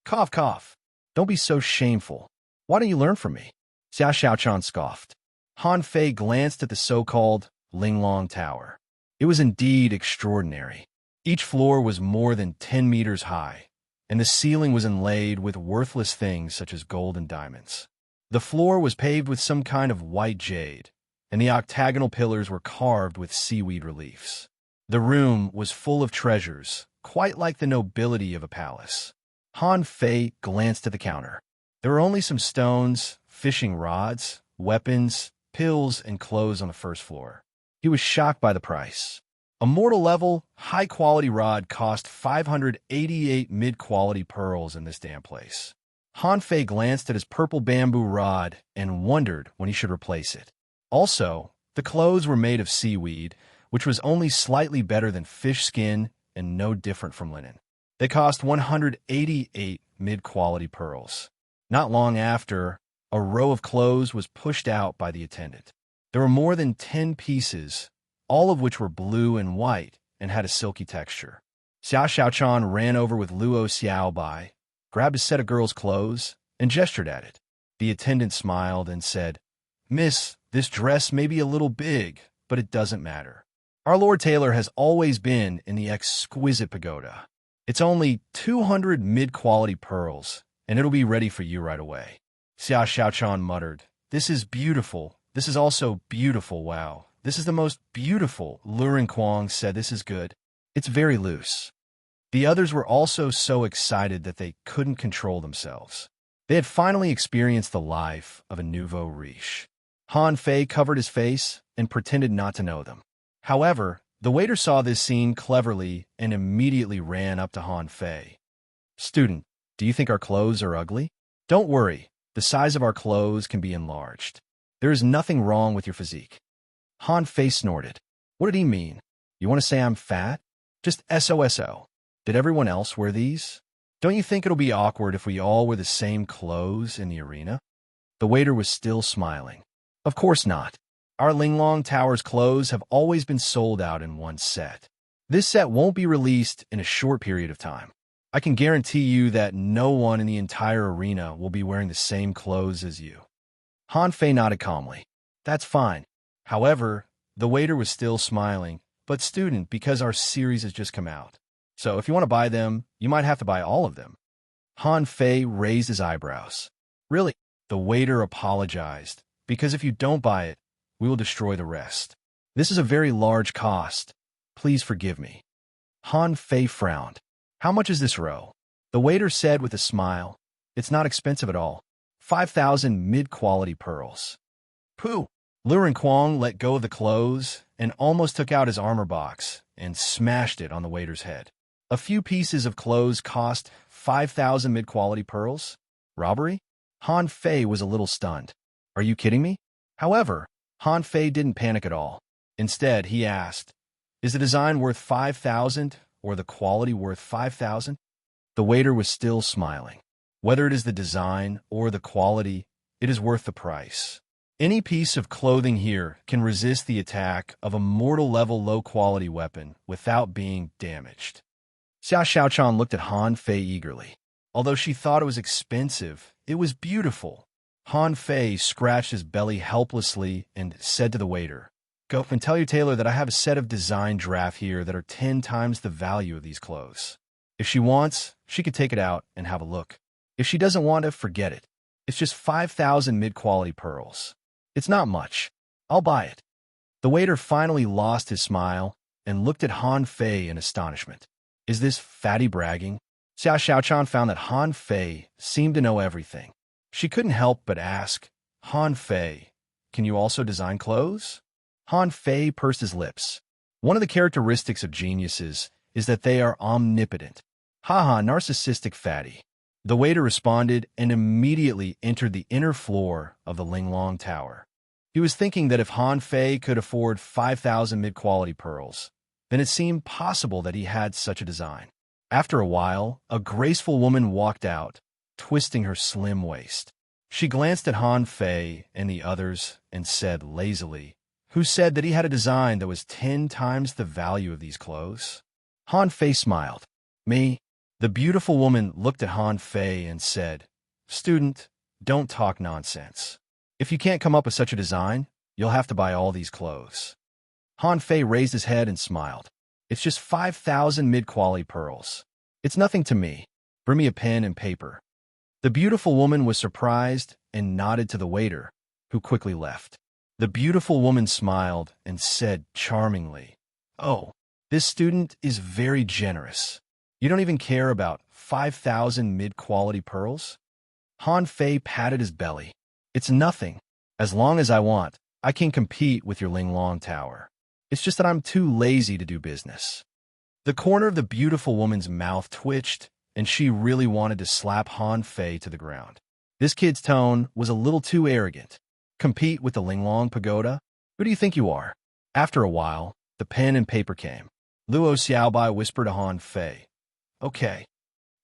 Cough, cough. Don't be so shameful. Why don't you learn from me? Xia Xiaochan scoffed. Han Fei glanced at the so-called Linglong Tower. It was indeed extraordinary. Each floor was more than 10 meters high, and the ceiling was inlaid with worthless things such as gold and diamonds. The floor was paved with some kind of white jade, and the octagonal pillars were carved with seaweed reliefs. The room was full of treasures, quite like the nobility of a palace. Han Fei glanced at the counter. There were only some stones, fishing rods, weapons, pills, and clothes on the first floor. He was shocked by the price. A mortal-level, high-quality rod cost 588 mid-quality pearls in this damn place. Han Fei glanced at his purple bamboo rod and wondered when he should replace it. Also, the clothes were made of seaweed, which was only slightly better than fish skin and no different from linen. They cost 188 mid-quality pearls. Not long after, a row of clothes was pushed out by the attendant. There were more than 10 pieces, all of which were blue and white and had a silky texture. Xia Xiaochan ran over with Luo Xiaobai, grabbed a set of girls' clothes, and gestured at it. The attendant smiled and said, Miss, this dress may be a little big, but it doesn't matter. Our Lord Tailor has always been in the exquisite pagoda. It's only 200 mid-quality pearls, and it'll be ready for you right away. Xia Xiaochan muttered, This is beautiful. This is also beautiful, wow. This is the most beautiful. Luren Kuang said this is good. It's very loose. The others were also so excited that they couldn't control themselves. They had finally experienced the life of a nouveau riche. Han Fei covered his face and pretended not to know them. However, the waiter saw this scene cleverly and immediately ran up to Han Fei. Student, do you think our clothes are ugly? Don't worry, the size of our clothes can be enlarged. There is nothing wrong with your physique. Han Fei snorted. What did he mean? You want to say I'm fat? Just SOSO. Did everyone else wear these? Don't you think it'll be awkward if we all wear the same clothes in the arena? The waiter was still smiling. Of course not. Our Linglong Tower's clothes have always been sold out in one set. This set won't be released in a short period of time. I can guarantee you that no one in the entire arena will be wearing the same clothes as you. Han Fei nodded calmly. That's fine. However, the waiter was still smiling. But student, because our series has just come out. So if you want to buy them, you might have to buy all of them. Han Fei raised his eyebrows. Really? The waiter apologized. Because if you don't buy it, we will destroy the rest. This is a very large cost. Please forgive me. Han Fei frowned. How much is this row? The waiter said with a smile. It's not expensive at all. 5,000 mid-quality pearls. Pooh! Luren Kuang let go of the clothes and almost took out his armor box and smashed it on the waiter's head. A few pieces of clothes cost 5,000 mid-quality pearls? Robbery? Han Fei was a little stunned. Are you kidding me? However, Han Fei didn't panic at all. Instead, he asked, Is the design worth 5,000 or the quality worth 5,000? The waiter was still smiling. Whether it is the design or the quality, it is worth the price. Any piece of clothing here can resist the attack of a mortal-level low-quality weapon without being damaged. Xia Xiaochan looked at Han Fei eagerly. Although she thought it was expensive, it was beautiful. Han Fei scratched his belly helplessly and said to the waiter, Go and tell your tailor that I have a set of design draft here that are 10 times the value of these clothes. If she wants, she could take it out and have a look. If she doesn't want to, forget it. It's just 5,000 mid-quality pearls. It's not much. I'll buy it. The waiter finally lost his smile and looked at Han Fei in astonishment. Is this fatty bragging? Xia Xiaochan found that Han Fei seemed to know everything. She couldn't help but ask, Han Fei, can you also design clothes? Han Fei pursed his lips. One of the characteristics of geniuses is that they are omnipotent. Haha, narcissistic fatty. The waiter responded and immediately entered the inner floor of the Linglong Tower. He was thinking that if Han Fei could afford 5,000 mid-quality pearls, then it seemed possible that he had such a design. After a while, a graceful woman walked out, twisting her slim waist. She glanced at Han Fei and the others and said lazily, "Who said that he had a design that was 10 times the value of these clothes?" Han Fei smiled. "Me?" The beautiful woman looked at Han Fei and said, "Student, don't talk nonsense. If you can't come up with such a design, you'll have to buy all these clothes." Han Fei raised his head and smiled. "It's just 5,000 mid-quality pearls. It's nothing to me. Bring me a pen and paper." The beautiful woman was surprised and nodded to the waiter, who quickly left. The beautiful woman smiled and said charmingly, "Oh, this student is very generous. You don't even care about 5,000 mid-quality pearls?" Han Fei patted his belly. "It's nothing. As long as I want, I can compete with your Linglong Tower. It's just that I'm too lazy to do business." The corner of the beautiful woman's mouth twitched, and she really wanted to slap Han Fei to the ground. This kid's tone was a little too arrogant. Compete with the Linglong Pagoda? Who do you think you are? After a while, the pen and paper came. Luo Xiaobai whispered to Han Fei, "Okay."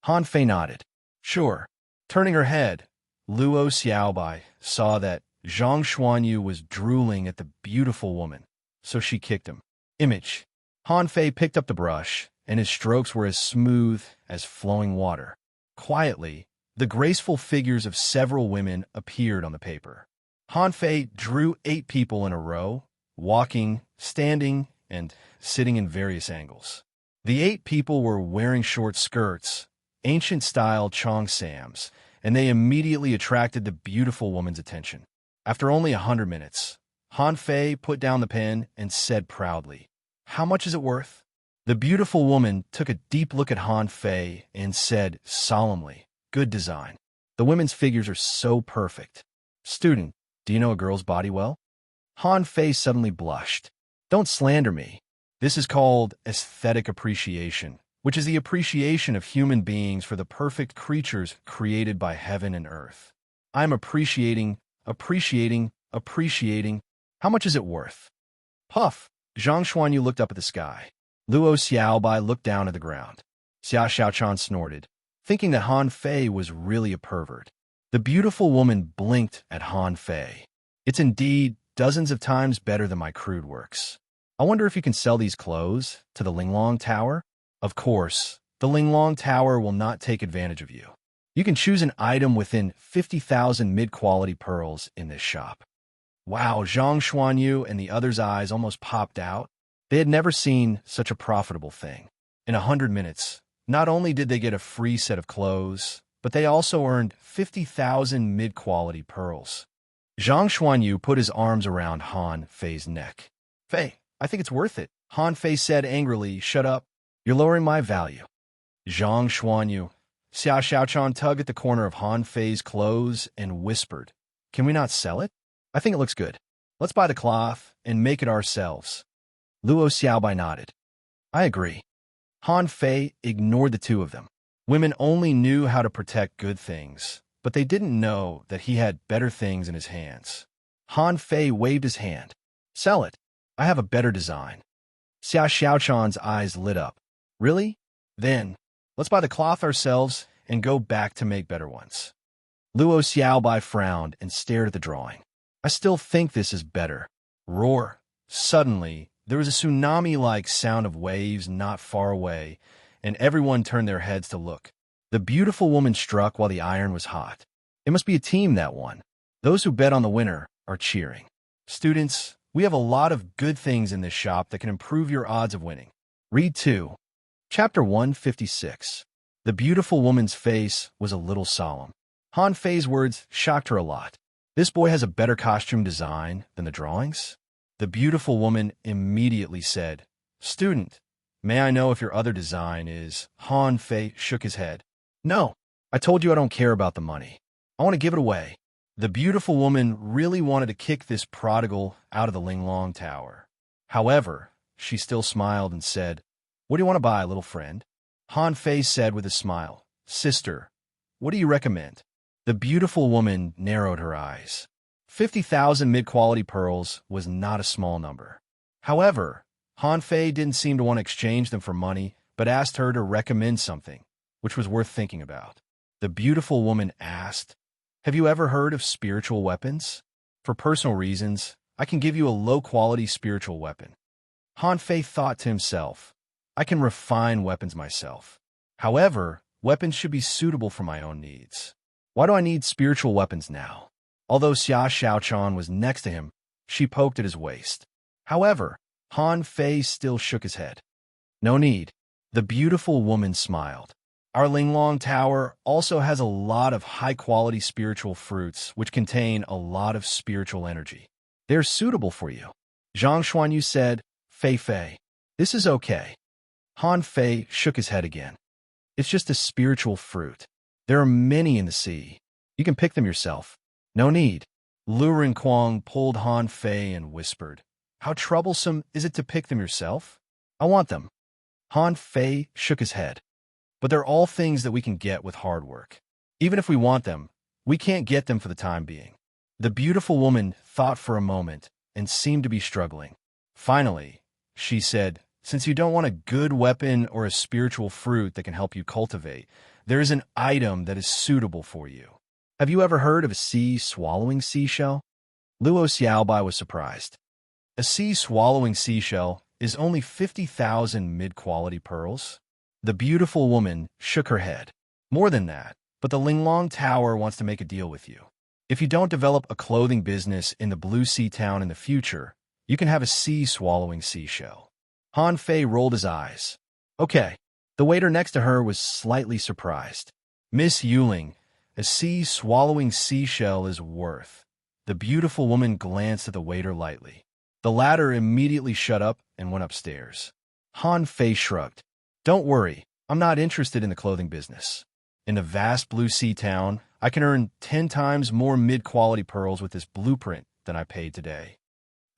Han Fei nodded. "Sure." Turning her head, Luo Xiaobai saw that Zhang Xuanyu was drooling at the beautiful woman, so she kicked him. Image. Han Fei picked up the brush, and his strokes were as smooth as flowing water. Quietly, the graceful figures of several women appeared on the paper. Han Fei drew 8 people in a row, walking, standing, and sitting in various angles. The 8 people were wearing short skirts, ancient-style cheongsams, and they immediately attracted the beautiful woman's attention. After only 100 minutes, Han Fei put down the pen and said proudly, "How much is it worth?" The beautiful woman took a deep look at Han Fei and said solemnly, "Good design. The women's figures are so perfect. Student, do you know a girl's body well?" Han Fei suddenly blushed. "Don't slander me. This is called aesthetic appreciation, which is the appreciation of human beings for the perfect creatures created by heaven and earth. I'm appreciating. How much is it worth?" Puff! Zhang Xuanyu looked up at the sky. Luo Xiaobai looked down at the ground. Xia Xiaochan snorted, thinking that Han Fei was really a pervert. The beautiful woman blinked at Han Fei. "It's indeed dozens of times better than my crude works. I wonder if you can sell these clothes to the Linglong Tower?" "Of course, the Linglong Tower will not take advantage of you. You can choose an item within 50,000 mid-quality pearls in this shop." Wow, Zhang Xuanyu and the others' eyes almost popped out. They had never seen such a profitable thing. In 100 minutes, not only did they get a free set of clothes, but they also earned 50,000 mid-quality pearls. Zhang Xuanyu put his arms around Han Fei's neck. "Fei, I think it's worth it." Han Fei said angrily, "Shut up. You're lowering my value." Zhang Xuanyu. Xia Xiaochan tugged at the corner of Han Fei's clothes and whispered, "Can we not sell it? I think it looks good. Let's buy the cloth and make it ourselves." Luo Xiaobai nodded. "I agree." Han Fei ignored the two of them. Women only knew how to protect good things, but they didn't know that he had better things in his hands. Han Fei waved his hand. "Sell it. I have a better design." Xia Xiaochan's eyes lit up. "Really? Then, let's buy the cloth ourselves and go back to make better ones." Luo Xiaobai frowned and stared at the drawing. "I still think this is better." Roar! Suddenly, there was a tsunami-like sound of waves not far away, and everyone turned their heads to look. The beautiful woman struck while the iron was hot. It must be a team that won. Those who bet on the winner are cheering. "Students, we have a lot of good things in this shop that can improve your odds of winning." Read 2. Chapter 156. The beautiful woman's face was a little solemn. Han Fei's words shocked her a lot. This boy has a better costume design than the drawings? The beautiful woman immediately said, "Student, may I know if your other design is?" Han Fei shook his head. "No, I told you I don't care about the money. I want to give it away." The beautiful woman really wanted to kick this prodigal out of the Linglong Tower. However, she still smiled and said, "What do you want to buy, little friend?" Han Fei said with a smile, "Sister, what do you recommend?" The beautiful woman narrowed her eyes. 50,000 mid-quality pearls was not a small number. However, Han Fei didn't seem to want to exchange them for money, but asked her to recommend something, which was worth thinking about. The beautiful woman asked, "Have you ever heard of spiritual weapons? For personal reasons, I can give you a low-quality spiritual weapon." Han Fei thought to himself, "I can refine weapons myself. However, weapons should be suitable for my own needs. Why do I need spiritual weapons now?" Although Xia Xiaochan was next to him, she poked at his waist. However, Han Fei still shook his head. "No need." The beautiful woman smiled. "Our Linglong Tower also has a lot of high-quality spiritual fruits which contain a lot of spiritual energy. They're suitable for you." Zhang Xuanyu said, "Fei Fei, this is okay." Han Fei shook his head again. "It's just a spiritual fruit. There are many in the sea. You can pick them yourself. No need." Lu Renquang pulled Han Fei and whispered, "How troublesome is it to pick them yourself? I want them." Han Fei shook his head. "But they're all things that we can get with hard work. Even if we want them, we can't get them for the time being." The beautiful woman thought for a moment and seemed to be struggling. Finally, she said, "Since you don't want a good weapon or a spiritual fruit that can help you cultivate, there is an item that is suitable for you. Have you ever heard of a sea-swallowing seashell?" Luo Xiaobai was surprised. A sea-swallowing seashell is only 50,000 mid-quality pearls? The beautiful woman shook her head. "More than that, but the Linglong Tower wants to make a deal with you. If you don't develop a clothing business in the Blue Sea Town in the future, you can have a sea-swallowing seashell." Han Fei rolled his eyes. "Okay." The waiter next to her was slightly surprised. "Miss Yuling, a sea-swallowing seashell is worth." The beautiful woman glanced at the waiter lightly. The latter immediately shut up and went upstairs. Han Fei shrugged. "Don't worry, I'm not interested in the clothing business. In the vast Blue Sea Town, I can earn 10 times more mid-quality pearls with this blueprint than I paid today."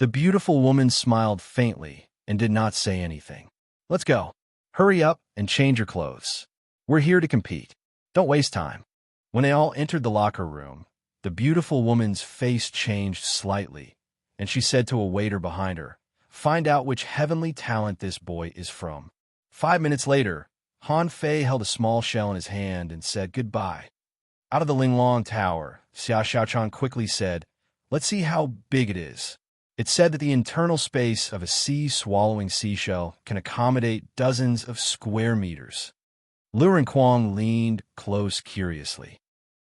The beautiful woman smiled faintly and did not say anything. "Let's go. Hurry up and change your clothes. We're here to compete. Don't waste time." When they all entered the locker room, the beautiful woman's face changed slightly, and she said to a waiter behind her, "Find out which heavenly talent this boy is from." 5 minutes later, Han Fei held a small shell in his hand and said goodbye. Out of the Linglong Tower, Xia Xiaochan quickly said, "Let's see how big it is." It said that the internal space of a sea-swallowing seashell can accommodate dozens of square meters. Lu Renquang leaned close curiously.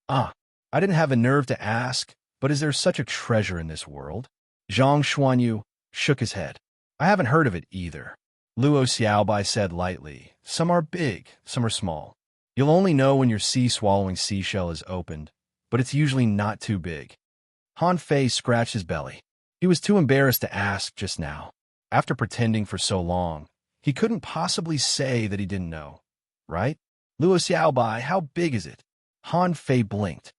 "Ah, I didn't have a nerve to ask, but is there such a treasure in this world?" Zhang Xuanyu shook his head. "I haven't heard of it either." Luo Xiaobai said lightly, "Some are big, some are small. You'll only know when your sea-swallowing seashell is opened, but it's usually not too big." Han Fei scratched his belly. He was too embarrassed to ask just now. After pretending for so long, he couldn't possibly say that he didn't know, right? "Luo Xiaobai, how big is it?" Han Fei blinked.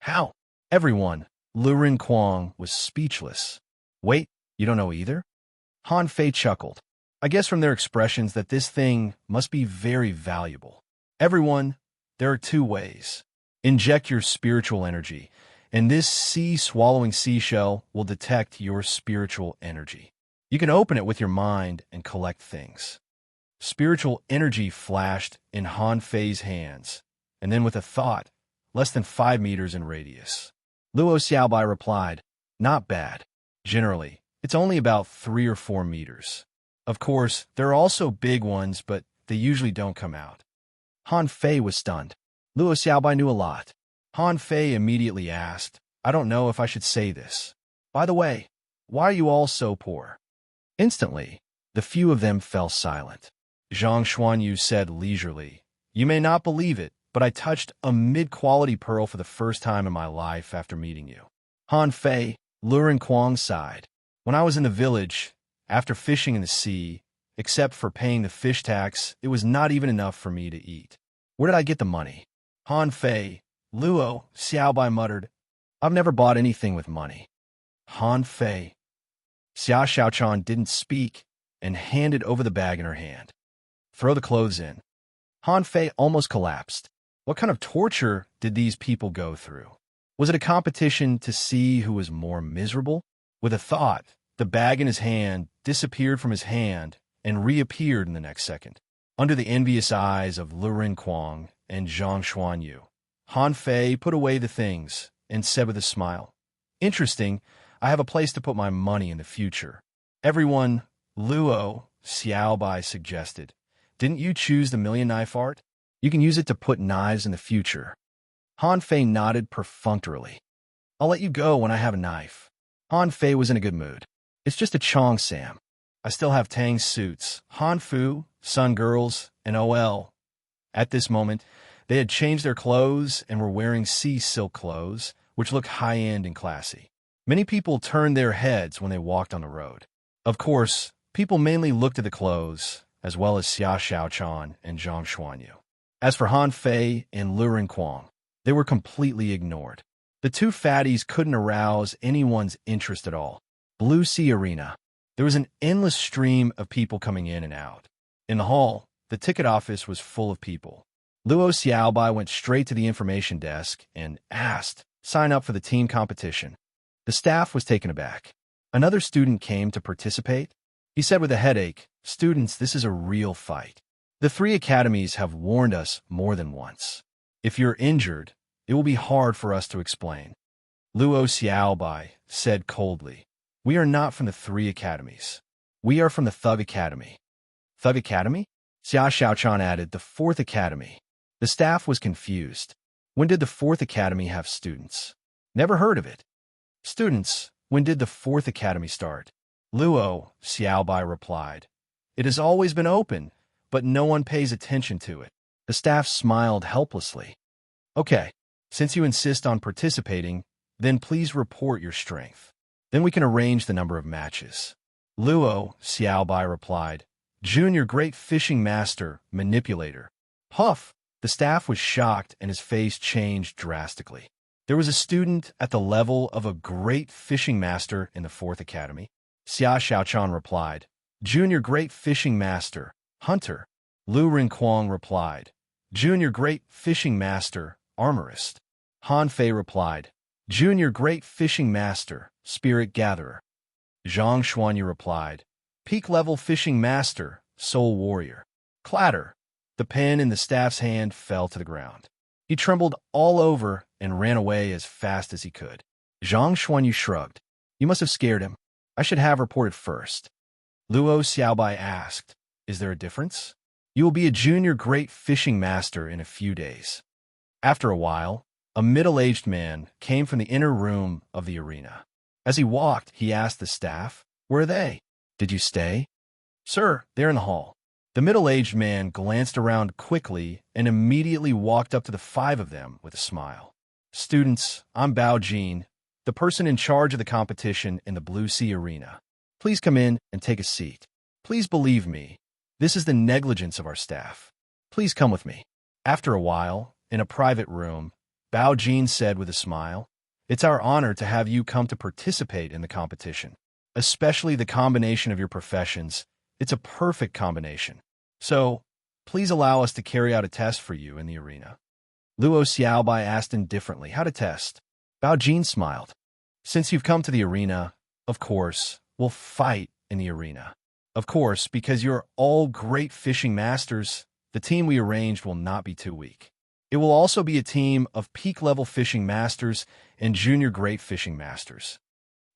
"How?" Everyone, Lu Renquang, was speechless. "Wait, you don't know either?" Han Fei chuckled. "I guess from their expressions that this thing must be very valuable." Everyone, there are 2 ways. Inject your spiritual energy, and this sea-swallowing seashell will detect your spiritual energy. You can open it with your mind and collect things. Spiritual energy flashed in Han Fei's hands, and then with a thought, less than 5 meters in radius. Luo Xiaobai replied, "Not bad. Generally, it's only about 3 or 4 meters. Of course, there are also big ones, but they usually don't come out." Han Fei was stunned. Luo Xiaobai knew a lot. Han Fei immediately asked, "I don't know if I should say this. By the way, why are you all so poor?" Instantly, the few of them fell silent. Zhang Xuanyu said leisurely, "You may not believe it, but I touched a mid-quality pearl for the first time in my life after meeting you." Han Fei, Lu Renquang sighed. "When I was in the village, after fishing in the sea, except for paying the fish tax, it was not even enough for me to eat. Where did I get the money?" Han Fei, Luo Xiaobai muttered, I've never bought anything with money. Han Fei. Xia Xiaochan didn't speak and handed over the bag in her hand. Throw the clothes in. Han Fei almost collapsed. What kind of torture did these people go through? Was it a competition to see who was more miserable? With a thought, the bag in his hand disappeared from his hand and reappeared in the next second. Under the envious eyes of Lu Rinquang and Zhang Xuanyu, Han Fei put away the things and said with a smile, "Interesting, I have a place to put my money in the future." Everyone, Luo Xiaobai suggested. Didn't you choose the million knife art? You can use it to put knives in the future. Han Fei nodded perfunctorily. I'll let you go when I have a knife. Han Fei was in a good mood. It's just a Chong Sam. I still have Tang's suits, Han Fu, Sun Girls, and OL. At this moment, they had changed their clothes and were wearing sea silk clothes, which looked high-end and classy. Many people turned their heads when they walked on the road. Of course, people mainly looked at the clothes, as well as Xia Xiaochan and Zhang Xuanyu. As for Han Fei and Lu Rinquang, they were completely ignored. The two fatties couldn't arouse anyone's interest at all. Blue Sea Arena. There was an endless stream of people coming in and out. In the hall, the ticket office was full of people. Luo Xiaobai went straight to the information desk and asked, "Sign up for the team competition." The staff was taken aback. Another student came to participate. He said with a headache, "Students, this is a real fight. The three academies have warned us more than once. If you're injured, it will be hard for us to explain." Luo Xiaobai said coldly, "We are not from the three academies. We are from the Thug Academy." Thug Academy? Xia Xiaochan added, "The fourth academy." The staff was confused. When did the fourth academy have students? Never heard of it. Students, when did the fourth academy start? Luo Xiaobai replied, "It has always been open, but no one pays attention to it." The staff smiled helplessly. "Okay, since you insist on participating, then please report your strength. Then we can arrange the number of matches." Luo Xiaobai replied, "Junior Great Fishing Master, Manipulator." Puff! The staff was shocked and his face changed drastically. There was a student at the level of a Great Fishing Master in the fourth academy. Xia Xiaochan replied, "Junior Great Fishing Master, Hunter." Lu Rinquang replied, "Junior Great Fishing Master, Armorist." Han Fei replied, "Junior Great Fishing Master, Spirit Gatherer." Zhang Xuanyu replied, "Peak Level Fishing Master, Soul Warrior." Clatter! The pen in the staff's hand fell to the ground. He trembled all over and ran away as fast as he could. Zhang Xuanyu shrugged. "You must have scared him. I should have reported first." Luo Xiaobai asked, "Is there a difference?" "You will be a junior great fishing master in a few days." After a while, a middle-aged man came from the inner room of the arena. As he walked, he asked the staff, "Where are they? Did you stay?" "Sir, they're in the hall." The middle-aged man glanced around quickly and immediately walked up to the five of them with a smile. "Students, I'm Bao Jin, the person in charge of the competition in the Blue Sea Arena. Please come in and take a seat. Please believe me, this is the negligence of our staff. Please come with me." After a while, in a private room, Bao Jin said with a smile, "It's our honor to have you come to participate in the competition, especially the combination of your professions. It's a perfect combination. So, please allow us to carry out a test for you in the arena." Luo Xiaobai asked indifferently, "How to test?" Bao Jin smiled. "Since you've come to the arena, of course, we'll fight in the arena. Of course, because you're all great fishing masters, the team we arranged will not be too weak. It will also be a team of peak-level fishing masters and junior great fishing masters."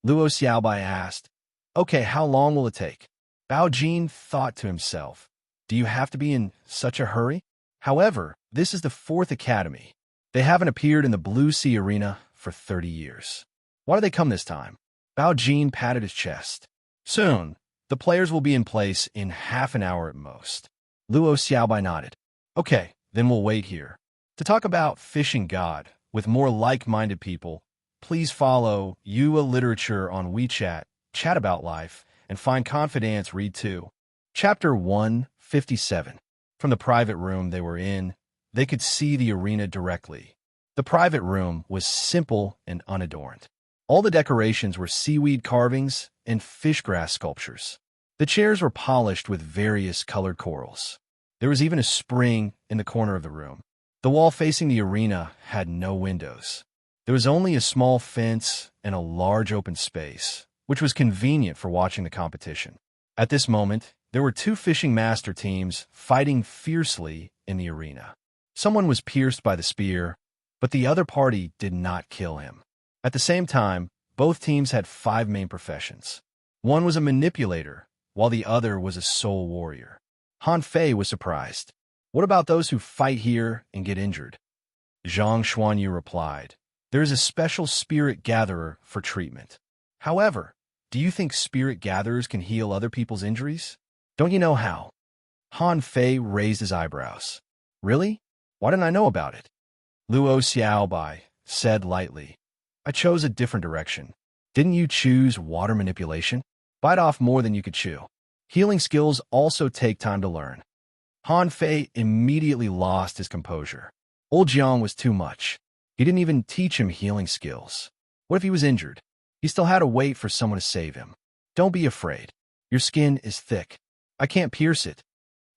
Luo Xiaobai asked, "Okay, how long will it take?" Bao Jin thought to himself, "Do you have to be in such a hurry?" However, this is the fourth academy. They haven't appeared in the Blue Sea Arena for 30 years. Why do they come this time? Bao Jin patted his chest. "Soon, the players will be in place in half an hour at most." Luo Xiaobai nodded. "Okay, then we'll wait here." To talk about Fishing God with more like-minded people, please follow Yua Literature on WeChat, Chat About Life, and Find Confidence Read 2. Chapter 157. From the private room they were in, they could see the arena directly. The private room was simple and unadorned. All the decorations were seaweed carvings and fishgrass sculptures. The chairs were polished with various colored corals. There was even a spring in the corner of the room. The wall facing the arena had no windows. There was only a small fence and a large open space, which was convenient for watching the competition. At this moment, there were two fishing master teams fighting fiercely in the arena. Someone was pierced by the spear, but the other party did not kill him. At the same time, both teams had 5 main professions. One was a manipulator, while the other was a soul warrior. Han Fei was surprised. What about those who fight here and get injured? Zhang Xuanyu replied, there is a special spirit gatherer for treatment. However, do you think spirit gatherers can heal other people's injuries? Don't you know how? Han Fei raised his eyebrows. Really? Why didn't I know about it? Luo Xiaobai said lightly, I chose a different direction. Didn't you choose water manipulation? Bite off more than you could chew. Healing skills also take time to learn. Han Fei immediately lost his composure. Old Jiang was too much. He didn't even teach him healing skills. What if he was injured? He still had to wait for someone to save him. Don't be afraid. Your skin is thick. I can't pierce it.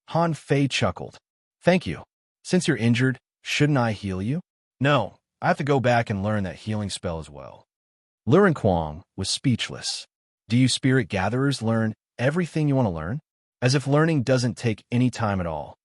Han Fei chuckled. Thank you. Since you're injured, shouldn't I heal you? No, I have to go back and learn that healing spell as well. Luren Kuang was speechless. Do you spirit gatherers learn everything you want to learn? As if learning doesn't take any time at all.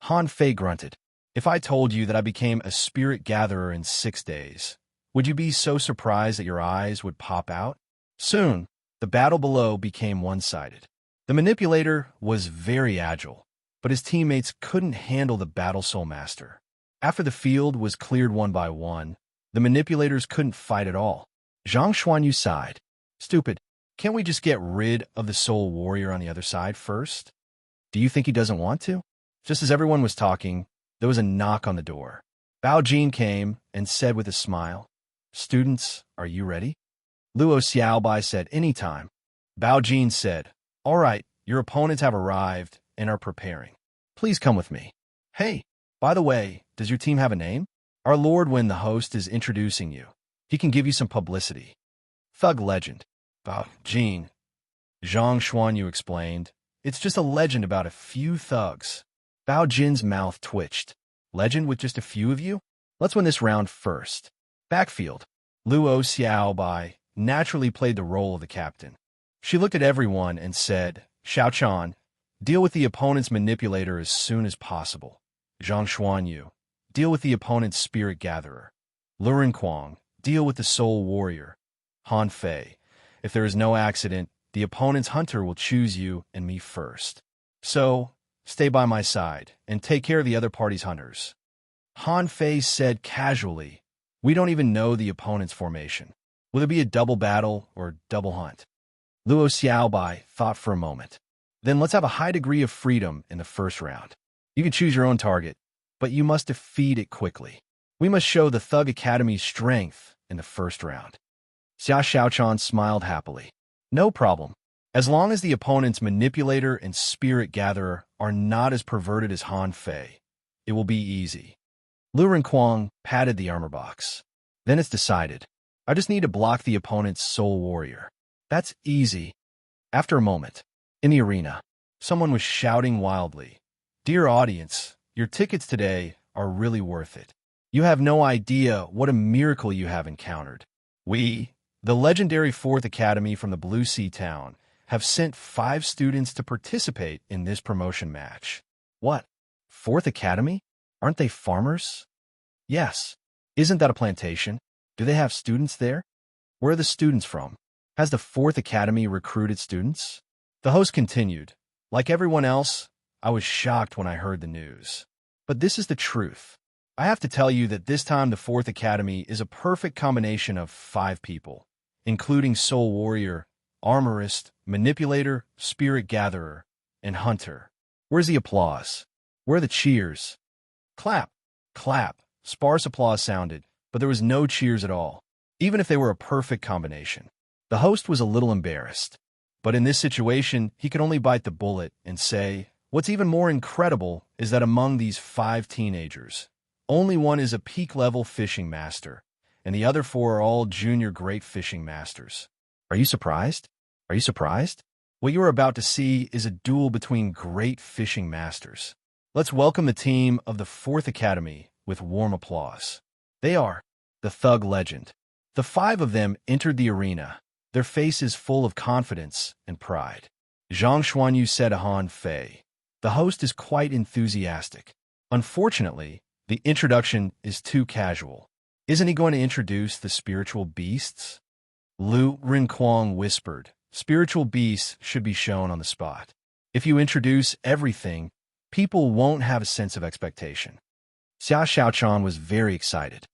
Han Fei grunted. If I told you that I became a spirit gatherer in 6 days, would you be so surprised that your eyes would pop out? Soon, the battle below became one-sided. The manipulator was very agile, but his teammates couldn't handle the battle soul master. After the field was cleared one by one, the manipulators couldn't fight at all. Zhang Xuanyu sighed. Stupid. Can't we just get rid of the soul warrior on the other side first? Do you think he doesn't want to? Just as everyone was talking, there was a knock on the door. Bao Jin came and said with a smile, Students, are you ready? Luo Xiaobai said, Anytime. Bao Jin said, All right, your opponents have arrived and are preparing. Please come with me. Hey, by the way, does your team have a name? Our lord when the host is introducing you. He can give you some publicity. Thug legend. Bao Jin. Zhang Xuanyu explained, It's just a legend about a few thugs. Bao Jin's mouth twitched. Legend with just a few of you? Let's win this round first. Backfield. Luo Xiaobai naturally played the role of the captain. She looked at everyone and said, Xiaochan, deal with the opponent's manipulator as soon as possible. Zhang Xuanyu, deal with the opponent's spirit gatherer. Luren Kuang, deal with the soul warrior. Han Fei, if there is no accident, the opponent's hunter will choose you and me first. So, stay by my side and take care of the other party's hunters. Han Fei said casually, We don't even know the opponent's formation. Will it be a double battle or double hunt? Luo Xiaobai thought for a moment. Then let's have a high degree of freedom in the first round. You can choose your own target, but you must defeat it quickly. We must show the Thug Academy's strength in the first round. Xia Xiaochan smiled happily. No problem. As long as the opponent's manipulator and spirit gatherer are not as perverted as Han Fei, it will be easy. Luren Kuang patted the armor box. Then it's decided. I just need to block the opponent's soul warrior. That's easy. After a moment, in the arena, someone was shouting wildly, Dear audience, your tickets today are really worth it. You have no idea what a miracle you have encountered. We, the legendary 4th Academy from the Blue Sea Town, have sent 5 students to participate in this promotion match. What? 4th Academy? Aren't they farmers? Yes. Isn't that a plantation? Do they have students there? Where are the students from? Has the 4th Academy recruited students? The host continued, Like everyone else, I was shocked when I heard the news. But this is the truth. I have to tell you that this time the 4th Academy is a perfect combination of 5 people, including Soul Warrior, Armorist, Manipulator, Spirit Gatherer, and Hunter. Where's the applause? Where are the cheers? Clap, clap. Sparse applause sounded, but there was no cheers at all, even if they were a perfect combination. The host was a little embarrassed, but in this situation, he could only bite the bullet and say, What's even more incredible is that among these 5 teenagers, Only one is a peak-level fishing master, and the other four are all junior great fishing masters. Are you surprised? Are you surprised? What you are about to see is a duel between great fishing masters. Let's welcome the team of the 4th Academy with warm applause. They are the Thug Legend. The 5 of them entered the arena, their faces full of confidence and pride. Zhang Xuanyu said to Han Fei, "The host is quite enthusiastic. Unfortunately, the introduction is too casual. Isn't he going to introduce the spiritual beasts?" Lu Rinquang whispered, "Spiritual beasts should be shown on the spot. If you introduce everything, people won't have a sense of expectation." Xia Xiaochan was very excited.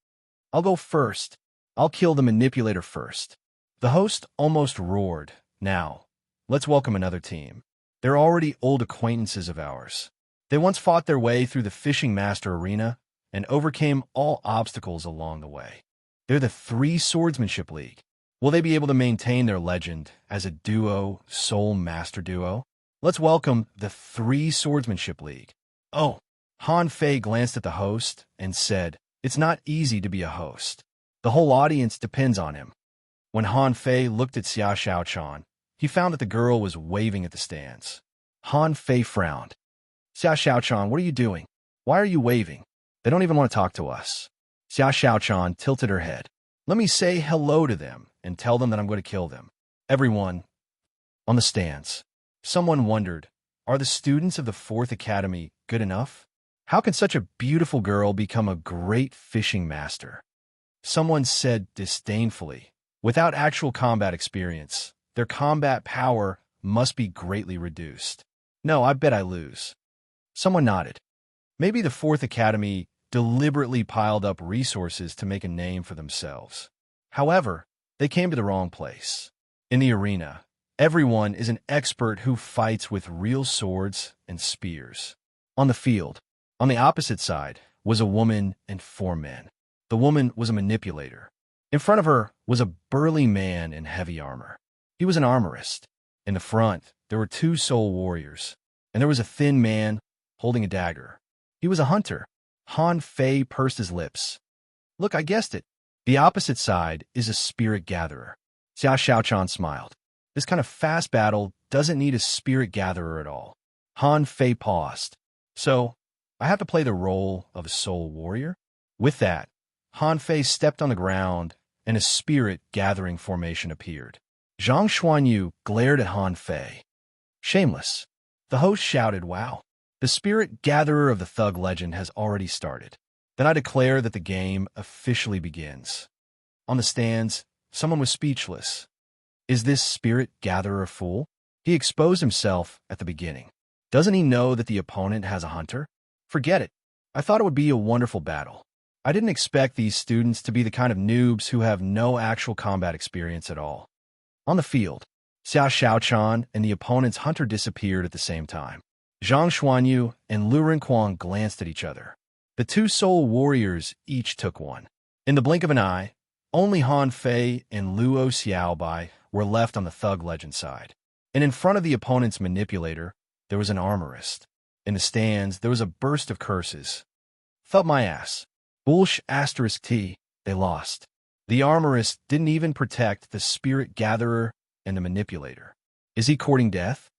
"I'll go first. I'll kill the manipulator first." The host almost roared. "Now, let's welcome another team. They're already old acquaintances of ours. They once fought their way through the Fishing Master Arena and overcame all obstacles along the way. They're the 3 Swordsmanship League. Will they be able to maintain their legend as a duo, Soul Master Duo? Let's welcome the 3 Swordsmanship League." "Oh." Han Fei glanced at the host and said, "It's not easy to be a host. The whole audience depends on him." When Han Fei looked at Xia Xiaochan, he found that the girl was waving at the stands. Han Fei frowned. "Xia Xiaochan, what are you doing? Why are you waving? They don't even want to talk to us." Xia Xiaochan tilted her head. "Let me say hello to them and tell them that I'm going to kill them." Everyone on the stands. Someone wondered, are the students of the 4th Academy good enough? How can such a beautiful girl become a great fishing master? Someone said disdainfully, without actual combat experience, their combat power must be greatly reduced. No, I bet I lose. Someone nodded. Maybe the 4th Academy deliberately piled up resources to make a name for themselves. However, they came to the wrong place. In the arena, everyone is an expert who fights with real swords and spears. On the field, on the opposite side, was a woman and 4 men. The woman was a manipulator. In front of her was a burly man in heavy armor. He was an armorist. In the front, there were 2 soul warriors, and there was a thin man holding a dagger. He was a hunter. Han Fei pursed his lips. "Look, I guessed it. The opposite side is a spirit gatherer." Xia Xiaochan smiled. "This kind of fast battle doesn't need a spirit gatherer at all." Han Fei paused. "So, I have to play the role of a soul warrior?" With that, Han Fei stepped on the ground, and a spirit gathering formation appeared. Zhang Xuanyu glared at Han Fei. "Shameless." The host shouted, "Wow. The spirit gatherer of the Thug Legend has already started. Then I declare that the game officially begins." On the stands, someone was speechless. Is this spirit gatherer a fool? He exposed himself at the beginning. Doesn't he know that the opponent has a hunter? Forget it. I thought it would be a wonderful battle. I didn't expect these students to be the kind of noobs who have no actual combat experience at all. On the field, Xia Xiaochan and the opponent's hunter disappeared at the same time. Zhang Xuanyu and Lu Rinquang glanced at each other. The 2 soul warriors each took one. In the blink of an eye, only Han Fei and Luo Xiaobai were left on the Thug Legend side. And in front of the opponent's manipulator, there was an armorist. In the stands, there was a burst of curses. "Thump my ass. Bullsh asterisk T, they lost." The armorist didn't even protect the spirit gatherer and the manipulator. Is he courting death?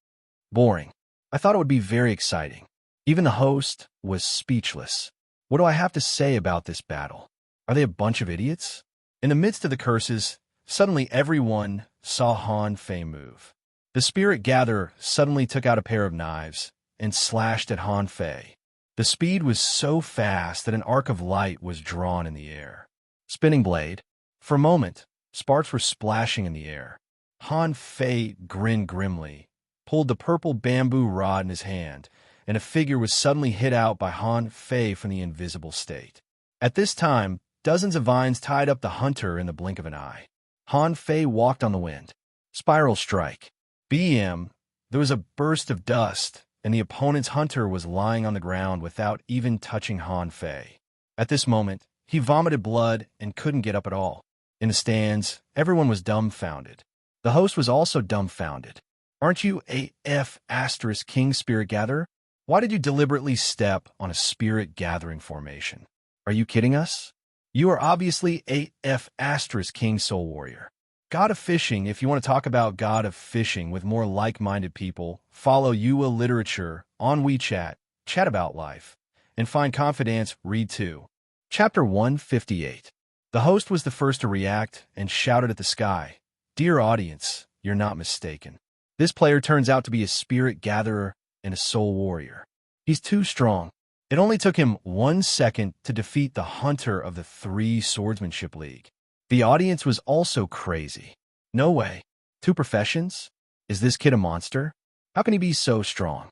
Boring. I thought it would be very exciting. Even the host was speechless. What do I have to say about this battle? Are they a bunch of idiots? In the midst of the curses, suddenly everyone saw Han Fei move. The spirit gatherer suddenly took out a pair of knives and slashed at Han Fei. The speed was so fast that an arc of light was drawn in the air. Spinning blade. For a moment, sparks were splashing in the air. Han Fei grinned grimly, pulled the purple bamboo rod in his hand, and a figure was suddenly hit out by Han Fei from the invisible state. At this time, dozens of vines tied up the hunter in the blink of an eye. Han Fei walked on the wind. Spiral strike. BM. There was a burst of dust, and the opponent's hunter was lying on the ground without even touching Han Fei. At this moment, he vomited blood and couldn't get up at all. In the stands, everyone was dumbfounded. The host was also dumbfounded. Aren't you a F asterisk King Spirit Gatherer? Why did you deliberately step on a spirit gathering formation? Are you kidding us? You are obviously AF asterisk King Soul Warrior. God of Fishing. If you want to talk about God of Fishing with more like-minded people, follow Yua Literature on WeChat, chat about life, and find confidence, read too. Chapter 158. The host was the first to react and shouted at the sky, "Dear audience, you're not mistaken. This player turns out to be a spirit gatherer and a soul warrior. He's too strong. It only took him 1 second to defeat the hunter of the 3 Swordsmanship League. The audience was also crazy. No way. 2 professions? Is this kid a monster? How can he be so strong?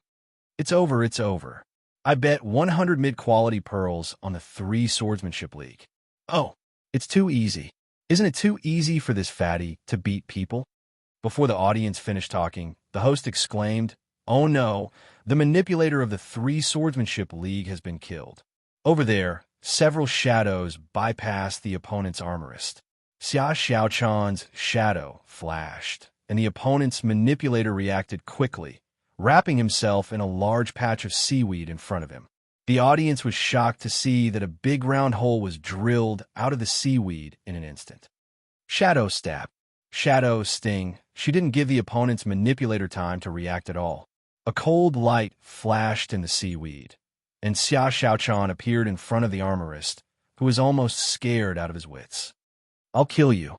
It's over, it's over. I bet 100 mid-quality pearls on the 3 Swordsmanship League. Oh, it's too easy. Isn't it too easy for this fatty to beat people?" Before the audience finished talking, the host exclaimed, "Oh no, the manipulator of the 3 Swordsmanship League has been killed." Over there, several shadows bypassed the opponent's armorist. Xia Xiaochan's shadow flashed, and the opponent's manipulator reacted quickly, wrapping himself in a large patch of seaweed in front of him. The audience was shocked to see that a big round hole was drilled out of the seaweed in an instant. Shadow stab. Shadow sting. She didn't give the opponent's manipulator time to react at all. A cold light flashed in the seaweed, and Xia Xiaochan appeared in front of the armorist, who was almost scared out of his wits. "I'll kill you."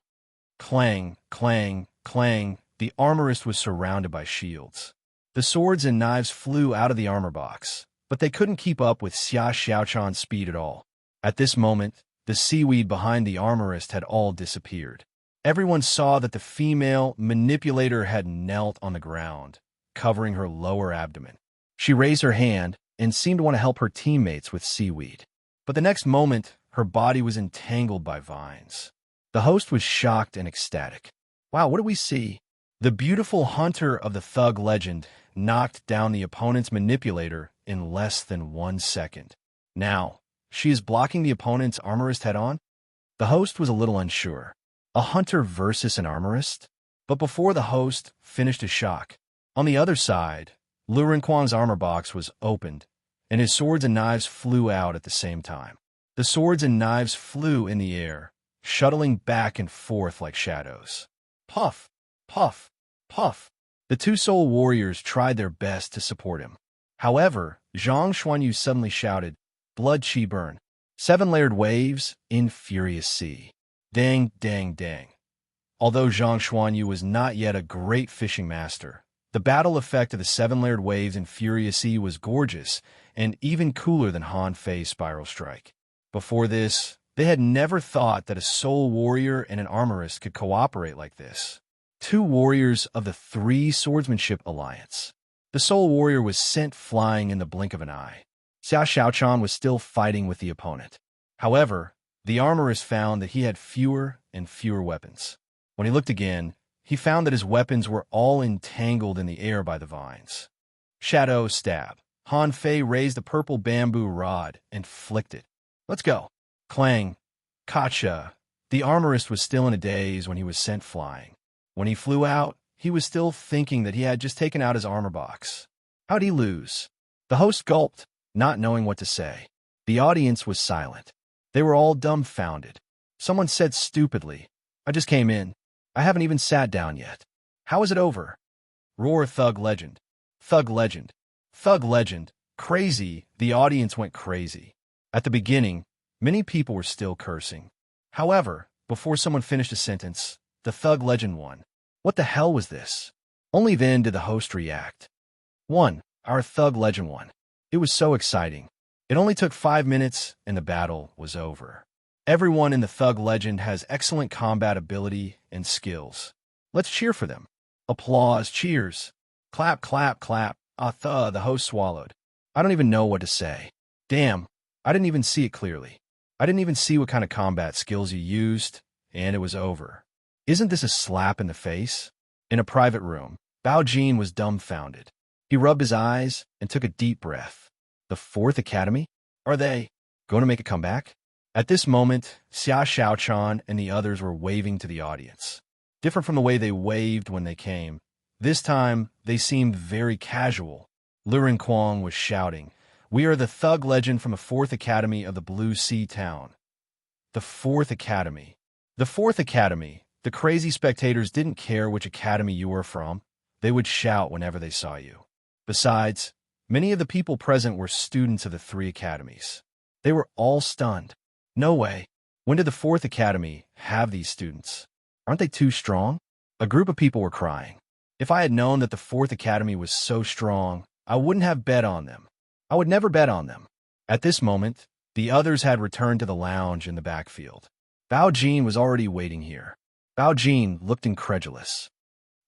Clang, clang, clang. The armorist was surrounded by shields. The swords and knives flew out of the armor box, but they couldn't keep up with Xia Xiaochan's speed at all. At this moment, the seaweed behind the armorist had all disappeared. Everyone saw that the female manipulator had knelt on the ground, covering her lower abdomen. She raised her hand and seemed to want to help her teammates with seaweed. But the next moment, her body was entangled by vines. The host was shocked and ecstatic. Wow, what do we see? The beautiful hunter of the thug legend knocked down the opponent's manipulator in less than 1 second. Now, she is blocking the opponent's armorist head-on? The host was a little unsure. A hunter versus an armorist? But before the host finished his shock, on the other side, Lu Renquang's armor box was opened, and his swords and knives flew out at the same time. The swords and knives flew in the air, shuttling back and forth like shadows. Puff, puff, puff. The 2 soul warriors tried their best to support him. However, Zhang Xuanyu suddenly shouted, "Blood chi burn. 7-layered waves in furious sea. Dang, dang, dang." Although Zhang Xuanyu was not yet a great fishing master, the battle effect of the 7-layered waves in furious sea was gorgeous and even cooler than Han Fei's spiral strike. Before this, they had never thought that a soul warrior and an armorist could cooperate like this. 2 warriors of the 3 Swordsmanship Alliance. The soul warrior was sent flying in the blink of an eye. Xia Xiaochan was still fighting with the opponent. However, the armorist found that he had fewer and fewer weapons. When he looked again, he found that his weapons were all entangled in the air by the vines. Shadow stab. Han Fei raised a purple bamboo rod and flicked it. "Let's go." Clang. Kacha. The armorist was still in a daze when he was sent flying. When he flew out, he was still thinking that he had just taken out his armor box. How'd he lose? The host gulped, not knowing what to say. The audience was silent. They were all dumbfounded. Someone said stupidly, "I just came in. I haven't even sat down yet. How is it over?" Roar Thug Legend. Thug Legend. Thug Legend. Crazy. The audience went crazy. At the beginning, many people were still cursing. However, before someone finished a sentence, the Thug Legend won. What the hell was this? Only then did the host react. "Won. Our Thug Legend won." It was so exciting. It only took 5 minutes, and the battle was over. Everyone in the Thug Legend has excellent combat ability and skills. Let's cheer for them. Applause, cheers. Clap, clap, clap. The host swallowed. I don't even know what to say. Damn, I didn't even see it clearly. I didn't even see what kind of combat skills you used, and it was over. Isn't this a slap in the face? In a private room, Bao Jin was dumbfounded. He rubbed his eyes and took a deep breath. The 4th Academy? Are they going to make a comeback? At this moment, Xia Xiaochan and the others were waving to the audience. Different from the way they waved when they came, this time they seemed very casual. Lu Renquang was shouting, We are the thug legend from the 4th Academy of the Blue Sea Town. The 4th Academy. The 4th Academy. The crazy spectators didn't care which academy you were from. They would shout whenever they saw you. Besides, many of the people present were students of the 3 academies. They were all stunned. No way. When did the 4th Academy have these students? Aren't they too strong? A group of people were crying. If I had known that the 4th Academy was so strong, I wouldn't have bet on them. I would never bet on them. At this moment, the others had returned to the lounge in the backfield. Bao Jin was already waiting here. Bao Jin looked incredulous.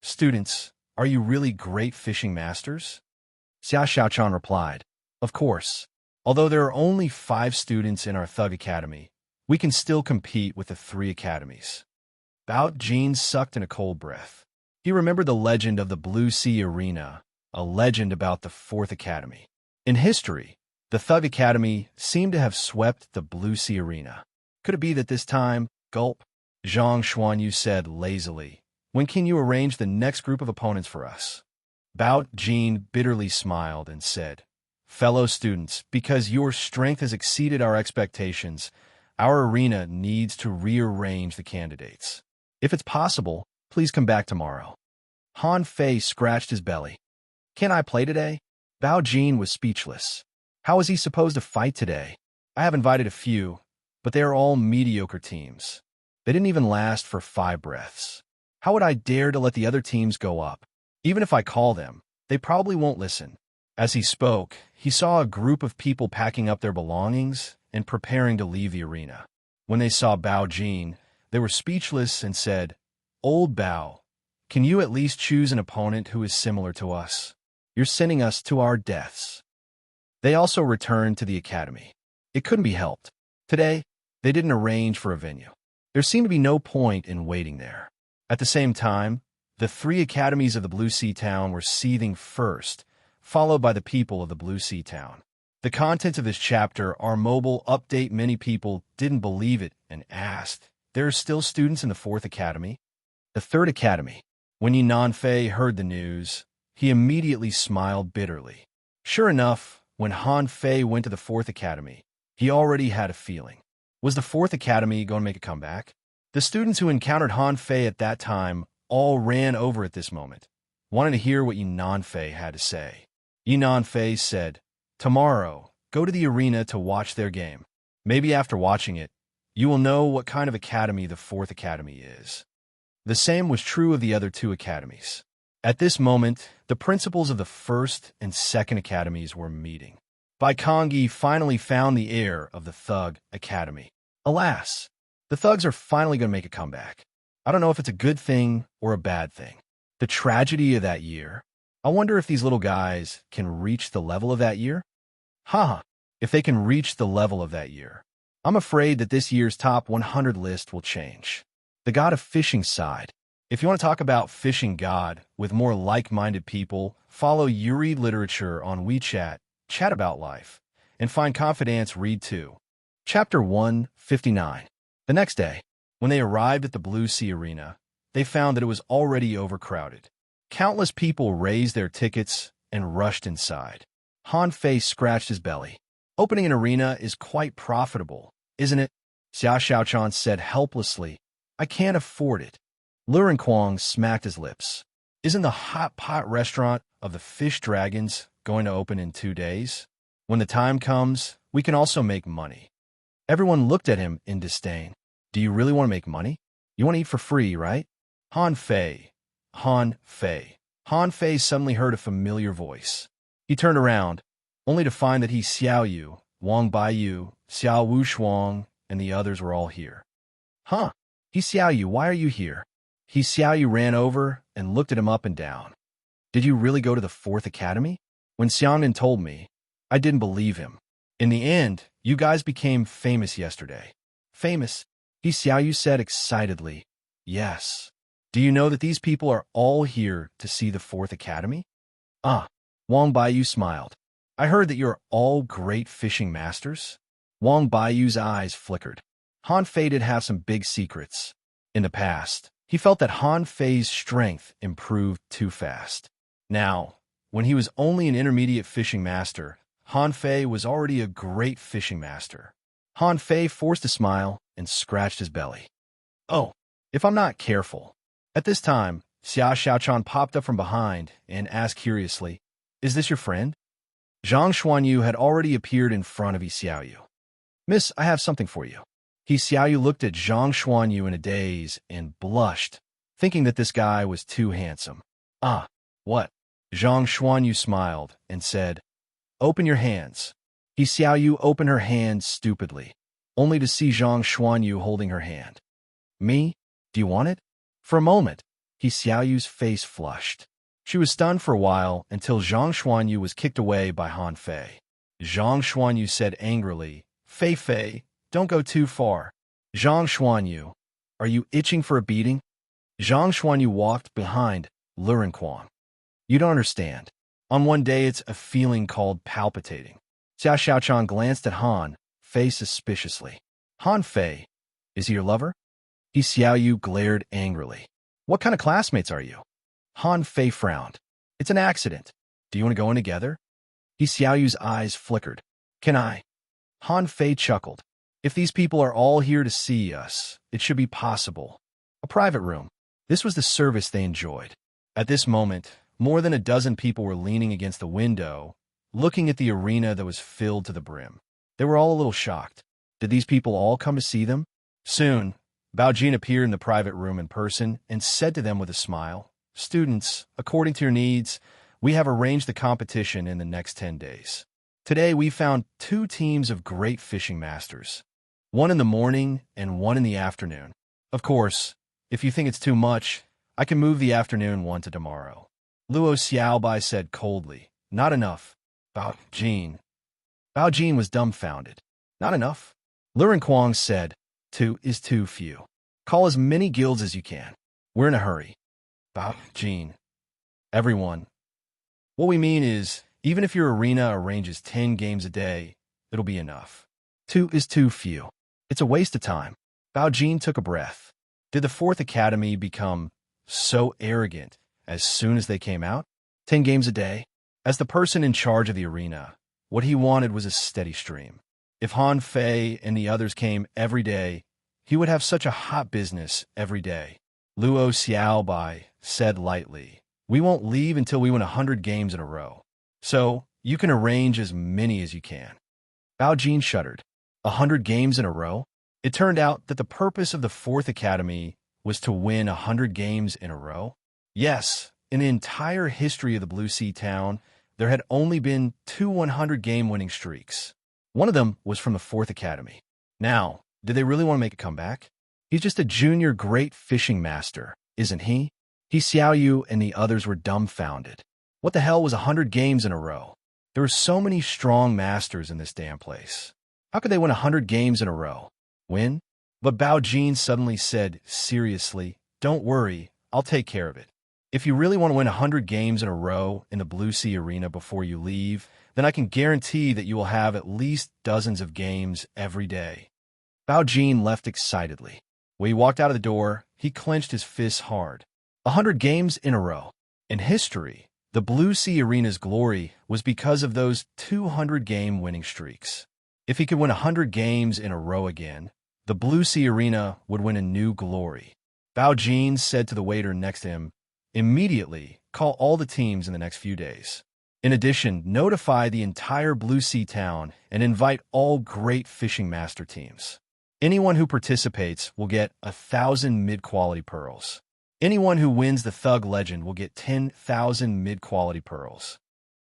Students, are you really great fishing masters? Xia Xiaochan replied, Of course. Although there are only 5 students in our Thug Academy, we can still compete with the 3 academies. Bao Jin sucked in a cold breath. He remembered the legend of the Blue Sea Arena, a legend about the 4th Academy. In history, the Thug Academy seemed to have swept the Blue Sea Arena. Could it be that this time, gulp? Zhang Xuanyu said lazily, When can you arrange the next group of opponents for us? Bao Jin bitterly smiled and said, Fellow students, because your strength has exceeded our expectations, our arena needs to rearrange the candidates. If it's possible, please come back tomorrow. Han Fei scratched his belly. Can I play today? Bao Jin was speechless. How was he supposed to fight today? I have invited a few, but they are all mediocre teams. They didn't even last for 5 breaths. How would I dare to let the other teams go up? Even if I call them, they probably won't listen. As he spoke, he saw a group of people packing up their belongings and preparing to leave the arena. When they saw Bao Jin, they were speechless and said, Old Bao, can you at least choose an opponent who is similar to us? You're sending us to our deaths. They also returned to the academy. It couldn't be helped. Today, they didn't arrange for a venue. There seemed to be no point in waiting there. At the same time, the 3 academies of the Blue Sea Town were seething first, followed by the people of the Blue Sea Town. The contents of this chapter are mobile update. Many people didn't believe it and asked, There are still students in the 4th Academy? The 3rd Academy. When Yinan Fei heard the news, he immediately smiled bitterly. Sure enough, when Han Fei went to the 4th Academy, he already had a feeling. Was the 4th Academy going to make a comeback? The students who encountered Han Fei at that time all ran over at this moment, wanting to hear what Yinan Fei had to say. Yinan Fei said, Tomorrow, go to the arena to watch their game. Maybe after watching it, you will know what kind of academy the 4th Academy is. The same was true of the other 2 academies. At this moment, the principals of the 1st and 2nd academies were meeting. Bai Kongyi finally found the heir of the Thug Academy. Alas, the Thugs are finally going to make a comeback. I don't know if it's a good thing or a bad thing. The tragedy of that year. I wonder if these little guys can reach the level of that year? Haha, if they can reach the level of that year. I'm afraid that this year's top 100 list will change. The God of Fishing side. If you want to talk about fishing God with more like-minded people, follow Yuri Literature on WeChat, chat about life, and find confidence read too. Chapter 159. The next day, when they arrived at the Blue Sea Arena, they found that it was already overcrowded. Countless people raised their tickets and rushed inside. Han Fei scratched his belly. Opening an arena is quite profitable, isn't it? Xia Xiaochan said helplessly. I can't afford it. Luren Kwang smacked his lips. Isn't the hot pot restaurant of the Fish Dragons going to open in 2 days? When the time comes, we can also make money. Everyone looked at him in disdain. Do you really want to make money? You want to eat for free, right? Han Fei. Han Fei. Han Fei suddenly heard a familiar voice. He turned around, only to find that Xiao Yu, Wang Baiyu, Xiao Wushuang, and the others were all here. Huh? Xiao Yu, why are you here? Xiao Yu ran over and looked at him up and down. Did you really go to the 4th Academy? When Xiangnan told me, I didn't believe him. In the end, you guys became famous yesterday. Famous? Xiao Yu said excitedly. Yes. Do you know that these people are all here to see the 4th Academy? Wang Baiyu smiled. I heard that you're all great fishing masters. Wang Baiyu's eyes flickered. Han Fei did have some big secrets. In the past, he felt that Han Fei's strength improved too fast. Now, when he was only an intermediate fishing master, Han Fei was already a great fishing master. Han Fei forced a smile and scratched his belly. Oh, if I'm not careful. At this time, Xia Xiaochan popped up from behind and asked curiously, "Is this your friend?" Zhang Xuanyu had already appeared in front of Yi Xiaoyu. "Miss, I have something for you." Yi Xiaoyu looked at Zhang Xuanyu in a daze and blushed, thinking that this guy was too handsome. "Ah, what?" Zhang Xuanyu smiled and said, "Open your hands." Yi Xiaoyu opened her hands stupidly, only to see Zhang Xuanyu holding her hand. "Me? Do you want it?" For a moment, Yi Xiaoyu's face flushed. She was stunned for a while until Zhang Xuanyu was kicked away by Han Fei. Zhang Xuanyu said angrily, "Fei Fei, don't go too far." "Zhang Xuanyu, are you itching for a beating?" Zhang Xuanyu walked behind Luren Quang. "You don't understand. On one day it's a feeling called palpitating." Xia Xiaochan glanced at Han Fei suspiciously. "Han Fei, is he your lover?" Yi Xiaoyu glared angrily. "What kind of classmates are you?" Han Fei frowned. "It's an accident. Do you want to go in together?" Yi Xiaoyu's eyes flickered. "Can I?" Han Fei chuckled. "If these people are all here to see us, it should be possible. A private room." This was the service they enjoyed. At this moment, more than a dozen people were leaning against the window, looking at the arena that was filled to the brim. They were all a little shocked. Did these people all come to see them? Soon, Bao Jin appeared in the private room in person and said to them with a smile, "Students, according to your needs, we have arranged the competition in the next 10 days. Today we found 2 teams of great fishing masters, one in the morning and one in the afternoon. Of course, if you think it's too much, I can move the afternoon one to tomorrow." Luo Xiaobai said coldly, "Not enough." Bao Jin was dumbfounded. "Not enough?" Luren Quang said, "2 is too few. Call as many guilds as you can. We're in a hurry." Bao Jin, "Everyone. What we mean is, even if your arena arranges 10 games a day, it'll be enough. 2 is too few. It's a waste of time." Bao Jin took a breath. Did the 4th Academy become so arrogant as soon as they came out? 10 games a day? As the person in charge of the arena, what he wanted was a steady stream. If Han Fei and the others came every day, he would have such a hot business every day. Luo Xiaobai said lightly, "We won't leave until we win 100 games in a row. So, you can arrange as many as you can." Bao Jin shuddered. 100 games in a row? It turned out that the purpose of the 4th Academy was to win 100 games in a row. Yes, in the entire history of the Blue Sea Town, there had only been 2 100-game winning streaks. One of them was from the 4th Academy. Now, did they really want to make a comeback? He's just a junior great fishing master, isn't he? Yi Xiaoyu and the others were dumbfounded. What the hell was 100 games in a row? There were so many strong masters in this damn place. How could they win 100 games in a row? Win? But Bao Jin suddenly said seriously, "Don't worry, I'll take care of it. If you really want to win 100 games in a row in the Blue Sea Arena before you leave, then I can guarantee that you will have at least dozens of games every day." Bao Jin left excitedly. When he walked out of the door, he clenched his fists hard. 100 games in a row. In history, the Blue Sea Arena's glory was because of those 200-game winning streaks. If he could win 100 games in a row again, the Blue Sea Arena would win a new glory. Bao Jin said to the waiter next to him, "Immediately, call all the teams in the next few days. In addition, notify the entire Blue Sea Town and invite all great fishing master teams. Anyone who participates will get 1,000 mid-quality pearls. Anyone who wins the Thug Legend will get 10,000 mid-quality pearls."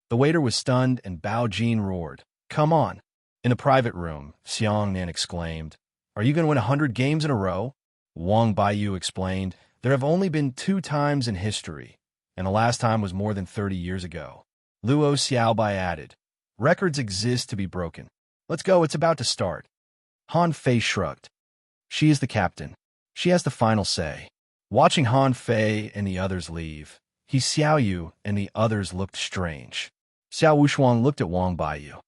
The waiter was stunned and Bao Jin roared, "Come on." In the private room, Xiang Nan exclaimed, "Are you going to win 100 games in a row?" Wang Baiyu explained, "There have only been 2 times in history, and the last time was more than 30 years ago." Luo Xiaobai added, "Records exist to be broken. Let's go, it's about to start." Han Fei shrugged. She is the captain. She has the final say. Watching Han Fei and the others leave, Yi Xiaoyu and the others looked strange. Xiao Wushuang looked at Wang Baiyu.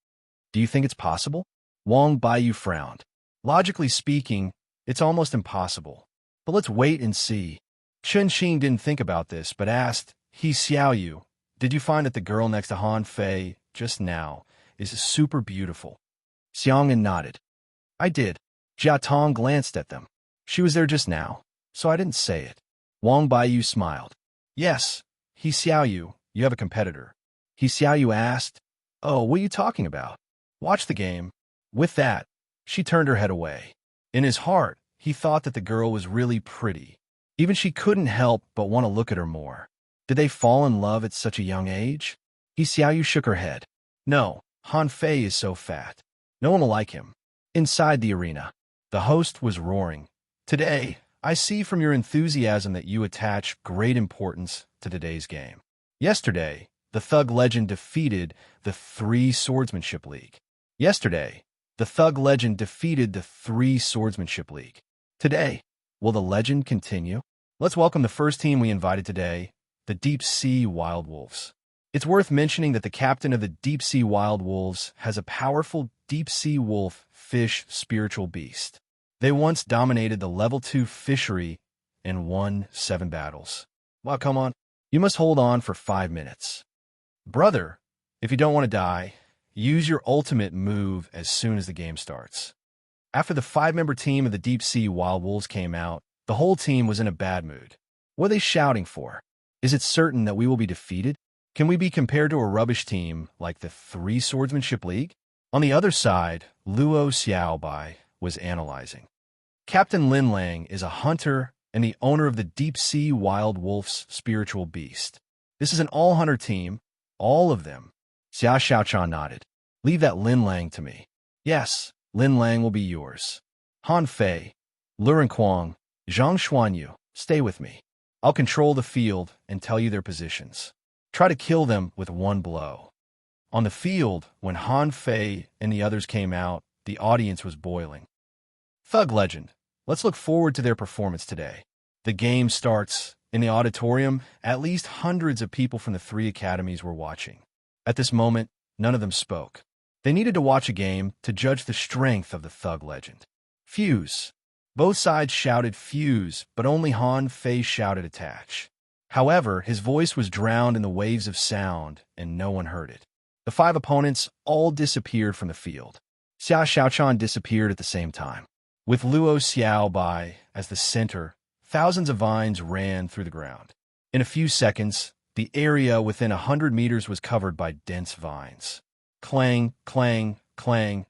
"Do you think it's possible?" Wang Baiyu frowned. "Logically speaking, it's almost impossible. But let's wait and see." Chen Xing didn't think about this, but asked, "Yi Xiaoyu, did you find that the girl next to Han Fei just now is super beautiful. Xiang'an nodded. I did. Jia Tong glanced at them. She was there just now, so I didn't say it. Wang Baiyu smiled. Yes, He Xiaoyu, you have a competitor. He Xiaoyu asked, Oh, what are you talking about? Watch the game. With that, she turned her head away. In his heart, he thought that the girl was really pretty. Even she couldn't help but want to look at her more. Did they fall in love at such a young age? He Xiaoyu shook her head. No, Han Fei is so fat. No one will like him. Inside the arena, the host was roaring. Today, I see from your enthusiasm that you attach great importance to today's game. Yesterday, the Thug Legend defeated the Three Swordsmanship League. Yesterday, the Thug Legend defeated the Three Swordsmanship League. Today, will the legend continue? Let's welcome the first team we invited today, the Deep Sea Wild Wolves. It's worth mentioning that the captain of the Deep Sea Wild Wolves has a powerful deep sea wolf fish spiritual beast. They once dominated the level 2 fishery and won 7 battles. Well, come on. You must hold on for 5 minutes. Brother, if you don't want to die, use your ultimate move as soon as the game starts. After the 5-member team of the Deep Sea Wild Wolves came out, the whole team was in a bad mood. What are they shouting for? Is it certain that we will be defeated? Can we be compared to a rubbish team like the Three Swordsmanship League? On the other side, Luo Xiaobai was analyzing. Captain Lin Lang is a hunter and the owner of the Deep Sea Wild Wolf's spiritual beast. This is an all-hunter team, all of them. Xia Xiaochan nodded. Leave that Lin Lang to me. Yes, Lin Lang will be yours. Han Fei, Luren Kuang, Zhang Xuanyu, stay with me. I'll control the field and tell you their positions. Try to kill them with one blow. On the field, when Han Fei and the others came out, the audience was boiling. Thug Legend, let's look forward to their performance today. The game starts. In the auditorium, at least hundreds of people from the 3 academies were watching. At this moment, none of them spoke. They needed to watch a game to judge the strength of the Thug Legend. Fuse. Both sides shouted fuse, but only Han Fei shouted attach. However, his voice was drowned in the waves of sound, and no one heard it. The 5 opponents all disappeared from the field. Xia Xiaochan disappeared at the same time. With Luo Xiaobai as the center, thousands of vines ran through the ground. In a few seconds, the area within 100 meters was covered by dense vines. Clang, clang, clang.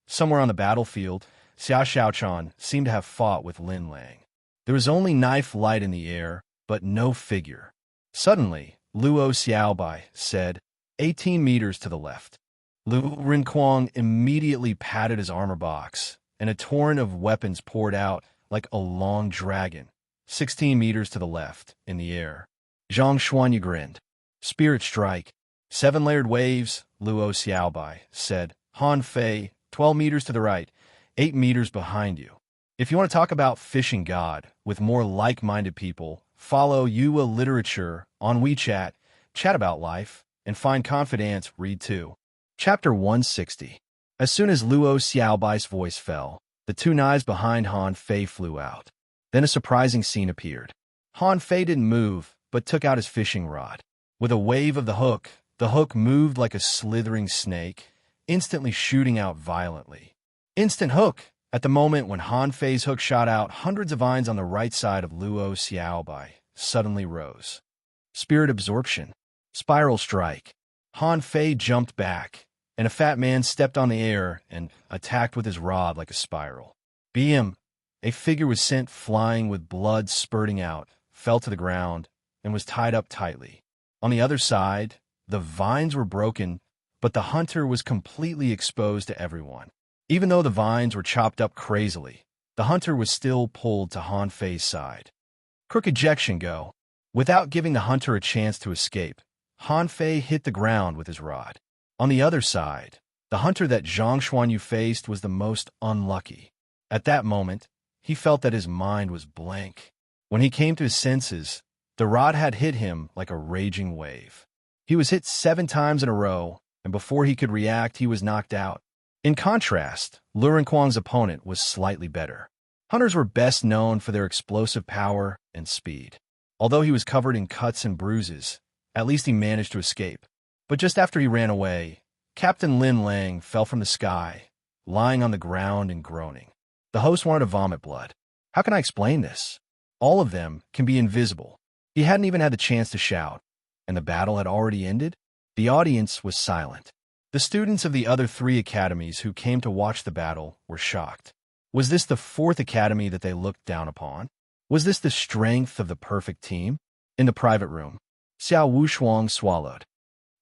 Somewhere on the battlefield, Xia Xiaochan seemed to have fought with Lin Lang. There was only knife light in the air, but no figure. Suddenly, Luo Xiaobai said, 18 meters to the left. Lu Rinquang immediately patted his armor box, and a torrent of weapons poured out like a long dragon, 16 meters to the left, in the air. Zhang Xuanyu grinned. Spirit strike. 7-layered waves, Luo Xiaobai said. Han Fei, 12 meters to the right, 8 meters behind you. If you want to talk about fishing God with more like-minded people, follow Yua Literature on WeChat, chat about life, and find confidence, read too. Chapter 160. As soon as Luo Xiaobai's voice fell, the 2 knives behind Han Fei flew out. Then a surprising scene appeared. Han Fei didn't move, but took out his fishing rod. With a wave of the hook moved like a slithering snake, instantly shooting out violently. Instant hook! At the moment when Han Fei's hook shot out, hundreds of vines on the right side of Luo Xiaobai suddenly rose. Spirit absorption. Spiral strike. Han Fei jumped back, and a fat man stepped on the air and attacked with his rod like a spiral. Beam! A figure was sent flying with blood spurting out, fell to the ground, and was tied up tightly. On the other side, the vines were broken, but the hunter was completely exposed to everyone. Even though the vines were chopped up crazily, the hunter was still pulled to Han Fei's side. Crook ejection go. Without giving the hunter a chance to escape, Han Fei hit the ground with his rod. On the other side, the hunter that Zhang Xuanyu faced was the most unlucky. At that moment, he felt that his mind was blank. When he came to his senses, the rod had hit him like a raging wave. He was hit 7 times in a row, and before he could react, he was knocked out. In contrast, Luren Kuang's opponent was slightly better. Hunters were best known for their explosive power and speed. Although he was covered in cuts and bruises, at least he managed to escape. But just after he ran away, Captain Lin Lang fell from the sky, lying on the ground and groaning. The host wanted to vomit blood. How can I explain this? All of them can be invisible. He hadn't even had the chance to shout, and the battle had already ended? The audience was silent. The students of the other 3 academies who came to watch the battle were shocked. Was this the 4th academy that they looked down upon? Was this the strength of the perfect team? In the private room, Xiao Wushuang swallowed.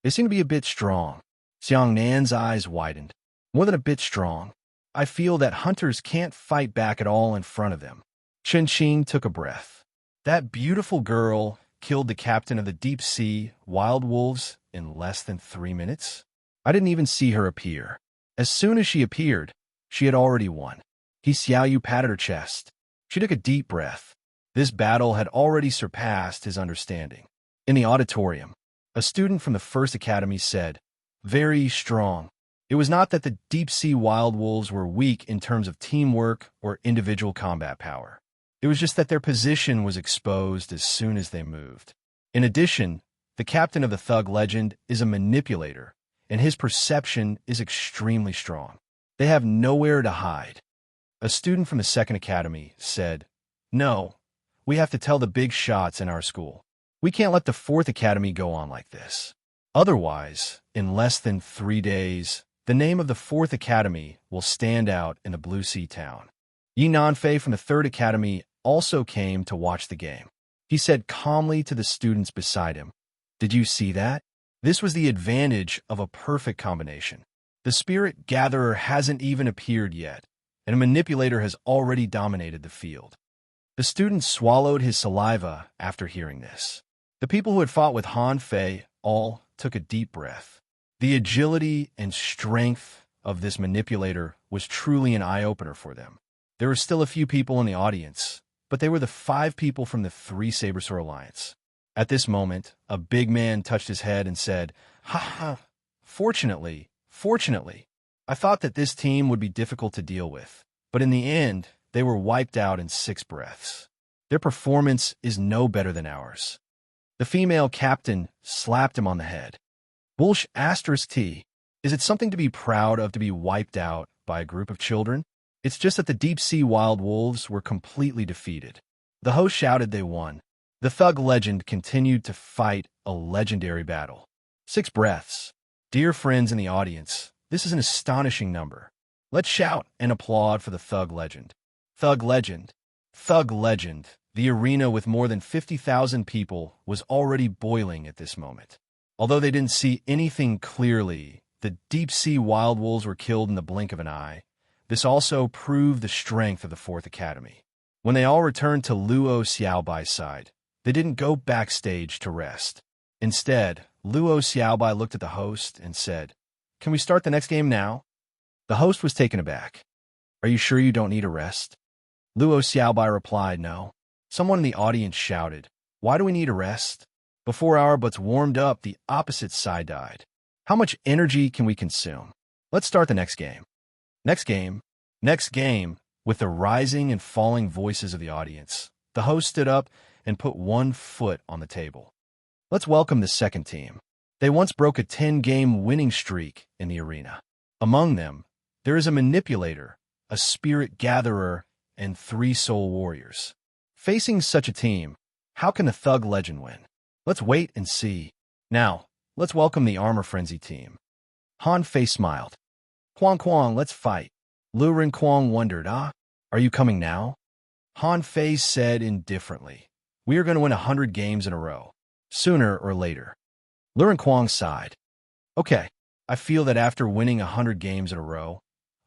They seem to be a bit strong. Xiang Nan's eyes widened. More than a bit strong. I feel that hunters can't fight back at all in front of them. Chen Qing took a breath. That beautiful girl killed the captain of the deep-sea wild wolves in less than 3 minutes? I didn't even see her appear. As soon as she appeared, she had already won. He Xiaoyu patted her chest. She took a deep breath. This battle had already surpassed his understanding. In the auditorium, a student from the 1st Academy said, "Very strong." It was not that the deep-sea wild wolves were weak in terms of teamwork or individual combat power. It was just that their position was exposed as soon as they moved. In addition, the captain of the Thug Legend is a manipulator, and his perception is extremely strong. They have nowhere to hide. A student from the 2nd Academy said, "No, we have to tell the big shots in our school. We can't let the 4th Academy go on like this. Otherwise, in less than 3 days, the name of the 4th Academy will stand out in the Blue Sea town." Yi Nanfei from the 3rd Academy also came to watch the game. He said calmly to the students beside him, "Did you see that? This was the advantage of a perfect combination. The spirit gatherer hasn't even appeared yet, and a manipulator has already dominated the field." The student swallowed his saliva after hearing this. The people who had fought with Han Fei all took a deep breath. The agility and strength of this manipulator was truly an eye-opener for them. There were still a few people in the audience, but they were the 5 people from the 3 Sabersword Alliance. At this moment, a big man touched his head and said, "Ha ha, fortunately, I thought that this team would be difficult to deal with, but in the end, they were wiped out in 6 breaths. Their performance is no better than ours." The female captain slapped him on the head. Bullsh *T. Is it something to be proud of to be wiped out by a group of children? It's just that the deep-sea wild wolves were completely defeated. The host shouted they won. The Thug Legend continued to fight a legendary battle. 6 breaths. Dear friends in the audience, this is an astonishing number. Let's shout and applaud for the Thug Legend. Thug Legend. Thug Legend. The arena with more than 50,000 people was already boiling at this moment. Although they didn't see anything clearly, the deep-sea wild wolves were killed in the blink of an eye. This also proved the strength of the 4th Academy. When they all returned to Luo Xiaobai's side, they didn't go backstage to rest. Instead, Luo Xiaobai looked at the host and said, "Can we start the next game now?" The host was taken aback. "Are you sure you don't need a rest?" Luo Xiaobai replied, "No." Someone in the audience shouted, "Why do we need a rest?" Before our butts warmed up, the opposite side died. How much energy can we consume? Let's start the next game. Next game. With the rising and falling voices of the audience, the host stood up and put one foot on the table. Let's welcome the second team. They once broke a 10-game winning streak in the arena. Among them, there is a manipulator, a spirit gatherer, and 3 soul warriors. Facing such a team, how can the Thug Legend win? Let's wait and see. Now, let's welcome the Armor Frenzy team. Han Fei smiled. Kwang, let's fight." Lu Rinquang wondered, "Are you coming now?" Han Fei said indifferently, "We are going to win 100 games in a row, sooner or later." Lu Rinquang sighed. "Okay, I feel that after winning 100 games in a row,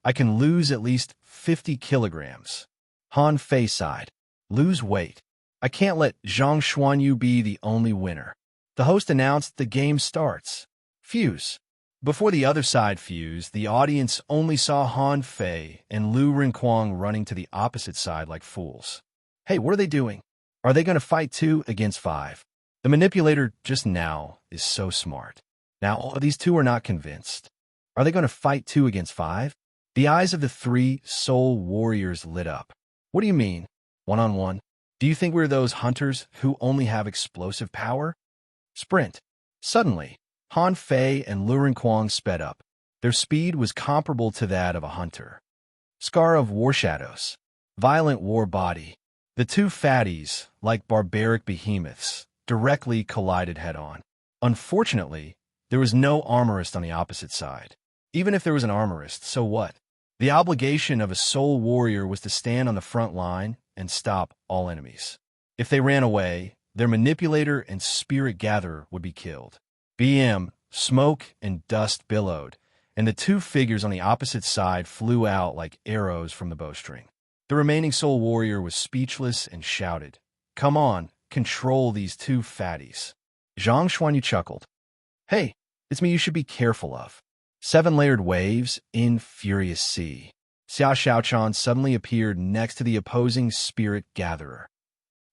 I can lose at least 50 kilograms. Han Fei sighed. "Lose weight. I can't let Zhang Xuanyu be the only winner." The host announced the game starts. Fuse. Before the other side fused, the audience only saw Han Fei and Lu Rinquang running to the opposite side like fools. Hey, what are they doing? Are they going to fight 2 against 5? The manipulator just now is so smart. Now, these 2 are not convinced. Are they going to fight 2 against 5? The eyes of the 3 soul warriors lit up. What do you mean? One-on-one? Do you think we're those hunters who only have explosive power? Sprint. Suddenly, Han Fei and Lu Rinquang sped up. Their speed was comparable to that of a hunter. Scar of war shadows. Violent war body. The two fatties, like barbaric behemoths, directly collided head-on. Unfortunately, there was no armorist on the opposite side. Even if there was an armorist, so what? The obligation of a soul warrior was to stand on the front line and stop all enemies. If they ran away, their manipulator and spirit gatherer would be killed. BM, smoke and dust billowed, and the two figures on the opposite side flew out like arrows from the bowstring. The remaining soul warrior was speechless and shouted, "Come on, control these two fatties." Zhang Xuanyu chuckled. "Hey, it's me you should be careful of." Seven-layered waves in furious sea. Xia Xiaochan suddenly appeared next to the opposing spirit gatherer.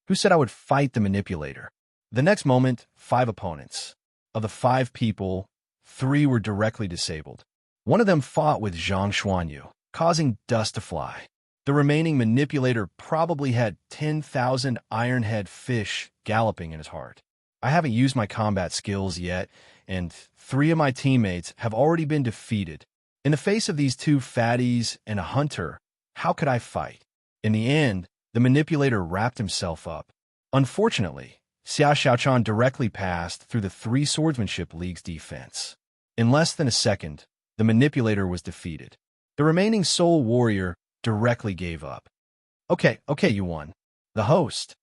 Who said I would fight the manipulator? The next moment, 5 opponents. Of the 5 people, 3 were directly disabled. One of them fought with Zhang Xuanyu, causing dust to fly. The remaining manipulator probably had 10,000 iron-head fish galloping in his heart. I haven't used my combat skills yet, and 3 of my teammates have already been defeated. In the face of these 2 fatties and a hunter, how could I fight? In the end, the manipulator wrapped himself up. Unfortunately, Xia Xiaochan directly passed through the 3 Swordsmanship League's defense. In less than a second, the manipulator was defeated. The remaining soul warrior directly gave up. Okay, you won. The host.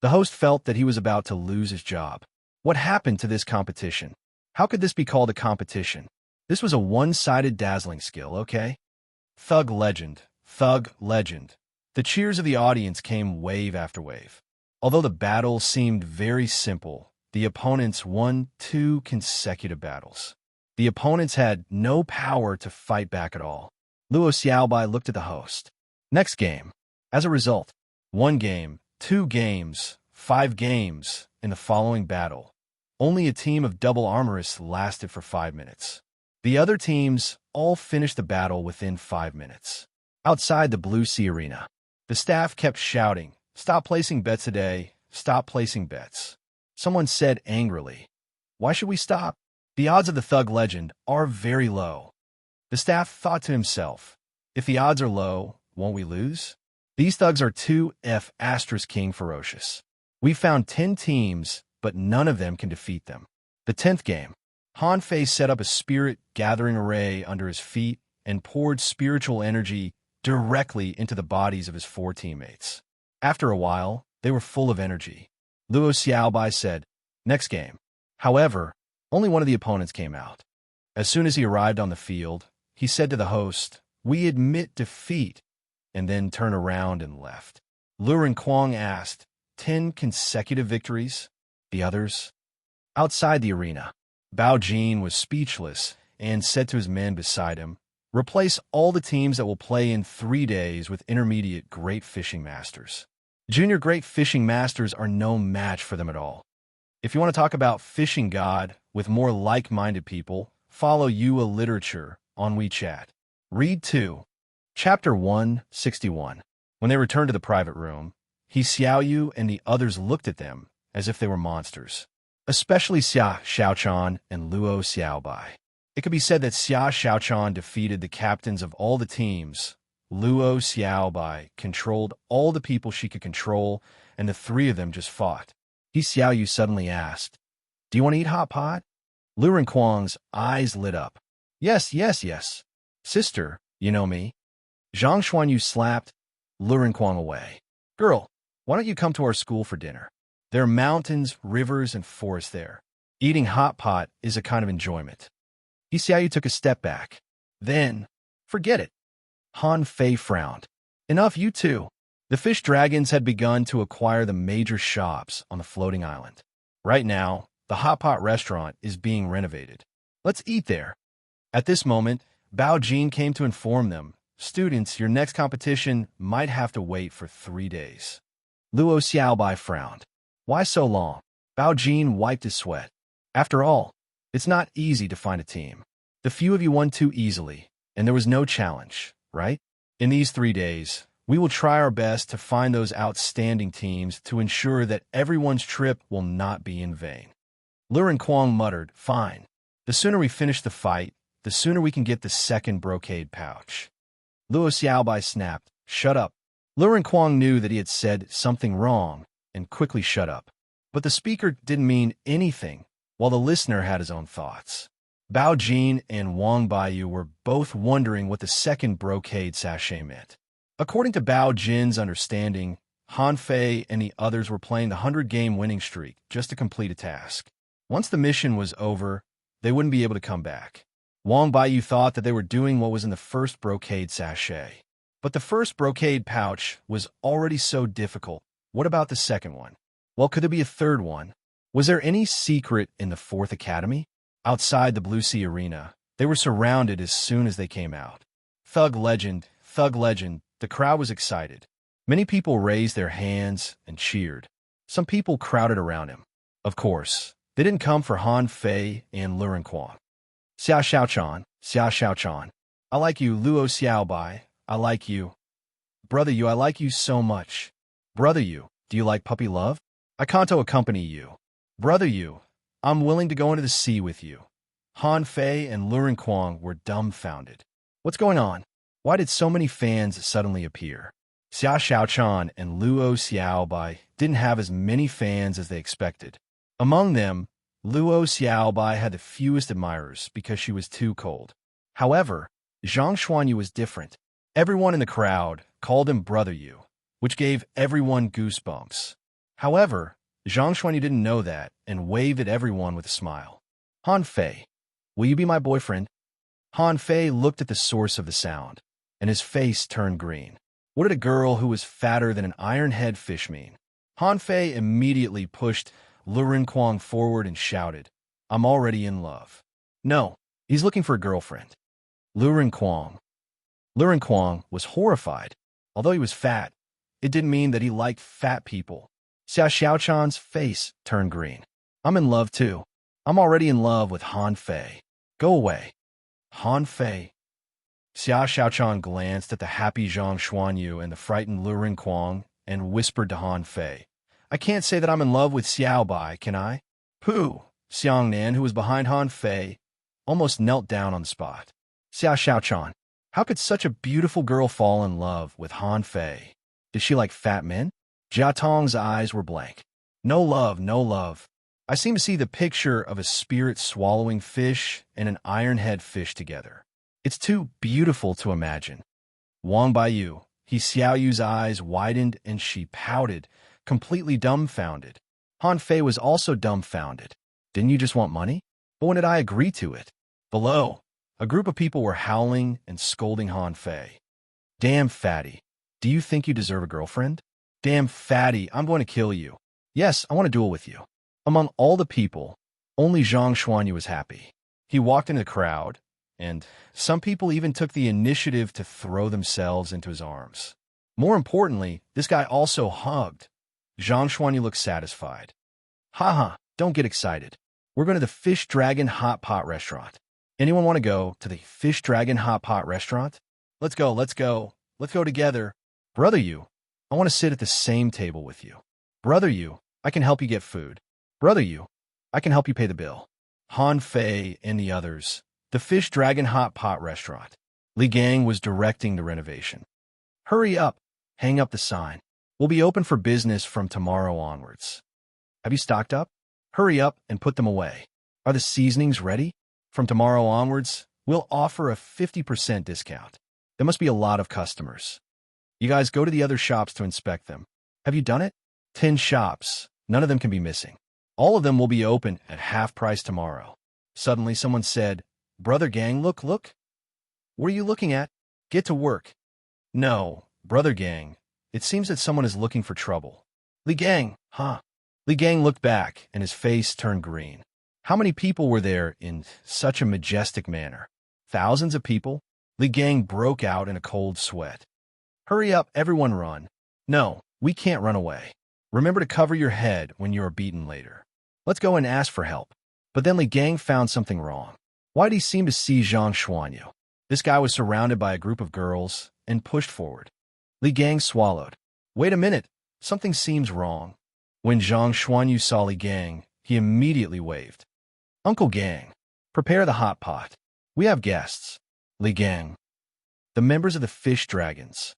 The host felt that he was about to lose his job. What happened to this competition? How could this be called a competition? This was a one-sided dazzling skill, okay? Thug legend, thug legend. The cheers of the audience came wave after wave. Although the battle seemed very simple, the opponents won 2 consecutive battles. The opponents had no power to fight back at all. Luo Xiaobai looked at the host. Next game. As a result, 1 game, 2 games, 5 games in the following battle. Only a team of double armorists lasted for 5 minutes. The other teams all finished the battle within 5 minutes. Outside the Blue Sea Arena, the staff kept shouting, "Stop placing bets today, stop placing bets." Someone said angrily, "Why should we stop? The odds of the thug legend are very low." The staff thought to himself, if the odds are low, won't we lose? These thugs are 2F asterisk king ferocious. We found 10 teams, but none of them can defeat them. The 10th game. Han Fei set up a spirit gathering array under his feet and poured spiritual energy directly into the bodies of his 4 teammates. After a while, they were full of energy. Luo Xiaobai said, "Next game." However, only one of the opponents came out. As soon as he arrived on the field, he said to the host, "We admit defeat," and then turned around and left. Luren Kuang asked, 10 consecutive victories? The others? Outside the arena, Bao Jin was speechless and said to his men beside him, "Replace all the teams that will play in 3 days with intermediate great fishing masters. Junior great fishing masters are no match for them at all. If you want to talk about fishing god with more like-minded people, follow Yua Literature on WeChat. Read 2. Chapter 161. When they returned to the private room, He Xiaoyu and the others looked at them as if they were monsters, especially Xia Xiaochan and Luo Xiaobai. It could be said that Xia Xiaochan defeated the captains of all the teams. Luo Xiaobai controlled all the people she could control, and the 3 of them just fought. He Xiaoyu suddenly asked, "Do you want to eat hot pot?" Lu Renkuang's eyes lit up. Yes. Sister, you know me." Zhang Xuanyu slapped Lu Renkuang away. "Girl, why don't you come to our school for dinner? There are mountains, rivers, and forests there. Eating hot pot is a kind of enjoyment." He Xiaoyu took a step back. Then, "Forget it." Han Fei frowned. "Enough, you two." The fish dragons had begun to acquire the major shops on the floating island. Right now, the hot pot restaurant is being renovated. "Let's eat there." At this moment, Bao Jin came to inform them, "Students, your next competition might have to wait for 3 days." Luo Xiaobai frowned. "Why so long?" Bao Jin wiped his sweat. "After all, it's not easy to find a team. The few of you won too easily, and there was no challenge, right? In these 3 days, we will try our best to find those outstanding teams to ensure that everyone's trip will not be in vain." Luren Kuang muttered, "Fine. The sooner we finish the fight, the sooner we can get the second brocade pouch. Luo Xiaobai snapped, "Shut up." Luren Kuang knew that he had said something wrong and quickly shut up. But the speaker didn't mean anything, while the listener had his own thoughts. Bao Jin and Wang Baiyu were both wondering what the second brocade sachet meant. According to Bao Jin's understanding, Han Fei and the others were playing the 100-game winning streak just to complete a task. Once the mission was over, they wouldn't be able to come back. Wang Baiyu thought that they were doing what was in the first brocade sachet. But the first brocade pouch was already so difficult. What about the second one? Well, could there be a third one? Was there any secret in the fourth academy? Outside the Blue Sea Arena, they were surrounded as soon as they came out. Thug legend, the crowd was excited. Many people raised their hands and cheered. Some people crowded around him. Of course, they didn't come for Han Fei and Luren Kuang. Xia Xiaochan, I like you. Luo Xiaobai, I like you. Brother Yu, I like you so much. Brother Yu, do you like puppy love? I can't accompany you. Brother Yu, I'm willing to go into the sea with you. Han Fei and Luren Kuang were dumbfounded. What's going on? Why did so many fans suddenly appear? Xia Xiaochan and Luo Xiaobai didn't have as many fans as they expected. Among them, Luo Xiaobai had the fewest admirers because she was too cold. However, Zhang Xuanyu was different. Everyone in the crowd called him Brother Yu, which gave everyone goosebumps. However, Zhang Xuanyu didn't know that and waved at everyone with a smile. Han Fei, will you be my boyfriend? Han Fei looked at the source of the sound, and his face turned green. What did a girl who was fatter than an iron-head fish mean? Han Fei immediately pushed Luren Kuang forward and shouted, I'm already in love. No, he's looking for a girlfriend. Luren Kuang was horrified. Although he was fat, it didn't mean that he liked fat people. Xia Xiaochan's face turned green. I'm in love too. I'm already in love with Han Fei. Go away. Han Fei. Xia Xiaochan glanced at the happy Zhang Xuanyu and the frightened Luren Kuang and whispered to Han Fei, I can't say that I'm in love with Xiaobai, can I? Pooh! Xiang Nan, who was behind Han Fei, almost knelt down on the spot. Xia Xiaochan, how could such a beautiful girl fall in love with Han Fei? Did she like fat men? Jia Tong's eyes were blank. No love, no love. I seem to see the picture of a spirit swallowing fish and an iron-head fish together. It's too beautiful to imagine. Wang Baiyu, Xiaoyu's eyes widened and she pouted, completely dumbfounded. Han Fei was also dumbfounded. Didn't you just want money? But when did I agree to it? Below, a group of people were howling and scolding Han Fei. Damn fatty, do you think you deserve a girlfriend? Damn fatty, I'm going to kill you. Yes, I want to duel with you. Among all the people, only Zhang Xuanyu was happy. He walked into the crowd, and some people even took the initiative to throw themselves into his arms. More importantly, this guy also hugged. Zhang Xuanyu looked satisfied. Haha, don't get excited. We're going to the Fish Dragon Hot Pot restaurant. Anyone want to go to the Fish Dragon Hot Pot restaurant? Let's go, let's go. Let's go together. Brother Yu, I want to sit at the same table with you. Brother Yu, I can help you get food. Brother Yu, I can help you pay the bill. Han Fei and the others. The Fish Dragon Hot Pot restaurant. Li Gang was directing the renovation. Hurry up. Hang up the sign. We'll be open for business from tomorrow onwards. Have you stocked up? Hurry up and put them away. Are the seasonings ready? From tomorrow onwards, we'll offer a 50% discount. There must be a lot of customers. You guys go to the other shops to inspect them. Have you done it? 10 shops. None of them can be missing. All of them will be open at half price tomorrow. Suddenly someone said, Brother Gang, look. What are you looking at? Get to work. No, Brother Gang. It seems that someone is looking for trouble. Li Gang, huh? Li Gang looked back and his face turned green. How many people were there in such a majestic manner? Thousands of people? Li Gang broke out in a cold sweat. Hurry up, everyone run. No, we can't run away. Remember to cover your head when you are beaten later. Let's go and ask for help. But then Li Gang found something wrong. Why did he seem to see Zhang Xuanyu? This guy was surrounded by a group of girls and pushed forward. Li Gang swallowed. Wait a minute, something seems wrong. When Zhang Xuanyu saw Li Gang, he immediately waved. Uncle Gang, prepare the hot pot. We have guests. Li Gang. The members of the fish dragons.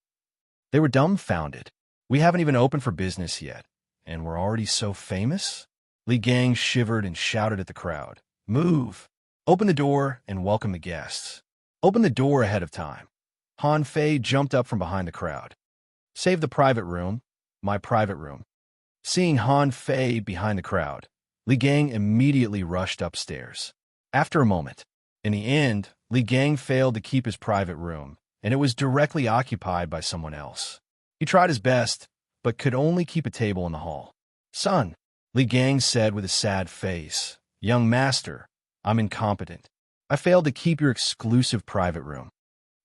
They were dumbfounded. We haven't even opened for business yet, and we're already so famous? Li Gang shivered and shouted at the crowd. Move! Open the door and welcome the guests. Open the door ahead of time. Han Fei jumped up from behind the crowd. Save the private room. My private room. Seeing Han Fei behind the crowd, Li Gang immediately rushed upstairs. After a moment, in the end, Li Gang failed to keep his private room, and it was directly occupied by someone else. He tried his best, but could only keep a table in the hall. Son, Li Gang said with a sad face, young master, I'm incompetent. I failed to keep your exclusive private room.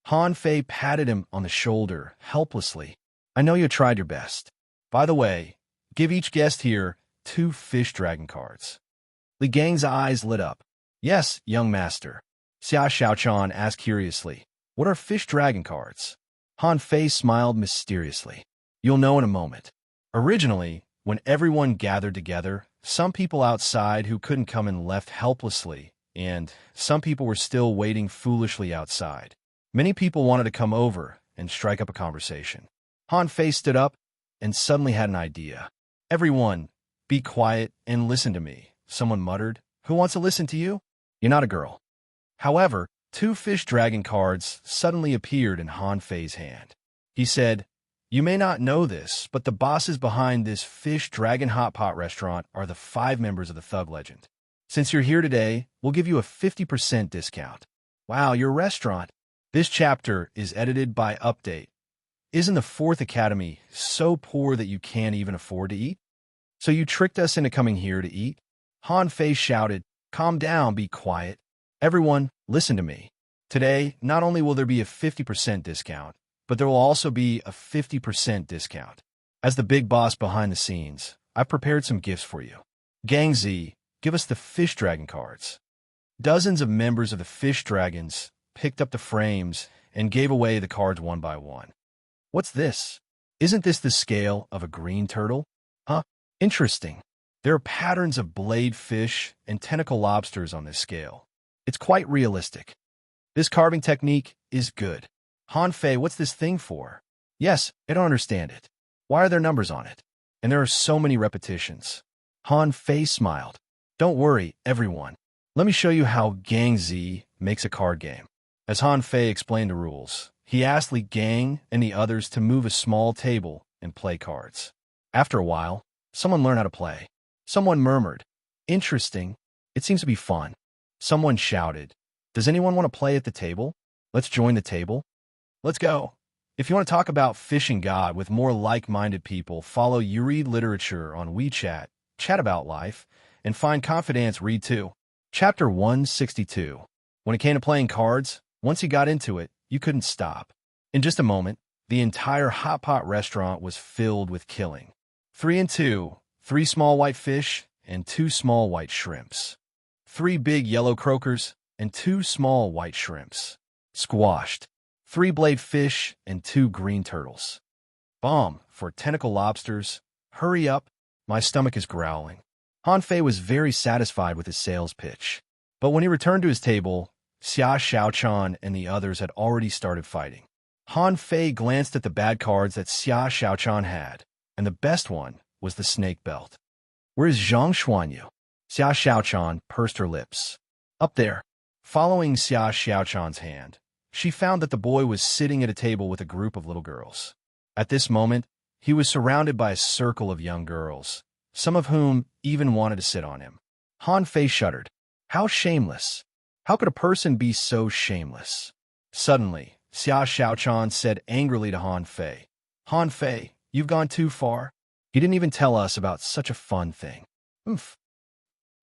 Han Fei patted him on the shoulder, helplessly. I know you tried your best. By the way, give each guest here 2 fish dragon cards. Li Gang's eyes lit up. Yes, young master. Xia Xiaochan asked curiously, what are fish dragon cards? Han Fei smiled mysteriously. You'll know in a moment. Originally, when everyone gathered together, some people outside who couldn't come in left helplessly, and some people were still waiting foolishly outside. Many people wanted to come over and strike up a conversation. Han Fei stood up and suddenly had an idea. Everyone, be quiet and listen to me, someone muttered. Who wants to listen to you? You're not a girl. However, 2 fish dragon cards suddenly appeared in Han Fei's hand. He said, you may not know this, but the bosses behind this fish dragon hot pot restaurant are the 5 members of the Thug Legend. Since you're here today, we'll give you a 50% discount. Wow, your restaurant. This chapter is edited by Update. Isn't the 4th Academy so poor that you can't even afford to eat? So you tricked us into coming here to eat? Han Fei shouted, calm down, be quiet. Everyone, listen to me. Today, not only will there be a 50% discount, but there will also be a 50% discount. As the big boss behind the scenes, I've prepared some gifts for you. Gang Z, give us the fish dragon cards. Dozens of members of the fish dragons picked up the frames and gave away the cards one by one. What's this? Isn't this the scale of a green turtle? Huh? Interesting. There are patterns of blade fish and tentacle lobsters on this scale. It's quite realistic. This carving technique is good. Han Fei, what's this thing for? Yes, I don't understand it. Why are there numbers on it? And there are so many repetitions. Han Fei smiled. Don't worry, everyone. Let me show you how Gang Z makes a card game. As Han Fei explained the rules, he asked Li Gang and the others to move a small table and play cards. After a while, someone learned how to play. Someone murmured, interesting. It seems to be fun. Someone shouted, does anyone want to play at the table? Let's join the table. Let's go. If you want to talk about fishing God with more like-minded people, follow You Read Literature on WeChat, chat about life, and find confidence read too. Chapter 162. When it came to playing cards, once you got into it, you couldn't stop. In just a moment, the entire hot pot restaurant was filled with killing. 3 and 2, 3 small white fish and 2 small white shrimps. 3 big yellow croakers and 2 small white shrimps. Squashed. 3 blade fish and 2 green turtles. Bomb for tentacle lobsters. Hurry up, my stomach is growling. Han Fei was very satisfied with his sales pitch. But when he returned to his table, Xia Xiaochan and the others had already started fighting. Han Fei glanced at the bad cards that Xia Xiaochan had, and the best one was the snake belt. Where is Zhang Xuanyu? Xia Xiaochan pursed her lips. Up there. Following Xia Xiaochan's hand, she found that the boy was sitting at a table with a group of little girls. At this moment, he was surrounded by a circle of young girls, some of whom even wanted to sit on him. Han Fei shuddered. How shameless! How could a person be so shameless? Suddenly, Xia Xiaochan said angrily to Han Fei, Han Fei, you've gone too far. You didn't even tell us about such a fun thing. Oof.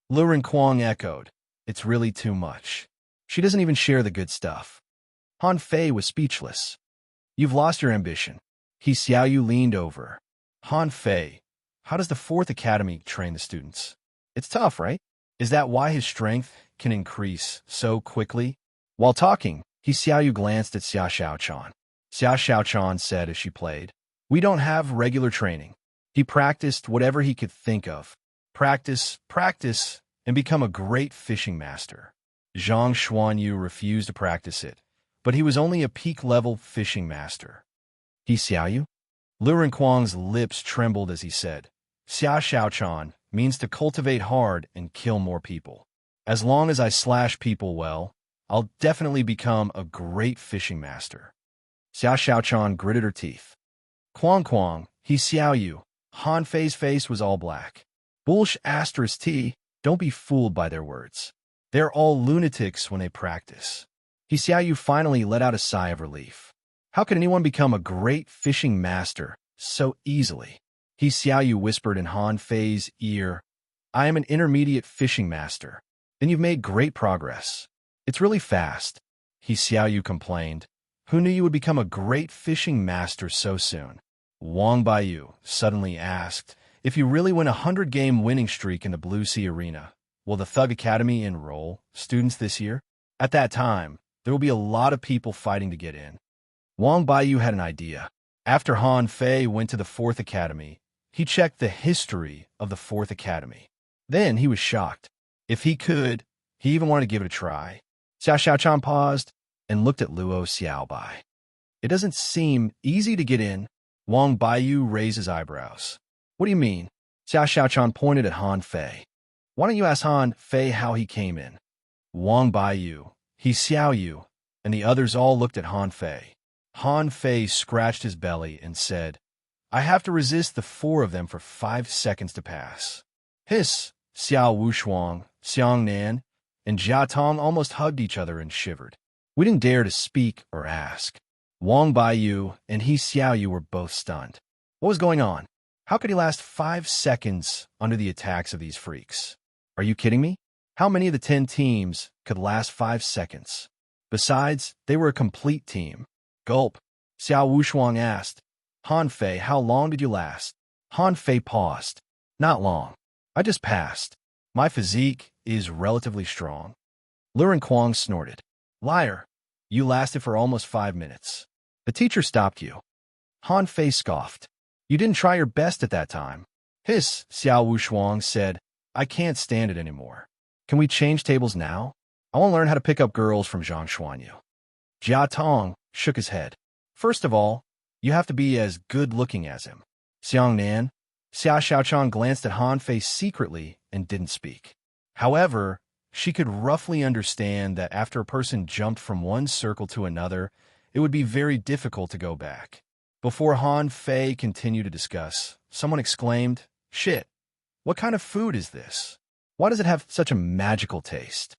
Lu Renquang echoed, it's really too much. She doesn't even share the good stuff. Han Fei was speechless. You've lost your ambition. He Xiaoyu leaned over. Han Fei, how does the 4th Academy train the students? It's tough, right? Is that why his strength can increase so quickly? While talking, He Xiaoyu glanced at Xia Xiaochan. Xia Xiaochan said as she played, we don't have regular training. He practiced whatever he could think of. Practice, practice, and become a great fishing master. Zhang Xuanyu refused to practice it, but he was only a peak-level fishing master. He Xiaoyu? Lu Renquang's lips trembled as he said, Xia Xiaochan means to cultivate hard and kill more people. As long as I slash people well, I'll definitely become a great fishing master. Xia Xiaochan gritted her teeth. Quang, he Xiaoyu. Han Fei's face was all black. Bullsh asterisk T, don't be fooled by their words. They're all lunatics when they practice. He Xiaoyu finally let out a sigh of relief. How could anyone become a great fishing master so easily? He Xiaoyu whispered in Han Fei's ear, I am an intermediate fishing master. Then you've made great progress. It's really fast. He Xiaoyu complained. Who knew you would become a great fishing master so soon? Wang Baiyu suddenly asked, if you really win a 100-game winning streak in the Blue Sea Arena, will the Thug Academy enroll students this year? At that time, there will be a lot of people fighting to get in. Wang Baiyu had an idea. After Han Fei went to the 4th Academy, he checked the history of the 4th Academy. Then he was shocked. If he could, he even wanted to give it a try. Xia Xiaochan paused and looked at Luo Xiaobai. It doesn't seem easy to get in. Wang Baiyu raised his eyebrows. What do you mean? Xia Xiaochan pointed at Han Fei. Why don't you ask Han Fei how he came in? Wang Baiyu, he Xiaoyu, and the others all looked at Han Fei. Han Fei scratched his belly and said, I have to resist the 4 of them for 5 seconds to pass. Hiss, Xiao Wushuang, Xiang Nan, and Jia Tong almost hugged each other and shivered. We didn't dare to speak or ask. Wang Baiyu and he Xiaoyu were both stunned. What was going on? How could he last 5 seconds under the attacks of these freaks? Are you kidding me? How many of the 10 teams could last 5 seconds? Besides, they were a complete team. Gulp. Xiao Wushuang asked. Han Fei, how long did you last? Han Fei paused. Not long. I just passed. My physique is relatively strong. Lu Renquang snorted. Liar. You lasted for almost 5 minutes. The teacher stopped you. Han Fei scoffed. You didn't try your best at that time. Hiss, Xiao Wushuang said. I can't stand it anymore. Can we change tables now? I want to learn how to pick up girls from Zhang Xuanyu. Jia Tong shook his head. First of all, you have to be as good-looking as him. Xiang Nan, Xia Xiaochan glanced at Han Fei secretly and didn't speak. However, she could roughly understand that after a person jumped from one circle to another, it would be very difficult to go back. Before Han Fei continued to discuss, someone exclaimed, Shit, what kind of food is this? Why does it have such a magical taste?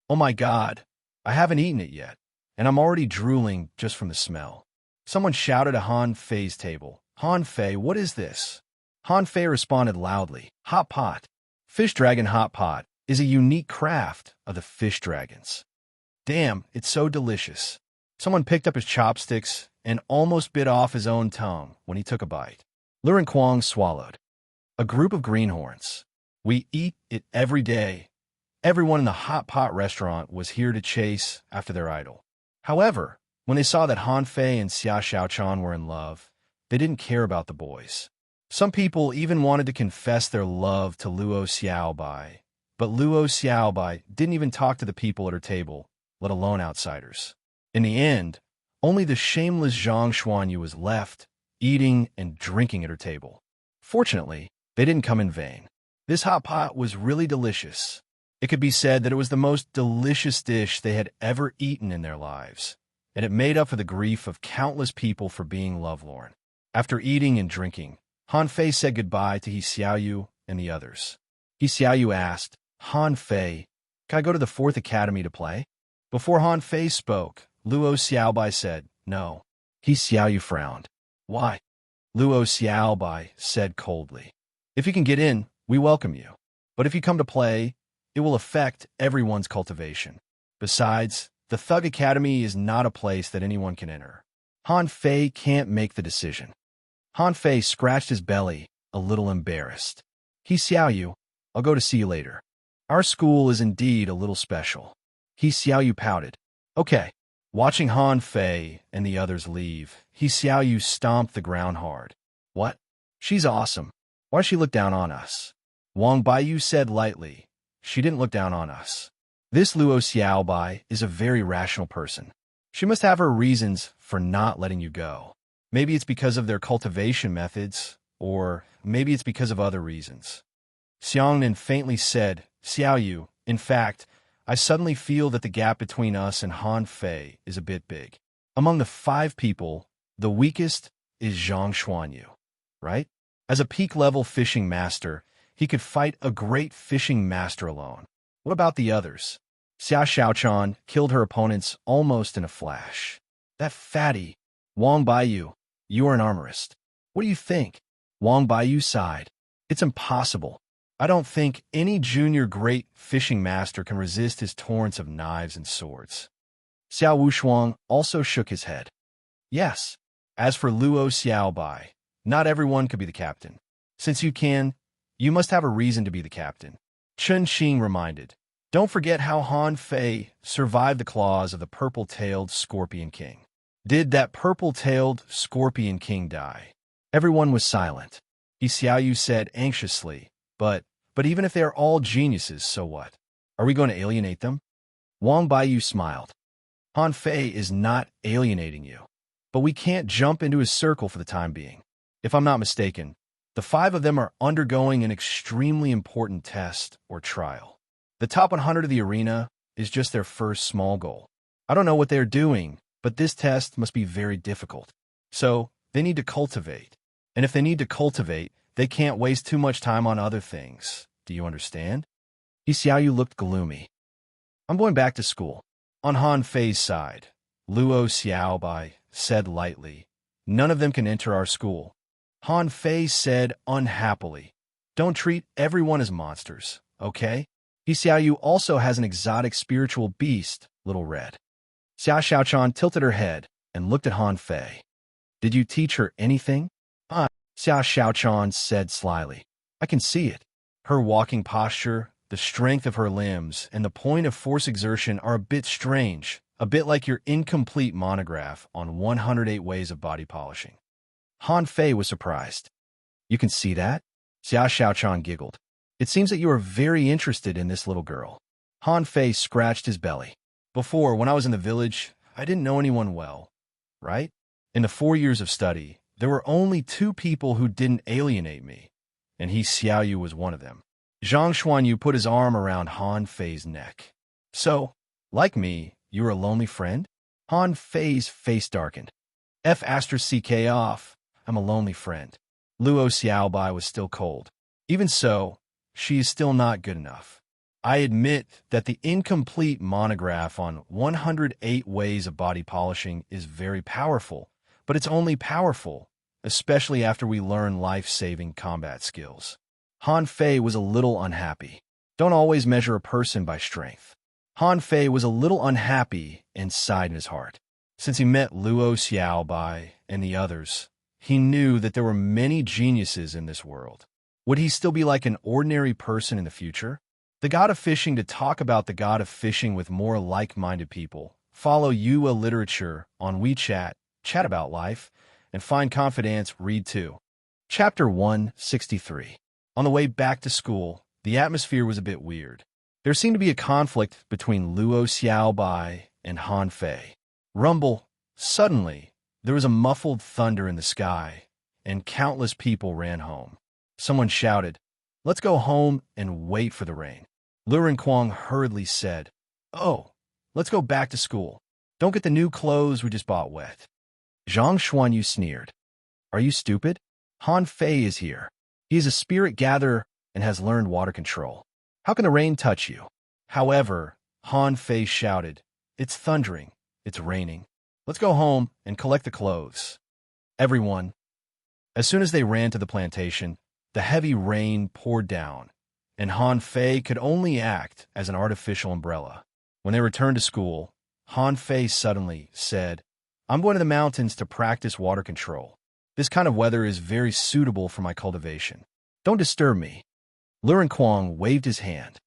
Oh my God, I haven't eaten it yet, and I'm already drooling just from the smell. Someone shouted at Han Fei's table, Han Fei, what is this? Han Fei responded loudly, Hot pot. Fish Dragon Hot Pot is a unique craft of the fish dragons. Damn, it's so delicious. Someone picked up his chopsticks and almost bit off his own tongue when he took a bite. Lu Renquang swallowed. A group of greenhorns. We eat it every day. Everyone in the hot pot restaurant was here to chase after their idol. However, when they saw that Han Fei and Xia Xiaochan were in love, they didn't care about the boys. Some people even wanted to confess their love to Luo Xiaobai, but Luo Xiaobai didn't even talk to the people at her table, let alone outsiders. In the end, only the shameless Zhang Xuanyu was left, eating and drinking at her table. Fortunately, they didn't come in vain. This hot pot was really delicious. It could be said that it was the most delicious dish they had ever eaten in their lives, and it made up for the grief of countless people for being lovelorn. After eating and drinking, Han Fei said goodbye to He Xiaoyu and the others. He Xiaoyu asked, Han Fei, can I go to the 4th Academy to play? Before Han Fei spoke, Luo Xiaobai said, no. He Xiaoyu frowned. Why? Luo Xiaobai said coldly. If you can get in, we welcome you. But if you come to play, it will affect everyone's cultivation. Besides, the Thug Academy is not a place that anyone can enter. Han Fei can't make the decision. Han Fei scratched his belly, a little embarrassed. He Xiaoyu, I'll go to see you later. Our school is indeed a little special. He Xiaoyu pouted. Okay. Watching Han Fei and the others leave, He Xiaoyu stomped the ground hard. What? She's awesome. Why does she look down on us? Wang Baiyu said lightly. She didn't look down on us. This Luo Xiaobai is a very rational person. She must have her reasons for not letting you go. Maybe it's because of their cultivation methods, or maybe it's because of other reasons. Xiangnan faintly said, Xiao Yu, in fact, I suddenly feel that the gap between us and Han Fei is a bit big. Among the 5 people, the weakest is Zhang Xuanyu, right? As a peak-level fishing master, he could fight a great fishing master alone. What about the others? Xia Xiaochan killed her opponents almost in a flash. That fatty, Wang Baiyu, you are an armorist. What do you think? Wang Baiyu sighed. It's impossible. I don't think any junior great fishing master can resist his torrents of knives and swords. Xiao Wushuang also shook his head. Yes. As for Luo Xiaobai, not everyone could be the captain. Since you can, you must have a reason to be the captain. Chen Xing reminded. Don't forget how Han Fei survived the claws of the purple-tailed Scorpion King. Did that purple-tailed Scorpion King die? Everyone was silent. Xiaoyu said anxiously, But even if they are all geniuses, so what? Are we going to alienate them? Wang Baiyu smiled. Han Fei is not alienating you, but we can't jump into his circle for the time being. If I'm not mistaken, the 5 of them are undergoing an extremely important test or trial. The top 100 of the arena is just their first small goal. I don't know what they're doing, but this test must be very difficult. So, they need to cultivate. And if they need to cultivate, they can't waste too much time on other things. Do you understand? Xiaoyu looked gloomy. I'm going back to school. On Han Fei's side, Luo Xiaobai said lightly, None of them can enter our school. Han Fei said unhappily, Don't treat everyone as monsters, okay? Xiaoyu also has an exotic spiritual beast, Little Red. Xia Xiaochan tilted her head and looked at Han Fei. Did you teach her anything? Xia Xiaochan said slyly. I can see it. Her walking posture, the strength of her limbs, and the point of force exertion are a bit strange, a bit like your incomplete monograph on 108 ways of body polishing. Han Fei was surprised. You can see that? Xia Xiaochan giggled. It seems that you are very interested in this little girl. Han Fei scratched his belly. Before, when I was in the village, I didn't know anyone well, right? In the 4 years of study, there were only 2 people who didn't alienate me, and Xiaoyu was one of them. Zhang Xuanyu put his arm around Han Fei's neck. So, like me, you're a lonely friend? Han Fei's face darkened. F***ck off. I'm a lonely friend. Luo Xiaobai was still cold. Even so, she is still not good enough. I admit that the incomplete monograph on 108 ways of body polishing is very powerful, but it's only powerful, especially after we learn life-saving combat skills. Han Fei was a little unhappy. Don't always measure a person by strength. Han Fei was a little unhappy and sighed in his heart. Since he met Luo Xiaobai and the others, he knew that there were many geniuses in this world. Would he still be like an ordinary person in the future? The God of Fishing to talk about the God of Fishing with more like-minded people. Follow Yua Literature on WeChat, chat about life, and find confidence, read too. Chapter 163. On the way back to school, the atmosphere was a bit weird. There seemed to be a conflict between Luo Xiaobai and Han Fei. Rumble. Suddenly, there was a muffled thunder in the sky, and countless people ran home. Someone shouted, Let's go home and wait for the rain. Luren Kwang hurriedly said, Oh, let's go back to school. Don't get the new clothes we just bought wet. Zhang Xuanyu sneered. Are you stupid? Han Fei is here. He is a spirit gatherer and has learned water control. How can the rain touch you? However, Han Fei shouted, It's thundering. It's raining. Let's go home and collect the clothes. Everyone. As soon as they ran to the plantation, the heavy rain poured down, and Han Fei could only act as an artificial umbrella. When they returned to school, Han Fei suddenly said, I'm going to the mountains to practice water control. This kind of weather is very suitable for my cultivation. Don't disturb me. Luren Kwang waved his hand.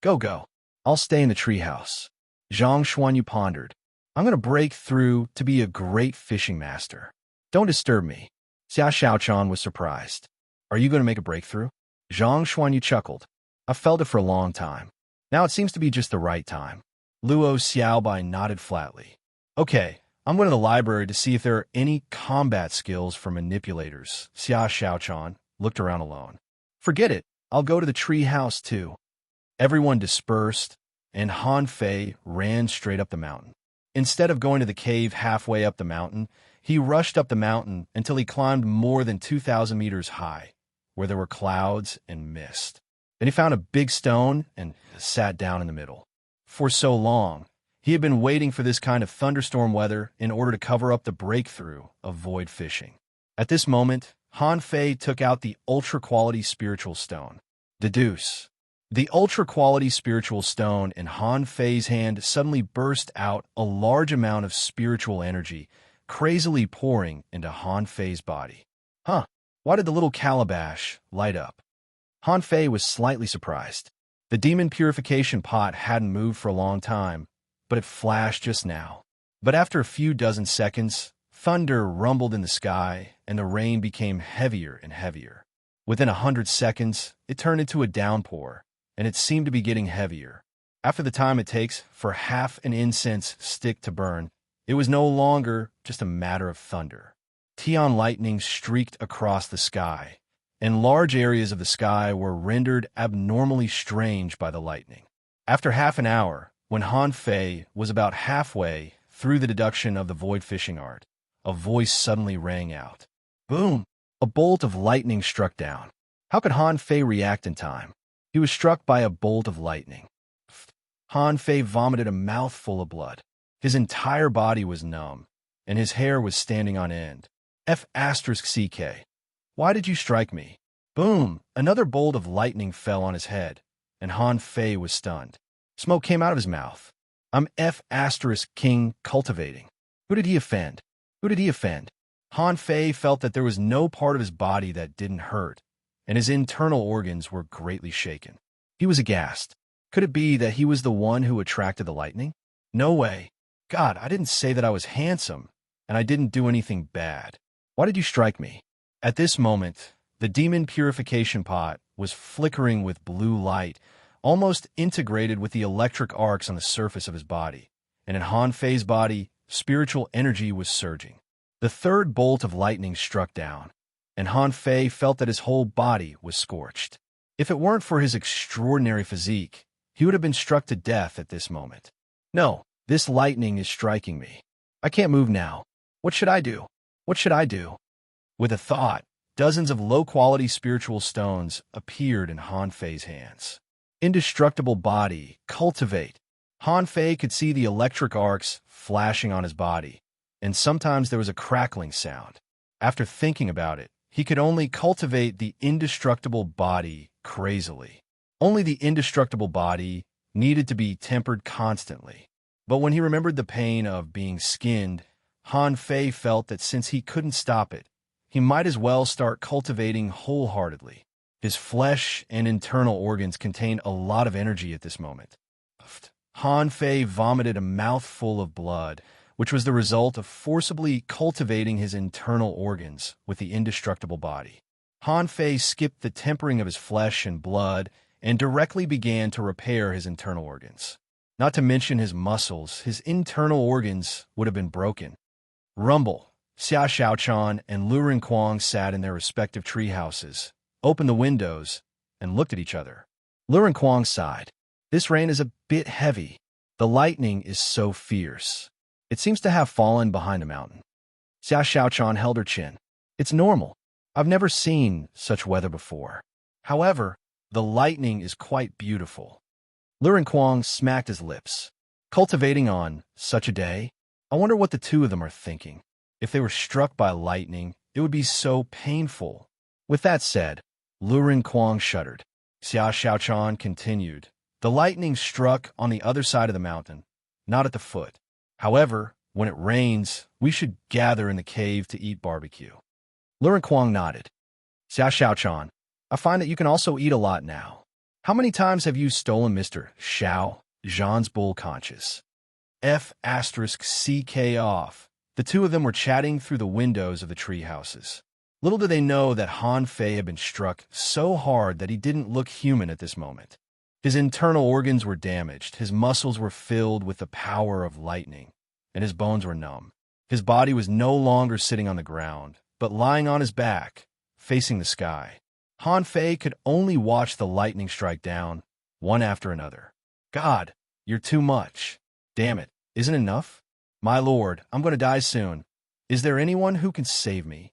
Go. I'll stay in the treehouse. Zhang Xuanyu pondered. I'm going to break through to be a great fishing master. Don't disturb me. Xia Xiaochan was surprised. Are you going to make a breakthrough? Zhang Xuanyu chuckled. I've felt it for a long time. Now it seems to be just the right time. Luo Xiaobai nodded flatly. Okay, I'm going to the library to see if there are any combat skills for manipulators. Xia Xiaochan looked around alone. Forget it, I'll go to the tree house too. Everyone dispersed, and Han Fei ran straight up the mountain. Instead of going to the cave halfway up the mountain, he rushed up the mountain until he climbed more than 2,000 meters high, where there were clouds and mist. Then he found a big stone and sat down in the middle. For so long, he had been waiting for this kind of thunderstorm weather in order to cover up the breakthrough of void fishing. At this moment, Han Fei took out the ultra-quality spiritual stone. Deduce. The ultra-quality spiritual stone in Han Fei's hand suddenly burst out a large amount of spiritual energy, crazily pouring into Han Fei's body. Huh, why did the little calabash light up? Han Fei was slightly surprised. The demon purification pot hadn't moved for a long time, but it flashed just now. But after a few dozen seconds, thunder rumbled in the sky, and the rain became heavier and heavier. Within 100 seconds, it turned into a downpour, and it seemed to be getting heavier. After the time it takes for half an incense stick to burn, it was no longer just a matter of thunder. Tian lightning streaked across the sky, and large areas of the sky were rendered abnormally strange by the lightning. After half an hour, when Han Fei was about halfway through the deduction of the void fishing art, a voice suddenly rang out. Boom! A bolt of lightning struck down. How could Han Fei react in time? He was struck by a bolt of lightning. Han Fei vomited a mouthful of blood. His entire body was numb, and his hair was standing on end. F***CK. Why did you strike me? Boom! Another bolt of lightning fell on his head, and Han Fei was stunned. Smoke came out of his mouth. I'm F***king cultivating. Who did he offend? Who did he offend? Han Fei felt that there was no part of his body that didn't hurt, and his internal organs were greatly shaken. He was aghast. Could it be that he was the one who attracted the lightning? No way. God, I didn't say that I was handsome, and I didn't do anything bad. Why did you strike me? At this moment, the demon purification pot was flickering with blue light, almost integrated with the electric arcs on the surface of his body, and in Han Fei's body, spiritual energy was surging. The third bolt of lightning struck down, and Han Fei felt that his whole body was scorched. If it weren't for his extraordinary physique, he would have been struck to death at this moment. No, this lightning is striking me. I can't move now. What should I do? What should I do? With a thought, dozens of low-quality spiritual stones appeared in Han Fei's hands. Indestructible body, cultivate. Han Fei could see the electric arcs flashing on his body, and sometimes there was a crackling sound. After thinking about it, he could only cultivate the indestructible body crazily. Only the indestructible body needed to be tempered constantly. But when he remembered the pain of being skinned, Han Fei felt that since he couldn't stop it, he might as well start cultivating wholeheartedly. His flesh and internal organs contained a lot of energy at this moment. Han Fei vomited a mouthful of blood, which was the result of forcibly cultivating his internal organs with the indestructible body. Han Fei skipped the tempering of his flesh and blood and directly began to repair his internal organs. Not to mention his muscles, his internal organs would have been broken. Rumble, Xia Xiaochan, and Lu Renquang sat in their respective tree houses, opened the windows, and looked at each other. Lu Renquang sighed. This rain is a bit heavy. The lightning is so fierce. It seems to have fallen behind a mountain. Xia Xiaochan held her chin. It's normal. I've never seen such weather before. However, the lightning is quite beautiful. Lu Renquang smacked his lips. Cultivating on such a day? I wonder what the two of them are thinking. If they were struck by lightning, it would be so painful. With that said, Lu Renquang shuddered. Xia Xiaochan continued. The lightning struck on the other side of the mountain, not at the foot. However, when it rains, we should gather in the cave to eat barbecue. Lu Renquang nodded. Xia Xiaochan, I find that you can also eat a lot now. How many times have you stolen Mr. Xiao Zhan's bull conscious? F***CK off. The two of them were chatting through the windows of the tree houses. Little did they know that Han Fei had been struck so hard that he didn't look human at this moment. His internal organs were damaged, his muscles were filled with the power of lightning, and his bones were numb. His body was no longer sitting on the ground, but lying on his back, facing the sky. Han Fei could only watch the lightning strike down, one after another. God, you're too much. Damn it, isn't enough? My lord, I'm going to die soon. Is there anyone who can save me?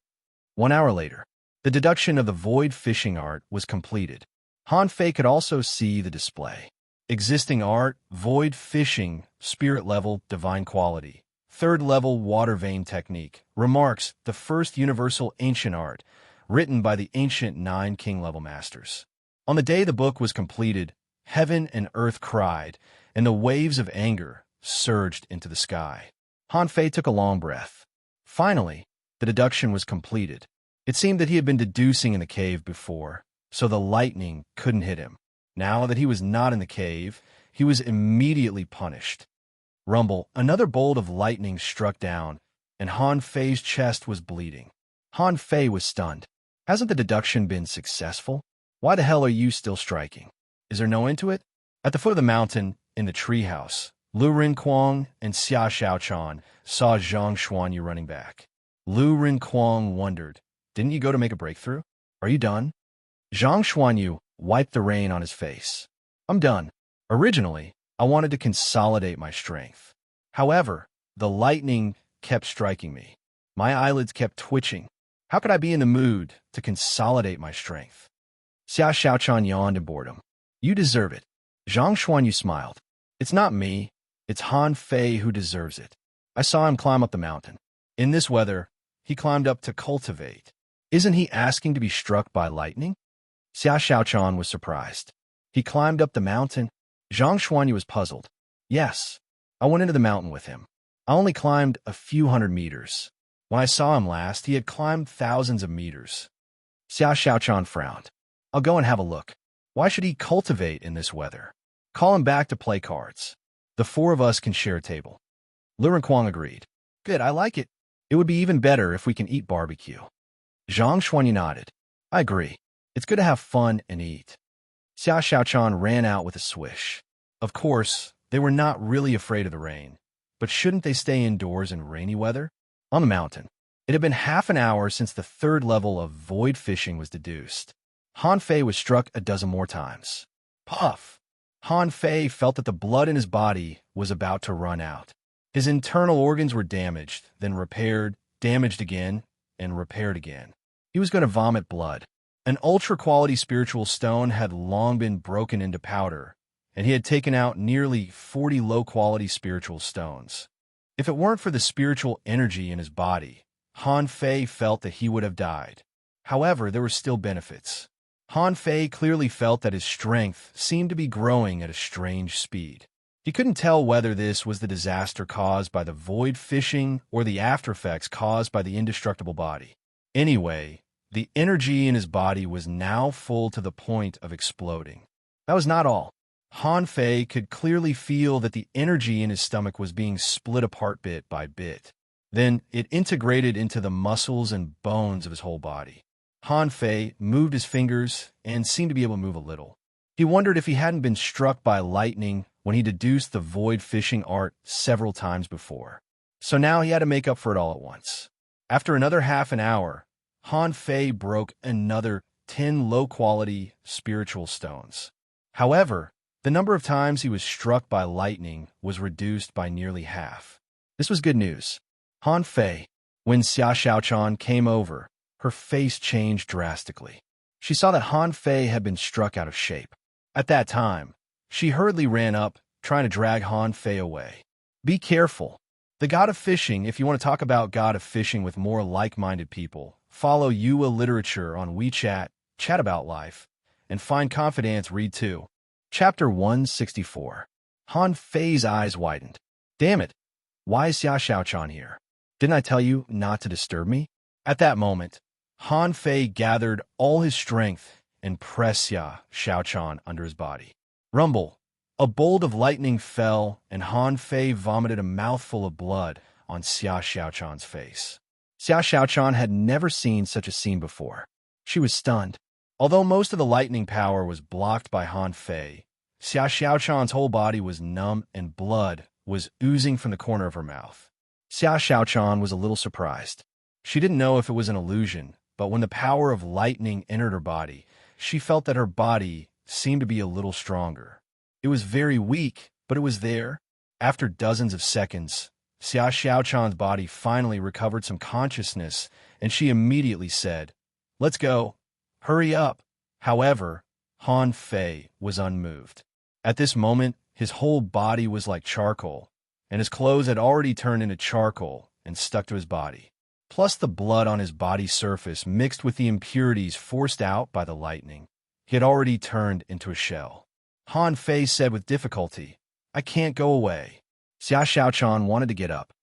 1 hour later, the deduction of the void fishing art was completed. Han Fei could also see the display. Existing art, void fishing, spirit level, divine quality. Third level water vein technique. Remarks, the first universal ancient art, written by the ancient 9 king level masters. On the day the book was completed, heaven and earth cried, and the waves of anger surged into the sky. Han Fei took a long breath. Finally, the deduction was completed. It seemed that he had been deducing in the cave before, so the lightning couldn't hit him. Now that he was not in the cave, he was immediately punished. Rumble, another bolt of lightning struck down, and Han Fei's chest was bleeding. Han Fei was stunned. Hasn't the deduction been successful? Why the hell are you still striking? Is there no end to it? At the foot of the mountain, in the treehouse, Lu Rinquang and Xia Xiaochan saw Zhang Xuanyu running back. Lu Rinquang wondered, didn't you go to make a breakthrough? Are you done? Zhang Xuanyu wiped the rain on his face. I'm done. Originally, I wanted to consolidate my strength. However, the lightning kept striking me. My eyelids kept twitching. How could I be in the mood to consolidate my strength? Xia Xiaochan yawned in boredom. You deserve it. Zhang Xuanyu smiled. It's not me. It's Han Fei who deserves it. I saw him climb up the mountain. In this weather, he climbed up to cultivate. Isn't he asking to be struck by lightning? Xia Xiaochan was surprised. He climbed up the mountain. Zhang Xuanyu was puzzled. Yes, I went into the mountain with him. I only climbed a few hundred meters. When I saw him last, he had climbed thousands of meters. Xia Xiaochan frowned. I'll go and have a look. Why should he cultivate in this weather? Call him back to play cards. The 4 of us can share a table. Lu Rinquang agreed. Good, I like it. It would be even better if we can eat barbecue. Zhang Xuanyu nodded. I agree. It's good to have fun and eat. Xia Xiaochan ran out with a swish. Of course, they were not really afraid of the rain, but shouldn't they stay indoors in rainy weather? On the mountain, it had been half an hour since the 3rd level of void fishing was deduced. Han Fei was struck a dozen more times. Puff! Han Fei felt that the blood in his body was about to run out. His internal organs were damaged, then repaired, damaged again, and repaired again. He was going to vomit blood. An ultra-quality spiritual stone had long been broken into powder, and he had taken out nearly 40 low-quality spiritual stones. If it weren't for the spiritual energy in his body, Han Fei felt that he would have died. However, there were still benefits. Han Fei clearly felt that his strength seemed to be growing at a strange speed. He couldn't tell whether this was the disaster caused by the void fishing or the aftereffects caused by the indestructible body. Anyway, the energy in his body was now full to the point of exploding. That was not all. Han Fei could clearly feel that the energy in his stomach was being split apart bit by bit. Then it integrated into the muscles and bones of his whole body. Han Fei moved his fingers and seemed to be able to move a little. He wondered if he hadn't been struck by lightning when he deduced the void fishing art several times before. So now he had to make up for it all at once. After another half an hour, Han Fei broke another 10 low-quality spiritual stones. However, the number of times he was struck by lightning was reduced by nearly half. This was good news. Han Fei, when Xia Xiaochan came over, her face changed drastically. She saw that Han Fei had been struck out of shape. At that time, she hurriedly ran up, trying to drag Han Fei away. Be careful. The God of Fishing, if you want to talk about God of Fishing with more like-minded people, follow Yua Literature on WeChat, chat about life, and find confidence read too. Chapter 164. Han Fei's eyes widened. Damn it. Why is Xia Xiaochan here? Didn't I tell you not to disturb me? At that moment, Han Fei gathered all his strength and pressed Xia Xiaochan under his body. Rumble. A bolt of lightning fell, and Han Fei vomited a mouthful of blood on Xia Xiaochan's face. Xia Xiaochan had never seen such a scene before. She was stunned. Although most of the lightning power was blocked by Han Fei, Xia Xiaochan's whole body was numb and blood was oozing from the corner of her mouth. Xia Xiaochan was a little surprised. She didn't know if it was an illusion, but when the power of lightning entered her body, she felt that her body seemed to be a little stronger. It was very weak, but it was there. After dozens of seconds, Xia Xiaochan's body finally recovered some consciousness, and she immediately said, "Let's go. Hurry up." However, Han Fei was unmoved. At this moment, his whole body was like charcoal, and his clothes had already turned into charcoal and stuck to his body. Plus the blood on his body surface mixed with the impurities forced out by the lightning. He had already turned into a shell. Han Fei said with difficulty, "I can't go away." Xia Xiaochan wanted to get up.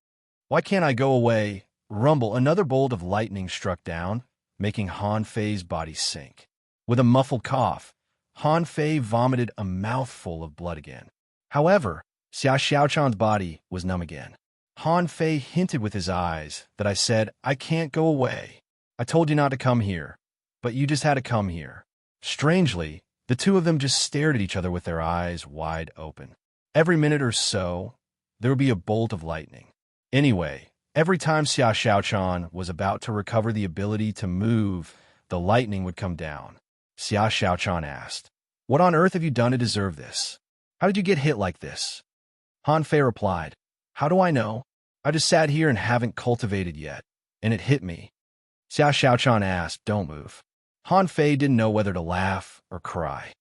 "Why can't I go away?" Rumble, another bolt of lightning struck down, making Han Fei's body sink. With a muffled cough, Han Fei vomited a mouthful of blood again. However, Xia Xiaochan's body was numb again. Han Fei hinted with his eyes that I said, "I can't go away. I told you not to come here, but you just had to come here." Strangely, the two of them just stared at each other with their eyes wide open. Every minute or so, there would be a bolt of lightning. Anyway, every time Xia Xiaochan was about to recover the ability to move, the lightning would come down. Xia Xiaochan asked, "What on earth have you done to deserve this? How did you get hit like this?" Han Fei replied, "How do I know? I just sat here and haven't cultivated yet, and it hit me." Xia Xiaochan asked, "Don't move." Han Fei didn't know whether to laugh or cry.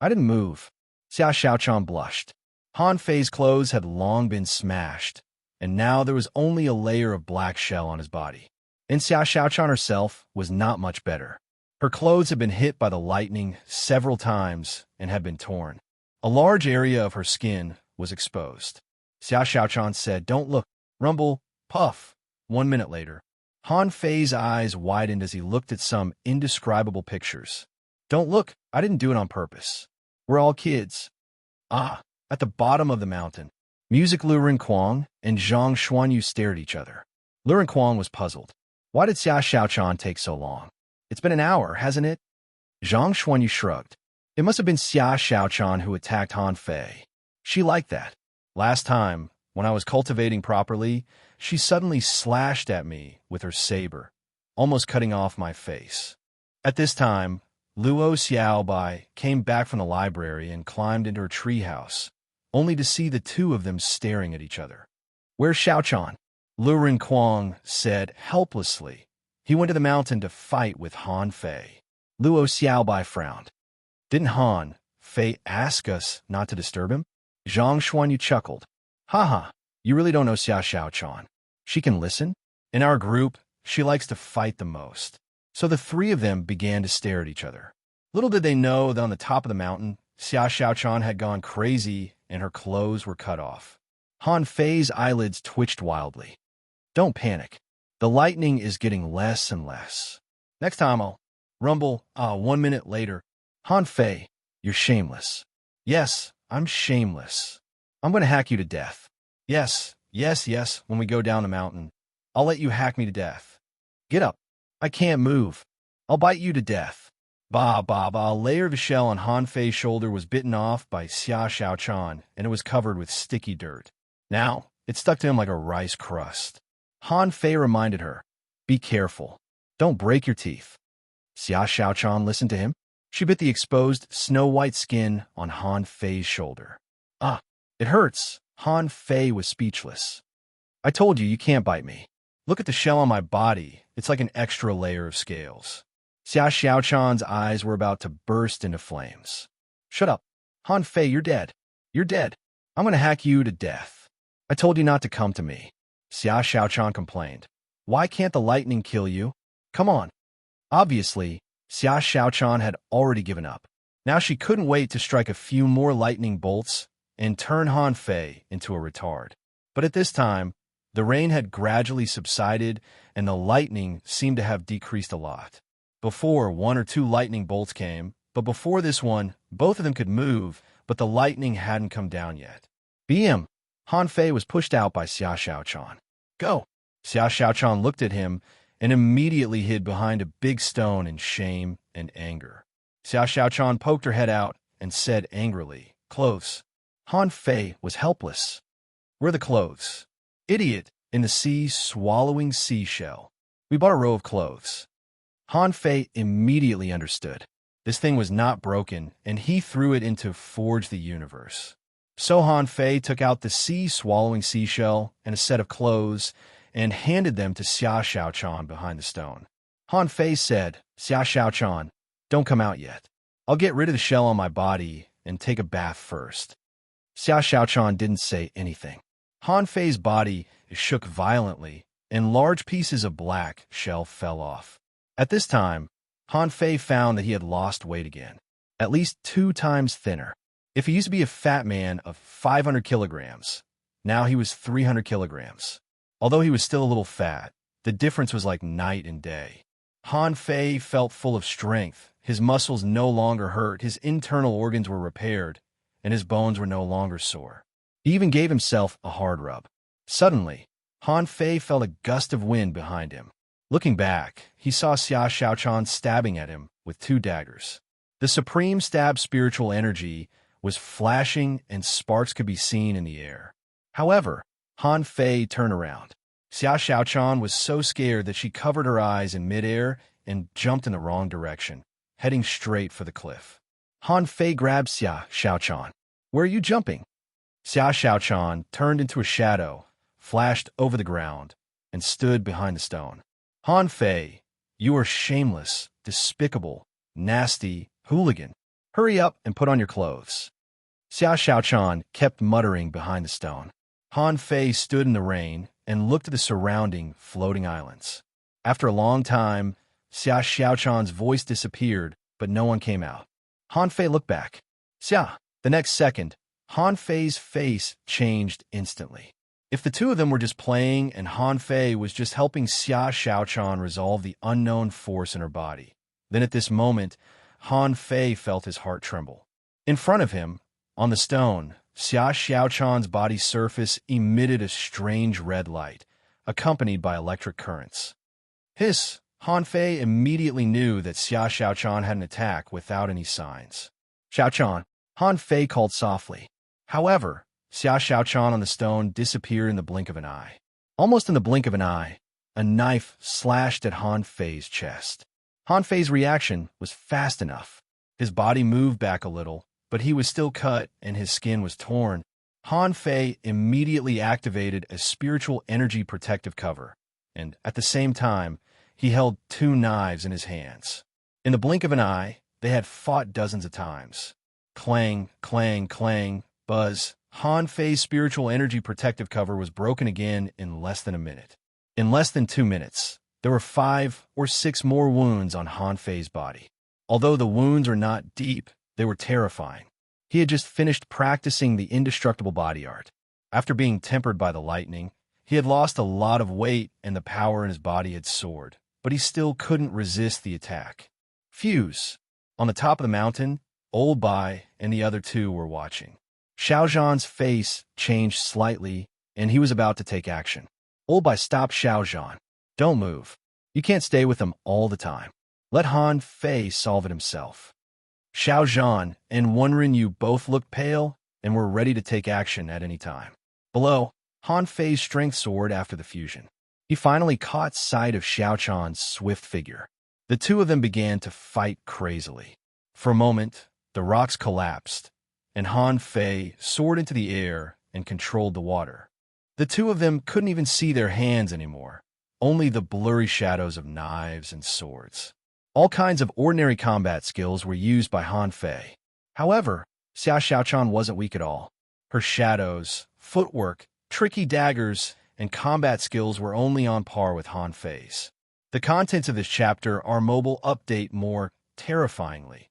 "I didn't move." Xia Xiaochan blushed. Han Fei's clothes had long been smashed, and now there was only a layer of black shell on his body. And Xia Xiaochan herself was not much better. Her clothes had been hit by the lightning several times and had been torn. A large area of her skin was exposed. Xia Xiaochan said, "Don't look." Rumble, puff. 1 minute later, Han Fei's eyes widened as he looked at some indescribable pictures. "Don't look. I didn't do it on purpose. We're all kids." At the bottom of the mountain, Music Lu Rinquang and Zhang Xuanyu stared at each other. Lu Rinquang was puzzled. Why did Xia Xiaochan take so long? It's been an hour, hasn't it? Zhang Xuanyu shrugged. It must have been Xia Xiaochan who attacked Han Fei. She liked that. Last time, when I was cultivating properly, she suddenly slashed at me with her saber, almost cutting off my face. At this time, Luo Xiaobai came back from the library and climbed into her treehouse, only to see the two of them staring at each other. "Where's Xiaochan?" Lu Rinquang said helplessly. He went to the mountain to fight with Han Fei. Luo Xiaobai frowned. "Didn't Han Fei ask us not to disturb him?" Zhang Xuanyu chuckled. "Haha, you really don't know Xia Xiaochan. She can listen. In our group, she likes to fight the most." So the three of them began to stare at each other. Little did they know that on the top of the mountain, Xia Xiaochan had gone crazy and her clothes were cut off. Han Fei's eyelids twitched wildly. "Don't panic. The lightning is getting less and less. Next time I'll..." Rumble, 1 minute later. "Han Fei, you're shameless." "Yes, I'm shameless. I'm going to hack you to death." Yes, when we go down the mountain. I'll let you hack me to death." "Get up. I can't move. I'll bite you to death." A layer of a shell on Han Fei's shoulder was bitten off by Xia Xiaochan, and it was covered with sticky dirt. Now, it stuck to him like a rice crust. Han Fei reminded her, "Be careful. Don't break your teeth." Xia Xiaochan listened to him. She bit the exposed, snow-white skin on Han Fei's shoulder. It hurts." Han Fei was speechless. "I told you can't bite me. Look at the shell on my body. It's like an extra layer of scales." Xia Xiaochan's eyes were about to burst into flames. "Shut up. Han Fei, you're dead. You're dead. I'm going to hack you to death. I told you not to come to me." Xia Xiaochan complained. "Why can't the lightning kill you? Come on." Obviously, Xia Xiaochan had already given up. Now she couldn't wait to strike a few more lightning bolts and turn Han Fei into a retard. But at this time, the rain had gradually subsided and the lightning seemed to have decreased a lot. Before, 1 or 2 lightning bolts came, but before this one, both of them could move, but the lightning hadn't come down yet. "BM!" Han Fei was pushed out by Xia Xiaochan. "Go!" Xia Xiaochan looked at him and immediately hid behind a big stone in shame and anger. Xia Xiaochan poked her head out and said angrily, Clothes. Han Fei was helpless. Where are the clothes? Idiot, in the sea swallowing seashell. We bought a row of clothes. Han Fei immediately understood. This thing was not broken, and he threw it into Forge the Universe. So Han Fei took out the sea-swallowing seashell and a set of clothes and handed them to Xia Xiaochan behind the stone. Han Fei said, Xia Xiaochan, don't come out yet. I'll get rid of the shell on my body and take a bath first. Xia Xiaochan didn't say anything. Han Fei's body shook violently, and large pieces of black shell fell off. At this time, Han Fei found that he had lost weight again, at least 2 times thinner. If he used to be a fat man of 500 kilograms, now he was 300 kilograms. Although he was still a little fat, the difference was like night and day. Han Fei felt full of strength. His muscles no longer hurt, his internal organs were repaired, and his bones were no longer sore. He even gave himself a hard rub. Suddenly, Han Fei felt a gust of wind behind him. Looking back, he saw Xia Xiaochan stabbing at him with 2 daggers. The supreme stab spiritual energy was flashing and sparks could be seen in the air. However, Han Fei turned around. Xia Xiaochan was so scared that she covered her eyes in midair and jumped in the wrong direction, heading straight for the cliff. Han Fei grabbed Xia Xiaochan. Where are you jumping? Xia Xiaochan turned into a shadow, flashed over the ground, and stood behind the stone. Han Fei, you are shameless, despicable, nasty, hooligan. Hurry up and put on your clothes. Xia Xiaochan kept muttering behind the stone. Han Fei stood in the rain and looked at the surrounding floating islands. After a long time, Xia Xiaochan's voice disappeared, but no one came out. Han Fei looked back. Xia. The next second, Han Fei's face changed instantly. If the 2 of them were just playing and Han Fei was just helping Xia Xiaochan resolve the unknown force in her body, then at this moment, Han Fei felt his heart tremble. In front of him, on the stone, Xia Xiaochan's body surface emitted a strange red light, accompanied by electric currents. Hiss! Han Fei immediately knew that Xia Xiaochan had an attack without any signs. Xiaochan, Han Fei called softly. However, Xia Xiaochan on the stone disappeared in the blink of an eye. Almost in the blink of an eye, a knife slashed at Han Fei's chest. Han Fei's reaction was fast enough. His body moved back a little, but he was still cut and his skin was torn. Han Fei immediately activated a spiritual energy protective cover, and at the same time, he held 2 knives in his hands. In the blink of an eye, they had fought dozens of times. Clang, clang, clang, buzz. Han Fei's spiritual energy protective cover was broken again in less than a minute. In less than 2 minutes, there were 5 or 6 more wounds on Han Fei's body. Although the wounds were not deep, they were terrifying. He had just finished practicing the indestructible body art. After being tempered by the lightning, he had lost a lot of weight and the power in his body had soared, but he still couldn't resist the attack. Fuse. On the top of the mountain, Old Bai and the other 2 were watching. Xiao Zhan's face changed slightly, and he was about to take action. Old Bai stopped Xiao Zhan. Don't move. You can't stay with him all the time. Let Han Fei solve it himself. Xiao Zhan and Wenren Yu both looked pale and were ready to take action at any time. Below, Han Fei's strength soared after the fusion. He finally caught sight of Xiao Chan's swift figure. The 2 of them began to fight crazily. For a moment, the rocks collapsed, and Han Fei soared into the air and controlled the water. The 2 of them couldn't even see their hands anymore, only the blurry shadows of knives and swords. All kinds of ordinary combat skills were used by Han Fei. However, Xia Xiaochan wasn't weak at all. Her shadows, footwork, tricky daggers, and combat skills were only on par with Han Fei's. The contents of this chapter are mobile update more terrifyingly.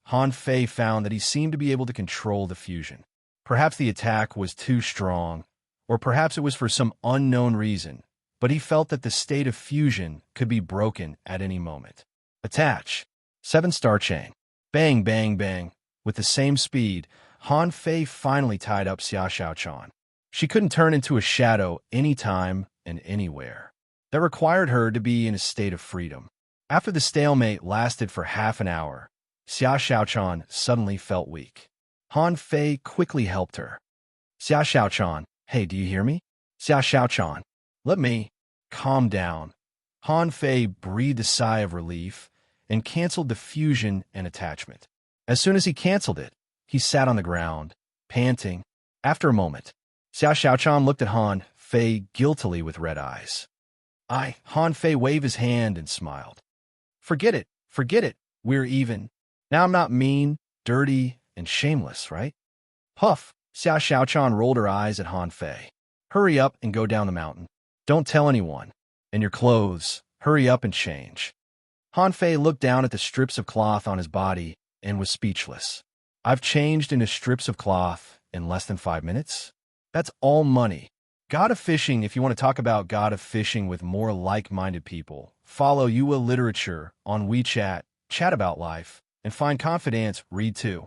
Han Fei found that he seemed to be able to control the fusion. Perhaps the attack was too strong, or perhaps it was for some unknown reason, but he felt that the state of fusion could be broken at any moment. Attach. 7-star chain. Bang, bang, bang. With the same speed, Han Fei finally tied up Xia Xiaochan. She couldn't turn into a shadow anytime and anywhere. That required her to be in a state of freedom. After the stalemate lasted for half an hour, Xia Xiaochan suddenly felt weak. Han Fei quickly helped her. Xia Xiaochan, hey, do you hear me? Xia Xiaochan, let me. Calm down. Han Fei breathed a sigh of relief and canceled the fusion and attachment. As soon as he canceled it, he sat on the ground, panting. After a moment, Xia Xiaochan looked at Han Fei guiltily with red eyes. Han Fei waved his hand and smiled. Forget it, we're even. Now I'm not mean, dirty, and shameless, right? Puff, Xia Xiaochan rolled her eyes at Han Fei. Hurry up and go down the mountain. Don't tell anyone. And your clothes, hurry up and change. Han Fei looked down at the strips of cloth on his body and was speechless. I've changed into strips of cloth in less than 5 minutes? That's all money. God of Fishing, if you want to talk about God of Fishing with more like-minded people, follow Yua Literature on WeChat, chat about life, and find confidence, read too.